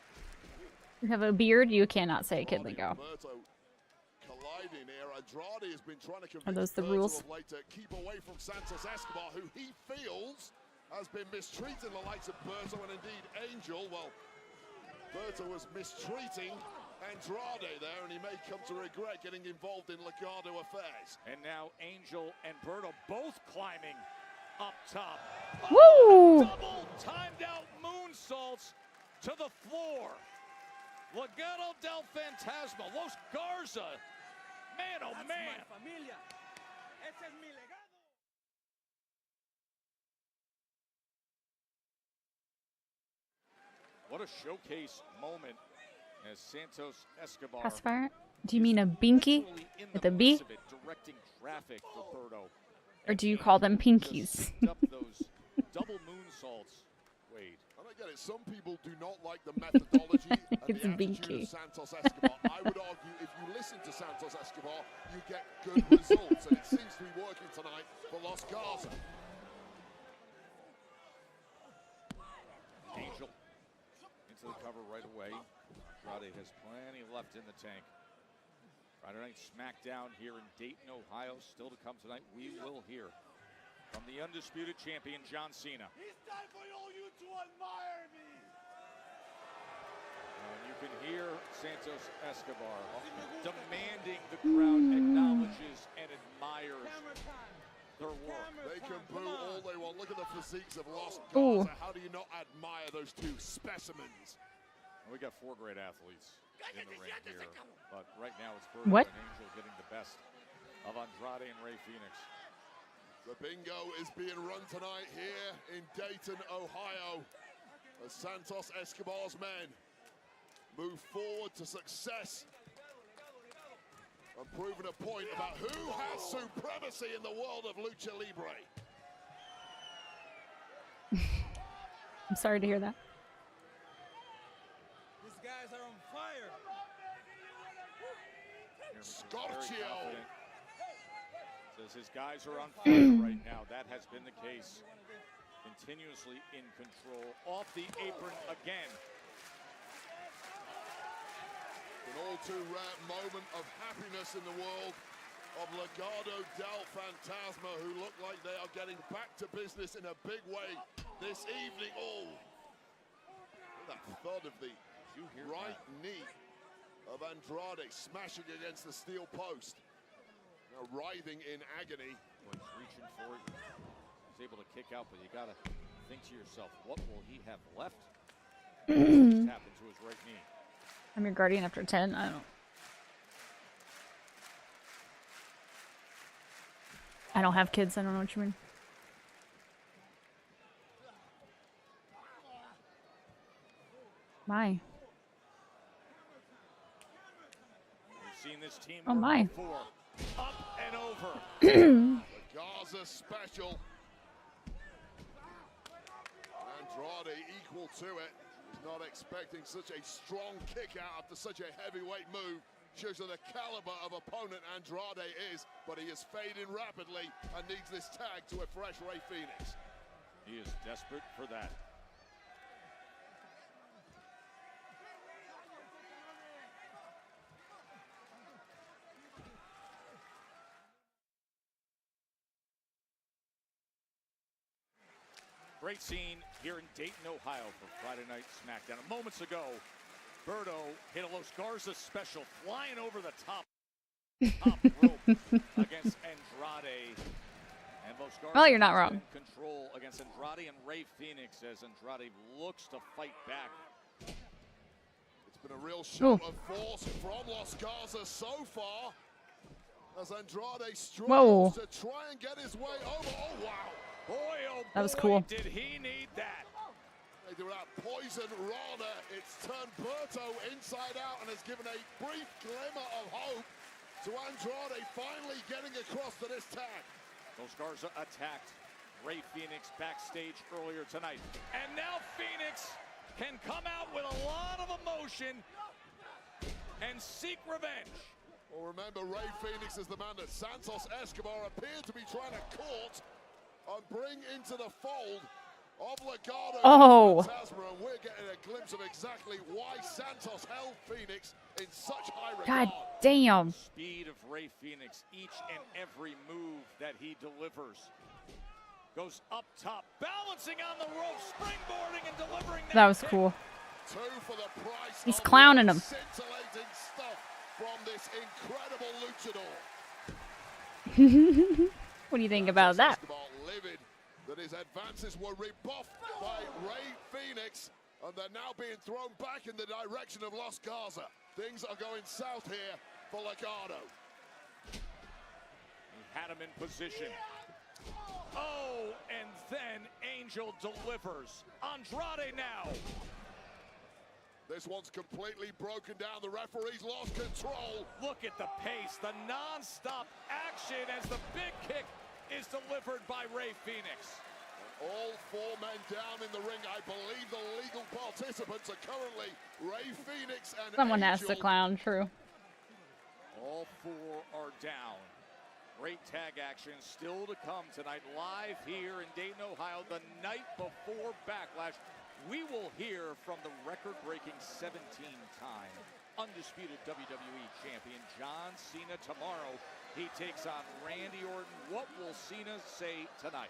You have a beard, you cannot say kid lingo. Colliding here. Andrade has been trying to convince Are those the rules? to keep away from Santos Escobar, who he feels has been mistreating the likes of Berto and indeed Angel. Well, Berto was mistreating Andrade there, and he may come to regret getting involved in Legado affairs. And now Angel and Berto both climbing up top. Woo! Double timed out moonsaults to the floor. Legado del Fantasma, Los Garza. Man, oh man. What a showcase moment as Santos Escobar. Pacifier? Do you mean a binky with a B? Directing traffic for Berto. Or do you call them pinkies? Those double moonsaults. Wade. And I get it, some people do not like the methodology and It's the attitude binky. of Santos Escobar. I would argue if you listen to Santos Escobar, you get good results, and it seems to be working tonight for Los Garza. Angel into the cover right away. Andrade has plenty left in the tank. Friday Night SmackDown here in Dayton, Ohio. Still to come tonight, we will hear from the undisputed champion, John Cena. It's time for all you to admire me. And you can hear Santos Escobar demanding the crowd acknowledges and admires their work. They can boo all they want. Look at the physiques of Los Ooh. Garza. How do you not admire those two specimens? We got 4 great athletes in the ring here, but right now it's Berto What? and Angel getting the best of Andrade and Rey Fenix. The bingo is being run tonight here in Dayton, Ohio, as Santos Escobar's men move forward to success and proving a point about who has supremacy in the world of Lucha Libre. I'm sorry to hear that. These guys are on fire. Scorchio. Says his guys are on fire right now. That has been the case. Continuously in control. Off the apron again. An all too rare moment of happiness in the world of Legado del Fantasma, who look like they are getting back to business in a big way this evening. Oh, that thud of the right knee of Andrade smashing against the steel post. Now writhing in agony. Well, he's reaching for it. He's able to kick out, but you got to think to yourself, what will he have left? Just happened to his right knee. I'm your guardian after 10. I don't have kids. I don't know what you mean. My. We've seen this team Oh work my. before. Up and over. The Garza special. Andrade equal to it. He's not expecting such a strong kick out after such a heavyweight move. Shows you the caliber of opponent Andrade is, but he is fading rapidly and needs this tag to a fresh Rey Fenix. He is desperate for that. Great scene here in Dayton, Ohio for Friday Night SmackDown. Moments ago, Berto hit a Los Garza special, flying over the top rope against Andrade. And Los Garza Well, you're not has wrong. been in control against Andrade and Rey Fenix as Andrade looks to fight back. It's been a real show of force from Los Garza so far, as Andrade struggles to try and get his way over. Oh, wow. Boy, oh That was boy, cool. did he need that. They do that poison Rana. It's turned Berto inside out and has given a brief glimmer of hope to Andrade finally getting across to this tag. Los Garza attacked Rey Fenix backstage earlier tonight. And now Fenix can come out with a lot of emotion and seek revenge. Well, remember, Rey Fenix is the man that Santos Escobar appeared to be trying to court and bring into the fold of Legado Oh. Fantasma, and we're getting a glimpse of exactly why Santos held Fenix in such high regard. God damn. Speed of Rey Fenix, each and every move that he delivers. Goes up top, balancing on the rope, springboarding and delivering That was cool. Two for the price He's of clowning him. scintillating stuff from this incredible luchador. What do you think about that? Escobar livid that his advances were rebuffed by Rey Fenix, and they're now being thrown back in the direction of Los Garza. Things are going south here for Legado. He had him in position. Oh, and then Angel delivers. Andrade now. This one's completely broken down. The referee's lost control. Look at the pace, the non-stop action as the big kick is delivered by Rey Fenix. All 4 men down in the ring. I believe the legal participants are currently Rey Fenix and Someone Angel. has to clown, true. All 4 are down. Great tag action still to come tonight, live here in Dayton, Ohio, the night before Backlash. We will hear from the record-breaking 17-time undisputed WWE champion John Cena tomorrow. He takes on Randy Orton. What will Cena say tonight?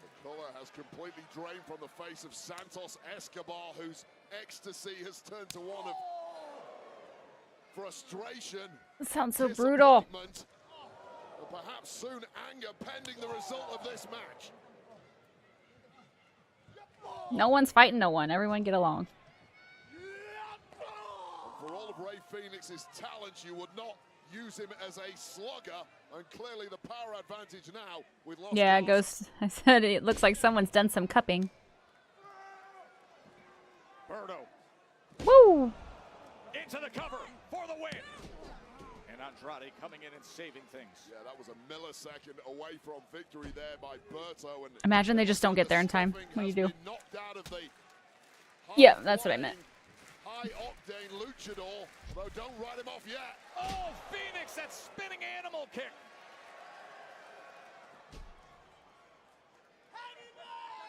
The color has completely drained from the face of Santos Escobar, whose ecstasy has turned to one of frustration. That sounds so brutal. And perhaps soon anger pending the result of this match. No one's fighting no one. Everyone get along. For all of Rey Fenix's talents, you would not use him as a slugger, and clearly the power advantage now with Lost Yeah, Cause. Ghost. I said it looks like someone's done some cupping. Berto Woo! into the cover for the win. And Andrade coming in and saving things. Yeah, that was a millisecond away from victory there by Berto. And Imagine they just don't get there in time. What do you do? knocked out of the Yeah, that's what I meant. high-octane luchador, though don't write him off yet. Oh, Phoenix, that spinning animal kick.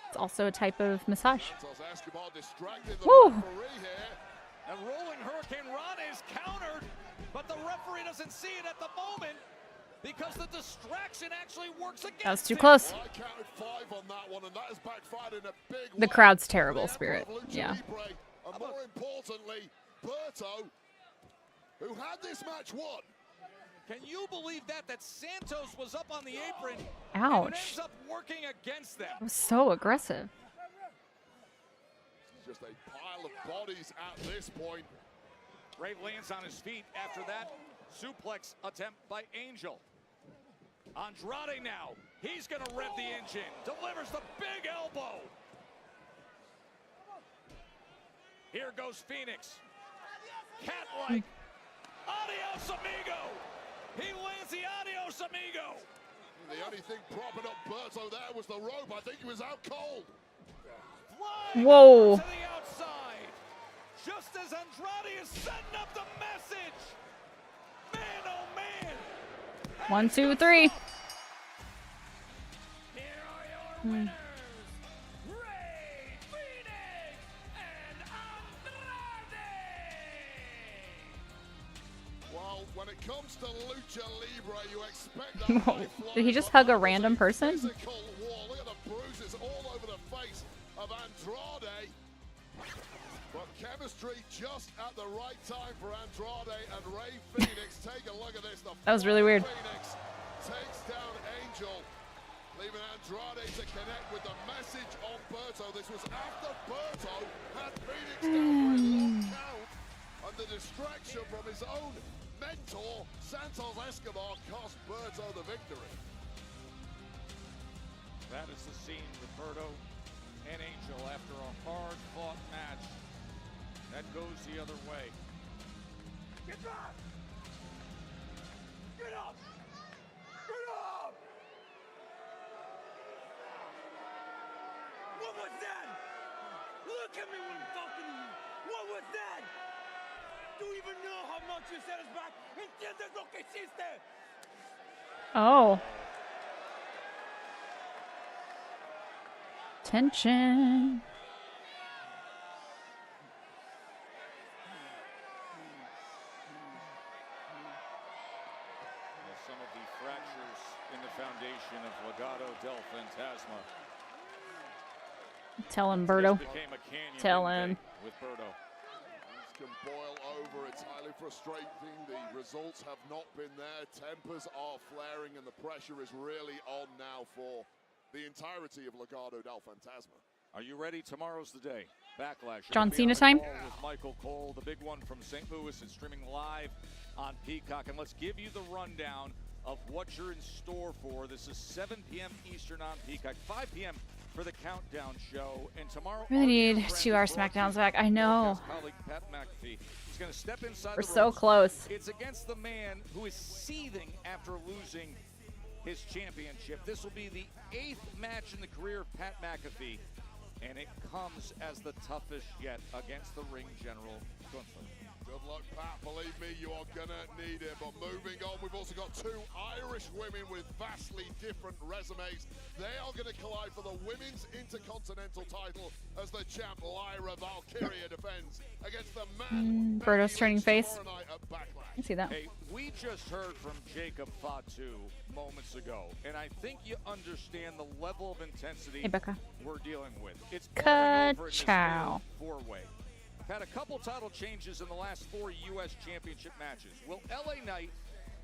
It's also a type of massage. Escobar distracted the Woo! referee here. And rolling Hurricane Rana is countered, but the referee doesn't see it at the moment because the distraction actually works against That was too him. close. Well, I counted 5 on that one, and that has backfired in a big The way. crowd's terrible, Spirit. Lucha Yeah. Libre, and more importantly, Berto, who had this match won. Can you believe that Santos was up on the apron and it Ouch. ends up working against them? That was so aggressive. Just a pile of bodies at this point. Ray lands on his feet after that suplex attempt by Angel. Andrade now, he's gonna rev the engine, delivers the big elbow. Here goes Phoenix. Cat-like. Adios, amigo. He lands the adios, amigo. The only thing propping up Berto there was the rope. I think he was out cold. Whoa. To the outside. Just as Andrade is setting up the message. Man, oh man. 1, 2, 3. Hmm. Rey Fenix and Andrade. Well, when it comes to Lucha Libre, you expect that high flying, Did he just hug a random person? physical war. Look at the bruises all over the face of Andrade. But chemistry just at the right time for Andrade and Rey Fenix. Take a look at this. That was really weird. Phoenix takes down Angel, leaving Andrade to connect with the message of Berto. This was after Berto had Phoenix down for a long count, and the distraction from his own mentor, Santos Escobar, cost Berto the victory. That is the scene with Berto and Angel after a hard-fought match that goes the other way. Get back! Get up! Get up! What was that? Look at me when I'm talking to you. What was that? Do you even know how much you set us back? ¿Entiendes lo que hiciste? Oh. Tension. Some of the fractures in the foundation of Legado del Fantasma. Tell him, Berto. Became a canyon Tell in him. day with Berto. Things can boil over. It's highly frustrating. The results have not been there. Tempers are flaring, and the pressure is really on now for the entirety of Legado del Fantasma. Are you ready? Tomorrow's the day. Backlash. John You're gonna be Cena on the time? call with Michael Cole, the big one from St. Louis, and streaming live on Peacock. And let's give you the rundown of what you're in store for. This is 7 p.m. Eastern on Peacock, 5 p.m. for the Countdown Show. And tomorrow, Really need 2 hour SmackDowns back. I know. colleague Pat McAfee is going to step inside We're the so ropes. close. It's against the man who is seething after losing his championship. This will be the 8th match in the career of Pat McAfee, and it comes as the toughest yet against the ring general, Gunther. Good luck, Pat. Believe me, you are going to need it. But moving on, we've also got 2 Irish women with vastly different resumes. They are going to collide for the Women's Intercontinental title as the champ Lyra Valkyria defends against the man. Berto's turning face. tomorrow night at Backlash. I see that. Hey, we just heard from Jacob Fatu moments ago, and I think you understand the level of intensity Hey, Becca. we're dealing with. It's Ka-chow. four-way. had a couple title changes in the last 4 U.S. Championship matches. Will LA Knight,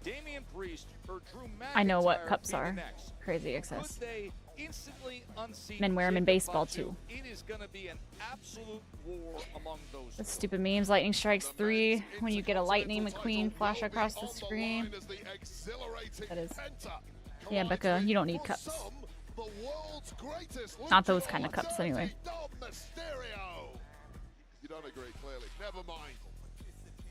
Damian Priest, or Drew McIntyre I know what cups be the are. next? Crazy Could excess. they instantly unseat Men wear them in Jacob baseball Fatu? too. It is going to be an absolute war among those. The stupid memes. Lightning strikes 3 when you get a Lightning McQueen flash across the screen. That is. Yeah, Becca, you don't need cups. Not those kind of cups, anyway. You don't agree, clearly. Never mind.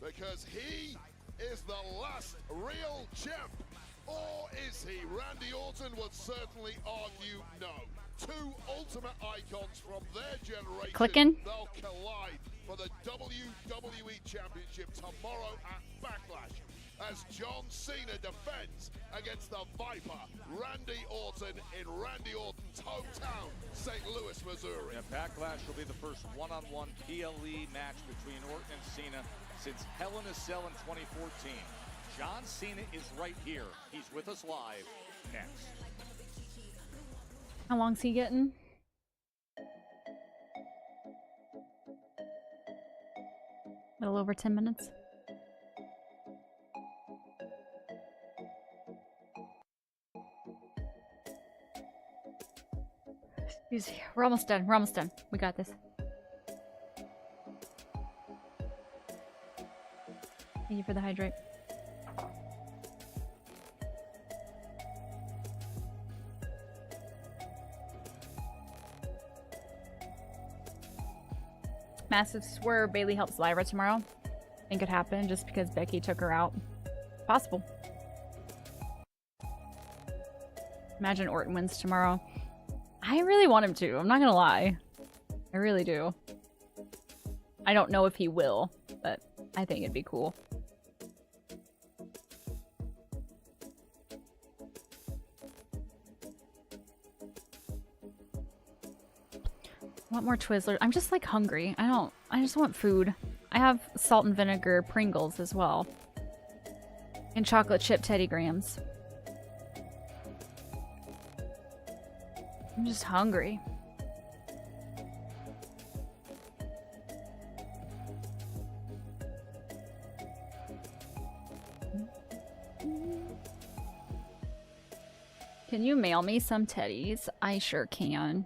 Because he is the last real champ. Or is he? Randy Orton would certainly argue no. 2 ultimate icons from their generation. Clicking. They'll collide for the WWE Championship tomorrow at Backlash as John Cena defends against the Viper, Randy Orton, in Randy Orton's hometown, St. Louis, Missouri. Yeah, Backlash will be the first one-on-one PLE match between Orton and Cena since Hell in a Cell in 2014. John Cena is right here. He's with us live next. How long's he getting? A little over 10 minutes. Easy. We're almost done. We're almost done. We got this. Thank you for the hydrate. Massive swerve. Bailey helps Lyra tomorrow. Think it happened just because Becky took her out. Possible. Imagine Orton wins tomorrow. I really want him to. I'm not gonna lie. I really do. I don't know if he will, but I think it'd be cool. I want more Twizzlers. I'm just like hungry. I just want food. I have salt and vinegar Pringles as well. And chocolate chip Teddy Grahams. I'm just hungry. Can you mail me some teddies? I sure can.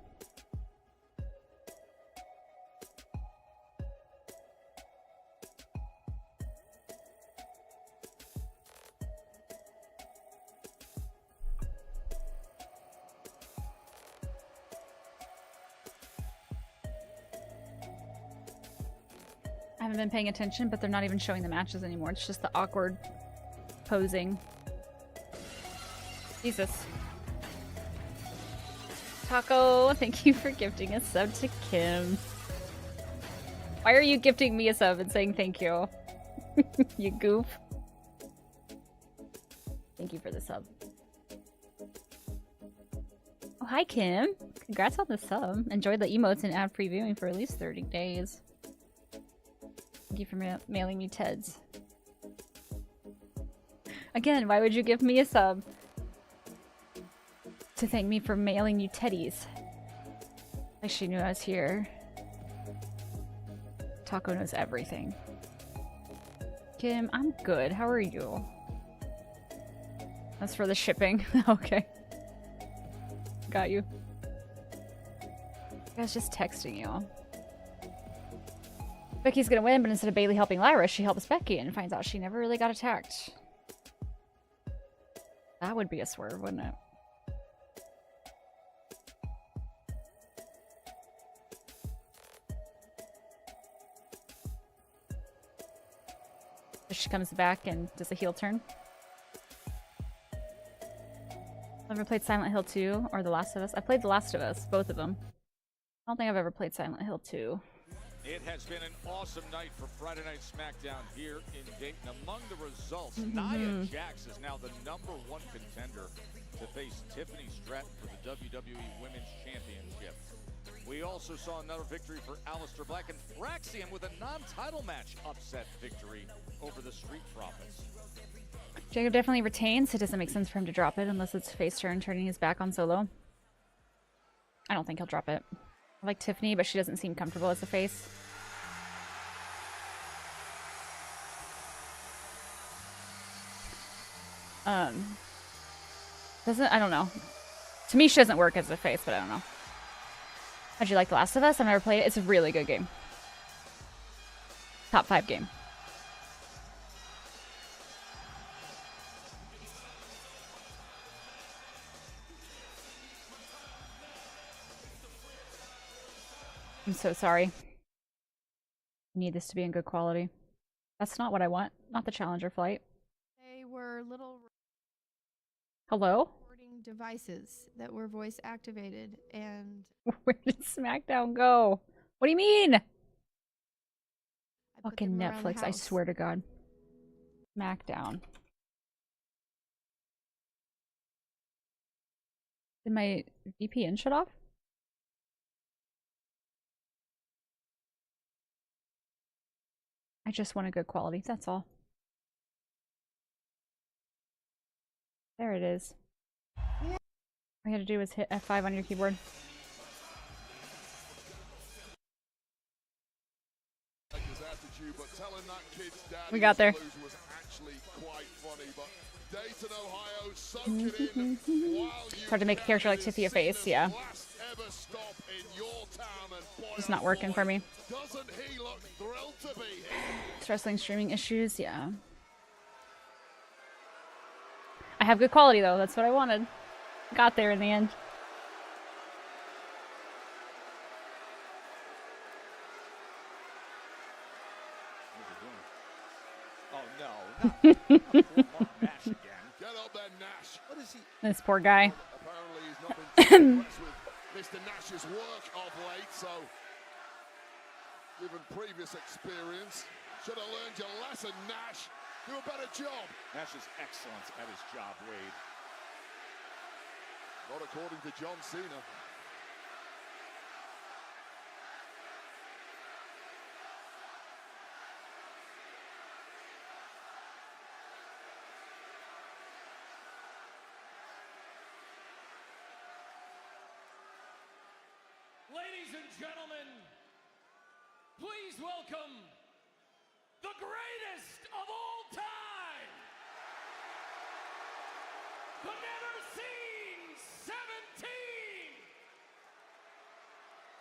I haven't been paying attention, but they're not even showing the matches anymore. It's just the awkward posing. Jesus. Taco, thank you for gifting a sub to Kim. Why are you gifting me a sub and saying thank you? You goof. Thank you for the sub. Oh, hi Kim. Congrats on the sub. Enjoyed the emotes and ad previewing for at least 30 days. Thank you for mailing me Teds. Again, why would you give me a sub? To thank me for mailing you teddies. Like she knew I was here. Taco knows everything. Kim, I'm good. How are you? That's for the shipping. Okay. Got you. I was just texting you. Becky's gonna win, but instead of Bailey helping Lyra, she helps Becky and finds out she never really got attacked. That would be a swerve, wouldn't it? She comes back and does a heel turn. I've ever played Silent Hill 2 or The Last of Us. I played The Last of Us, both of them. I don't think I've ever played Silent Hill 2. It has been an awesome night for Friday Night SmackDown here in Dayton. Among the results, Nia Jax is now the #1 contender to face Tiffany Stratton for the WWE Women's Championship. We also saw another victory for Aleister Black and Fraxium with a non-title match upset victory over the Street Profits. Jacob definitely retains. It doesn't make sense for him to drop it unless it's face turn turning his back on Solo. I don't think he'll drop it. I like Tiffany, but she doesn't seem comfortable as a face. Doesn't, I don't know. To me, she doesn't work as a face, but I don't know. How'd you like The Last of Us? I've never played it. It's a really good game. Top 5 game. I'm so sorry. I need this to be in good quality. That's not what I want. Not the Challenger flight. They were little Hello? recording devices that were voice activated, and Where did SmackDown go? What do you mean? Fucking them around the Netflix, I house. swear to God. SmackDown. Did my VPN shut off? I just want a good quality, that's all. There it is. All you had to do was hit F5 on your keyboard. We got there. It's hard to make a character like Tiffy a face, yeah. Just not working for me. It's wrestling streaming issues, yeah. I have good quality though, that's what I wanted. Got there in the end. Oh no. Nash again. Get up there, Nash. What is he? This poor guy. Apparently he's not been too impressed with Mr. Nash's work of late, so given previous experience, should have learned your lesson, Nash. Do a better job. Nash is excellent at his job, Wade. Not according to John Cena. Ladies and gentlemen, please welcome the greatest of all time, the never seen 17,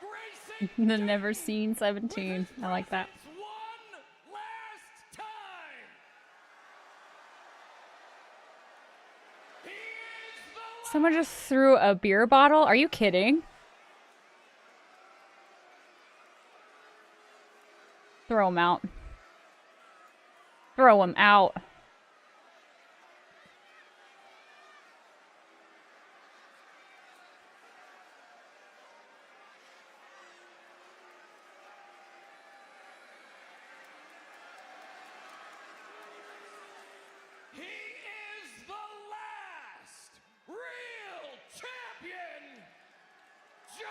Grayson. The never seen 17. I like that. One last time. Someone just threw a beer bottle? Are you kidding? Throw him out. Throw him out. He is the last real champion, John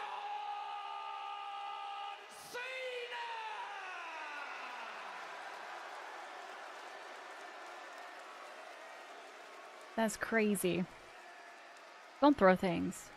Cena! That's crazy. Don't throw things.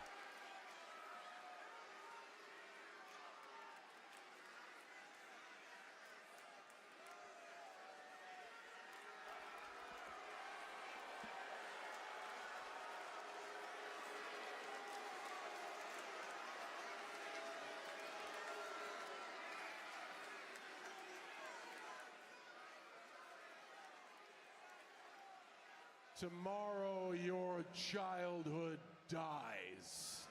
Tomorrow your childhood dies.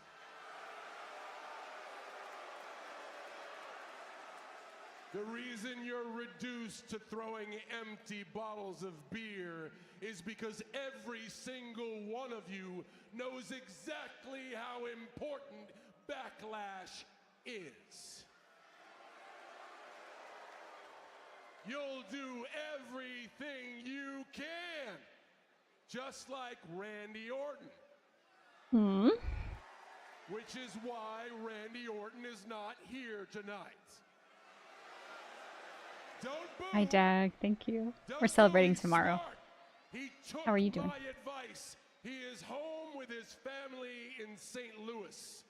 The reason you're reduced to throwing empty bottles of beer is because every single one of you knows exactly how important backlash is. You'll do everything you can, just like Randy Orton. Hmm. Which is why Randy Orton is not here tonight. Don't boo. Hi, Dag. Thank you. We're celebrating tomorrow. How are you doing? My advice. He is home with his family in St. Louis.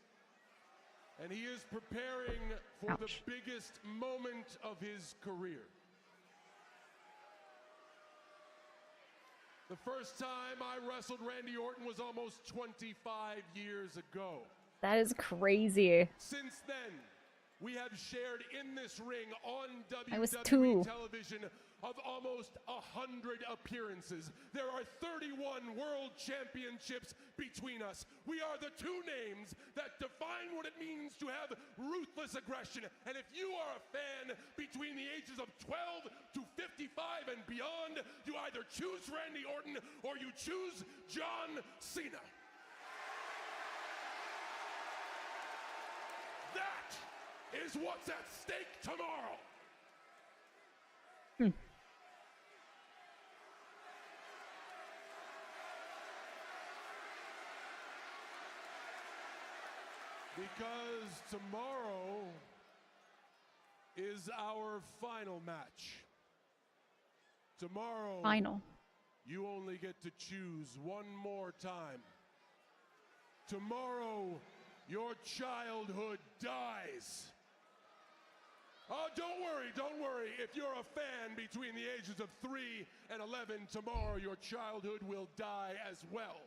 And he is preparing for the biggest moment of his career. The first time I wrestled Randy Orton was almost 25 years ago. That is crazy. Since then, we have shared in this ring on I was WWE 2. television of almost 100 appearances. There are 31 world championships between us. We are the two names that define what it means to have ruthless aggression. And if you are a fan between the ages of 12 to 55 and beyond, you either choose Randy Orton or you choose John Cena. That is what's at stake tomorrow. Because tomorrow is our final match. Tomorrow, Final. you only get to choose one more time. Tomorrow, your childhood dies. Oh, don't worry. If you're a fan between the ages of 3 and 11, tomorrow your childhood will die as well.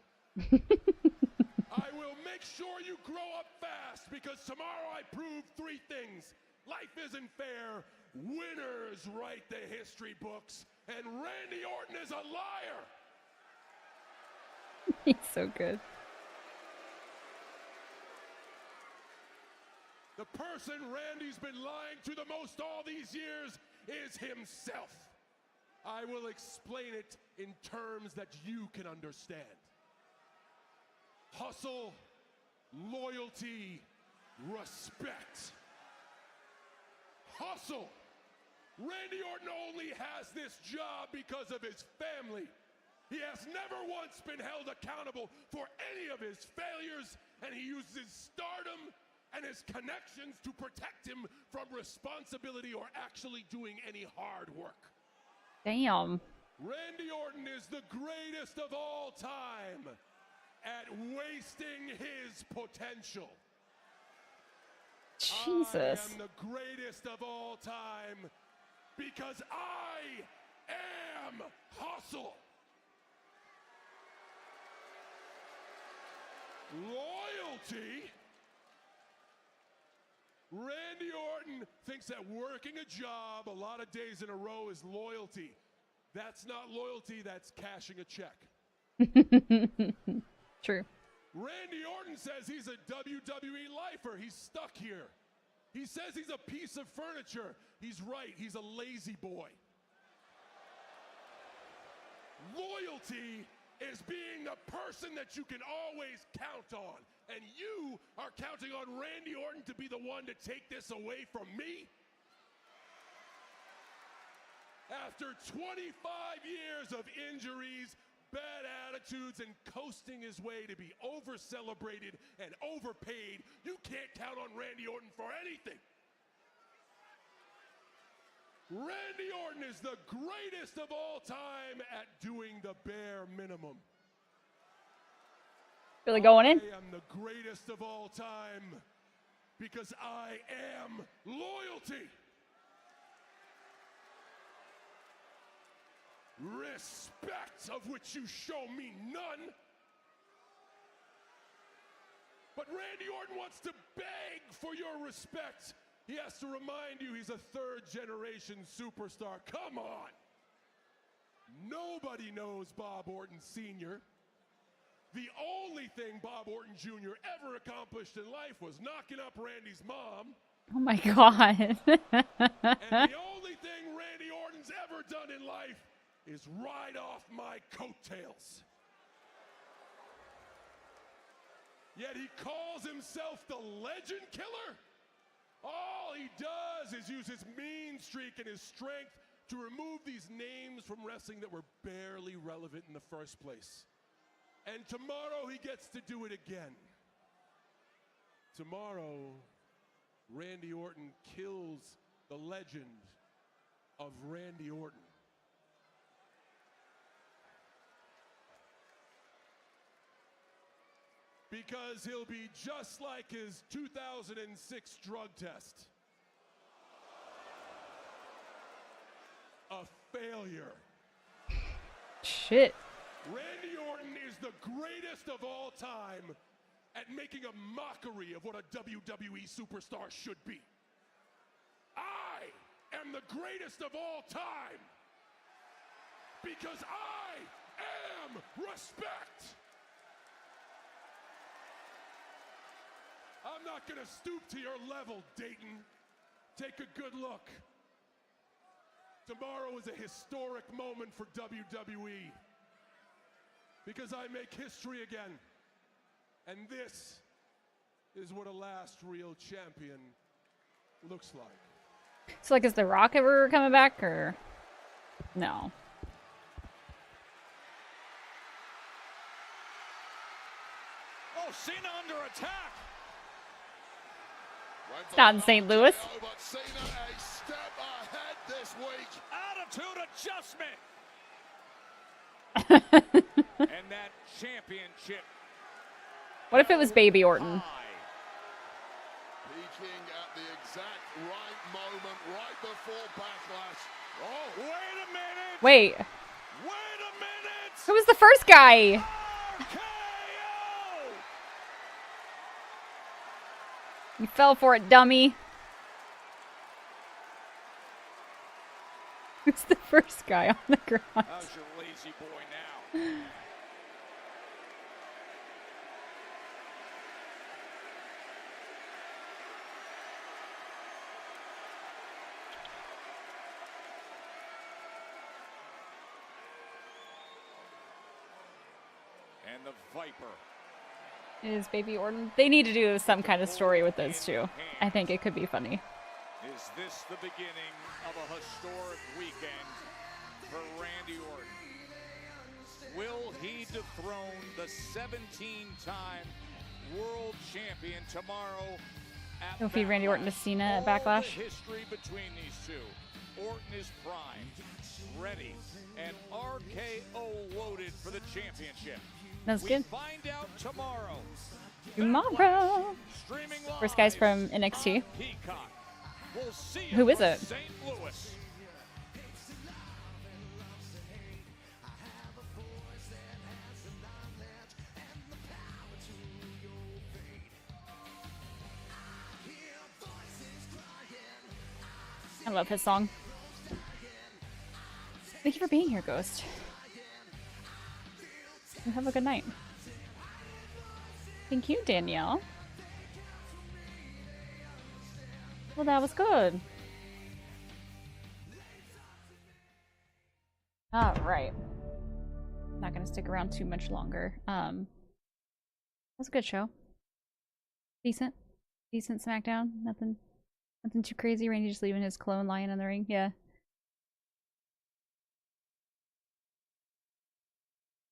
I will make sure you grow up fast because tomorrow I prove 3 things. Life isn't fair, winners write the history books, and Randy Orton is a liar. He's so good. The person Randy's been lying to the most all these years is himself. I will explain it in terms that you can understand. Hustle, loyalty, respect. Hustle. Randy Orton only has this job because of his family. He has never once been held accountable for any of his failures, and he uses stardom and his connections to protect him from responsibility or actually doing any hard work. Damn. Randy Orton is the greatest of all time at wasting his potential. Jesus. I am the greatest of all time because I am hustle. Loyalty. Randy Orton thinks that working a job a lot of days in a row is loyalty. That's not loyalty, that's cashing a check. True. Randy Orton says he's a WWE lifer. He's stuck here. He says he's a piece of furniture. He's right. He's a lazy boy. Loyalty is being the person that you can always count on. And you are counting on Randy Orton to be the one to take this away from me? After 25 years of injuries, bad attitudes, and coasting his way to be over-celebrated and overpaid, you can't count on Randy Orton for anything. Randy Orton is the greatest of all time at doing the bare minimum. Really going in? I am the greatest of all time because I am loyalty. Respect, of which you show me none. But Randy Orton wants to beg for your respect. He has to remind you he's a third-generation superstar. Come on. Nobody knows Bob Orton Sr. The only thing Bob Orton Jr. ever accomplished in life was knocking up Randy's mom. Oh my God. And the only thing Randy Orton's ever done in life is ride off my coattails. Yet he calls himself the Legend Killer? All he does is use his mean streak and his strength to remove these names from wrestling that were barely relevant in the first place. And tomorrow he gets to do it again. Tomorrow, Randy Orton kills the legend of Randy Orton. Because he'll be just like his 2006 drug test. A failure. Shit. Randy Orton is the greatest of all time at making a mockery of what a WWE superstar should be. I am the greatest of all time because I am respect. I'm not gonna stoop to your level, Dayton. Take a good look. Tomorrow is a historic moment for WWE because I make history again. And this is what a last real champion looks like. So, like, is The Rock ever coming back, or no? Oh, Cena under attack. It's not in St. Louis. But Cena a step ahead this week. Attitude adjustment. And that championship. What if it was Baby Orton? Peaking at the exact right moment, right before Backlash. Oh, wait a minute. Wait. Wait a minute. Who was the first guy? You fell for it, dummy. Who's the first guy on the ground? How's your lazy boy now? And the Viper. Is Baby Orton? They need to do some kind of story with those two. I think it could be funny. Is this the beginning of a historic weekend for Randy Orton? Will he dethrone the 17-time world champion tomorrow at Don't feed Randy Orton to Cena at Backlash. The history between these two. Orton is primed, ready, and RKO loaded for the championship. That's good. Find out tomorrow. Tomorrow. First guy's from NXT. We'll see Who is it? St. Louis. I love his song. Thank you for being here, Ghost. And have a good night. Thank you, Danielle. Well, that was good. All right. Not gonna stick around too much longer. That was a good show. Decent SmackDown. Nothing too crazy. Randy just leaving his clone lying in the ring. Yeah.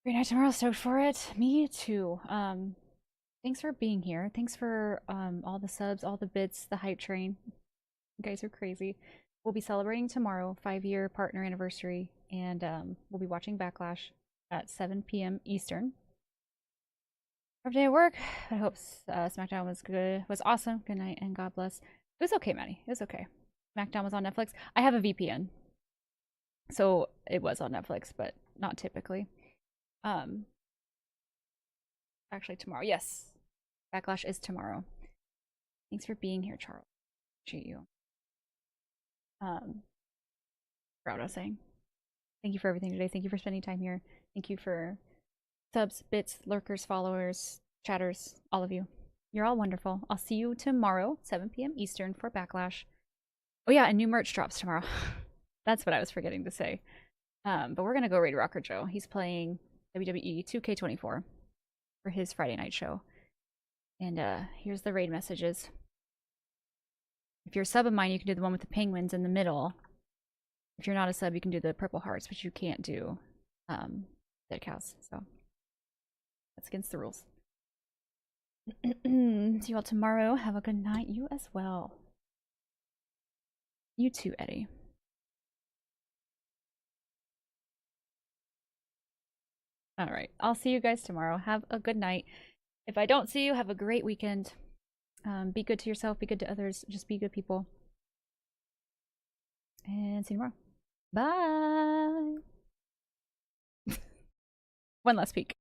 Great night tomorrow. Stoked for it. Me too. Thanks for being here. Thanks for all the subs, all the bits, the hype train. You guys are crazy. We'll be celebrating tomorrow, 5-year partner anniversary, and we'll be watching Backlash at 7 p.m. Eastern. Rough day at work. I hope SmackDown was good. Was awesome. Good night and God bless. It was okay, Maddie. It was okay. SmackDown was on Netflix. I have a VPN, so it was on Netflix, but not typically. Actually tomorrow. Yes. Backlash is tomorrow. Thanks for being here, Charles. Appreciate you. Forgot what I was saying. Thank you for everything today. Thank you for spending time here. Thank you for subs, bits, lurkers, followers, chatters, all of you. You're all wonderful. I'll see you tomorrow, 7 p.m. Eastern for Backlash. Oh yeah, and new merch drops tomorrow. That's what I was forgetting to say. But we're gonna go raid Rocker Joe. He's playing WWE 2K24 for his Friday night show. And here's the raid messages. If you're a sub of mine, you can do the one with the penguins in the middle. If you're not a sub, you can do the purple hearts, but you can't do dead cows. So that's against the rules. See you all tomorrow. Have a good night. You as well. You too, Eddie. All right. I'll see you guys tomorrow. Have a good night. If I don't see you, have a great weekend. Be good to yourself. Be good to others. Just be good people. And see you tomorrow. Bye. One last peek.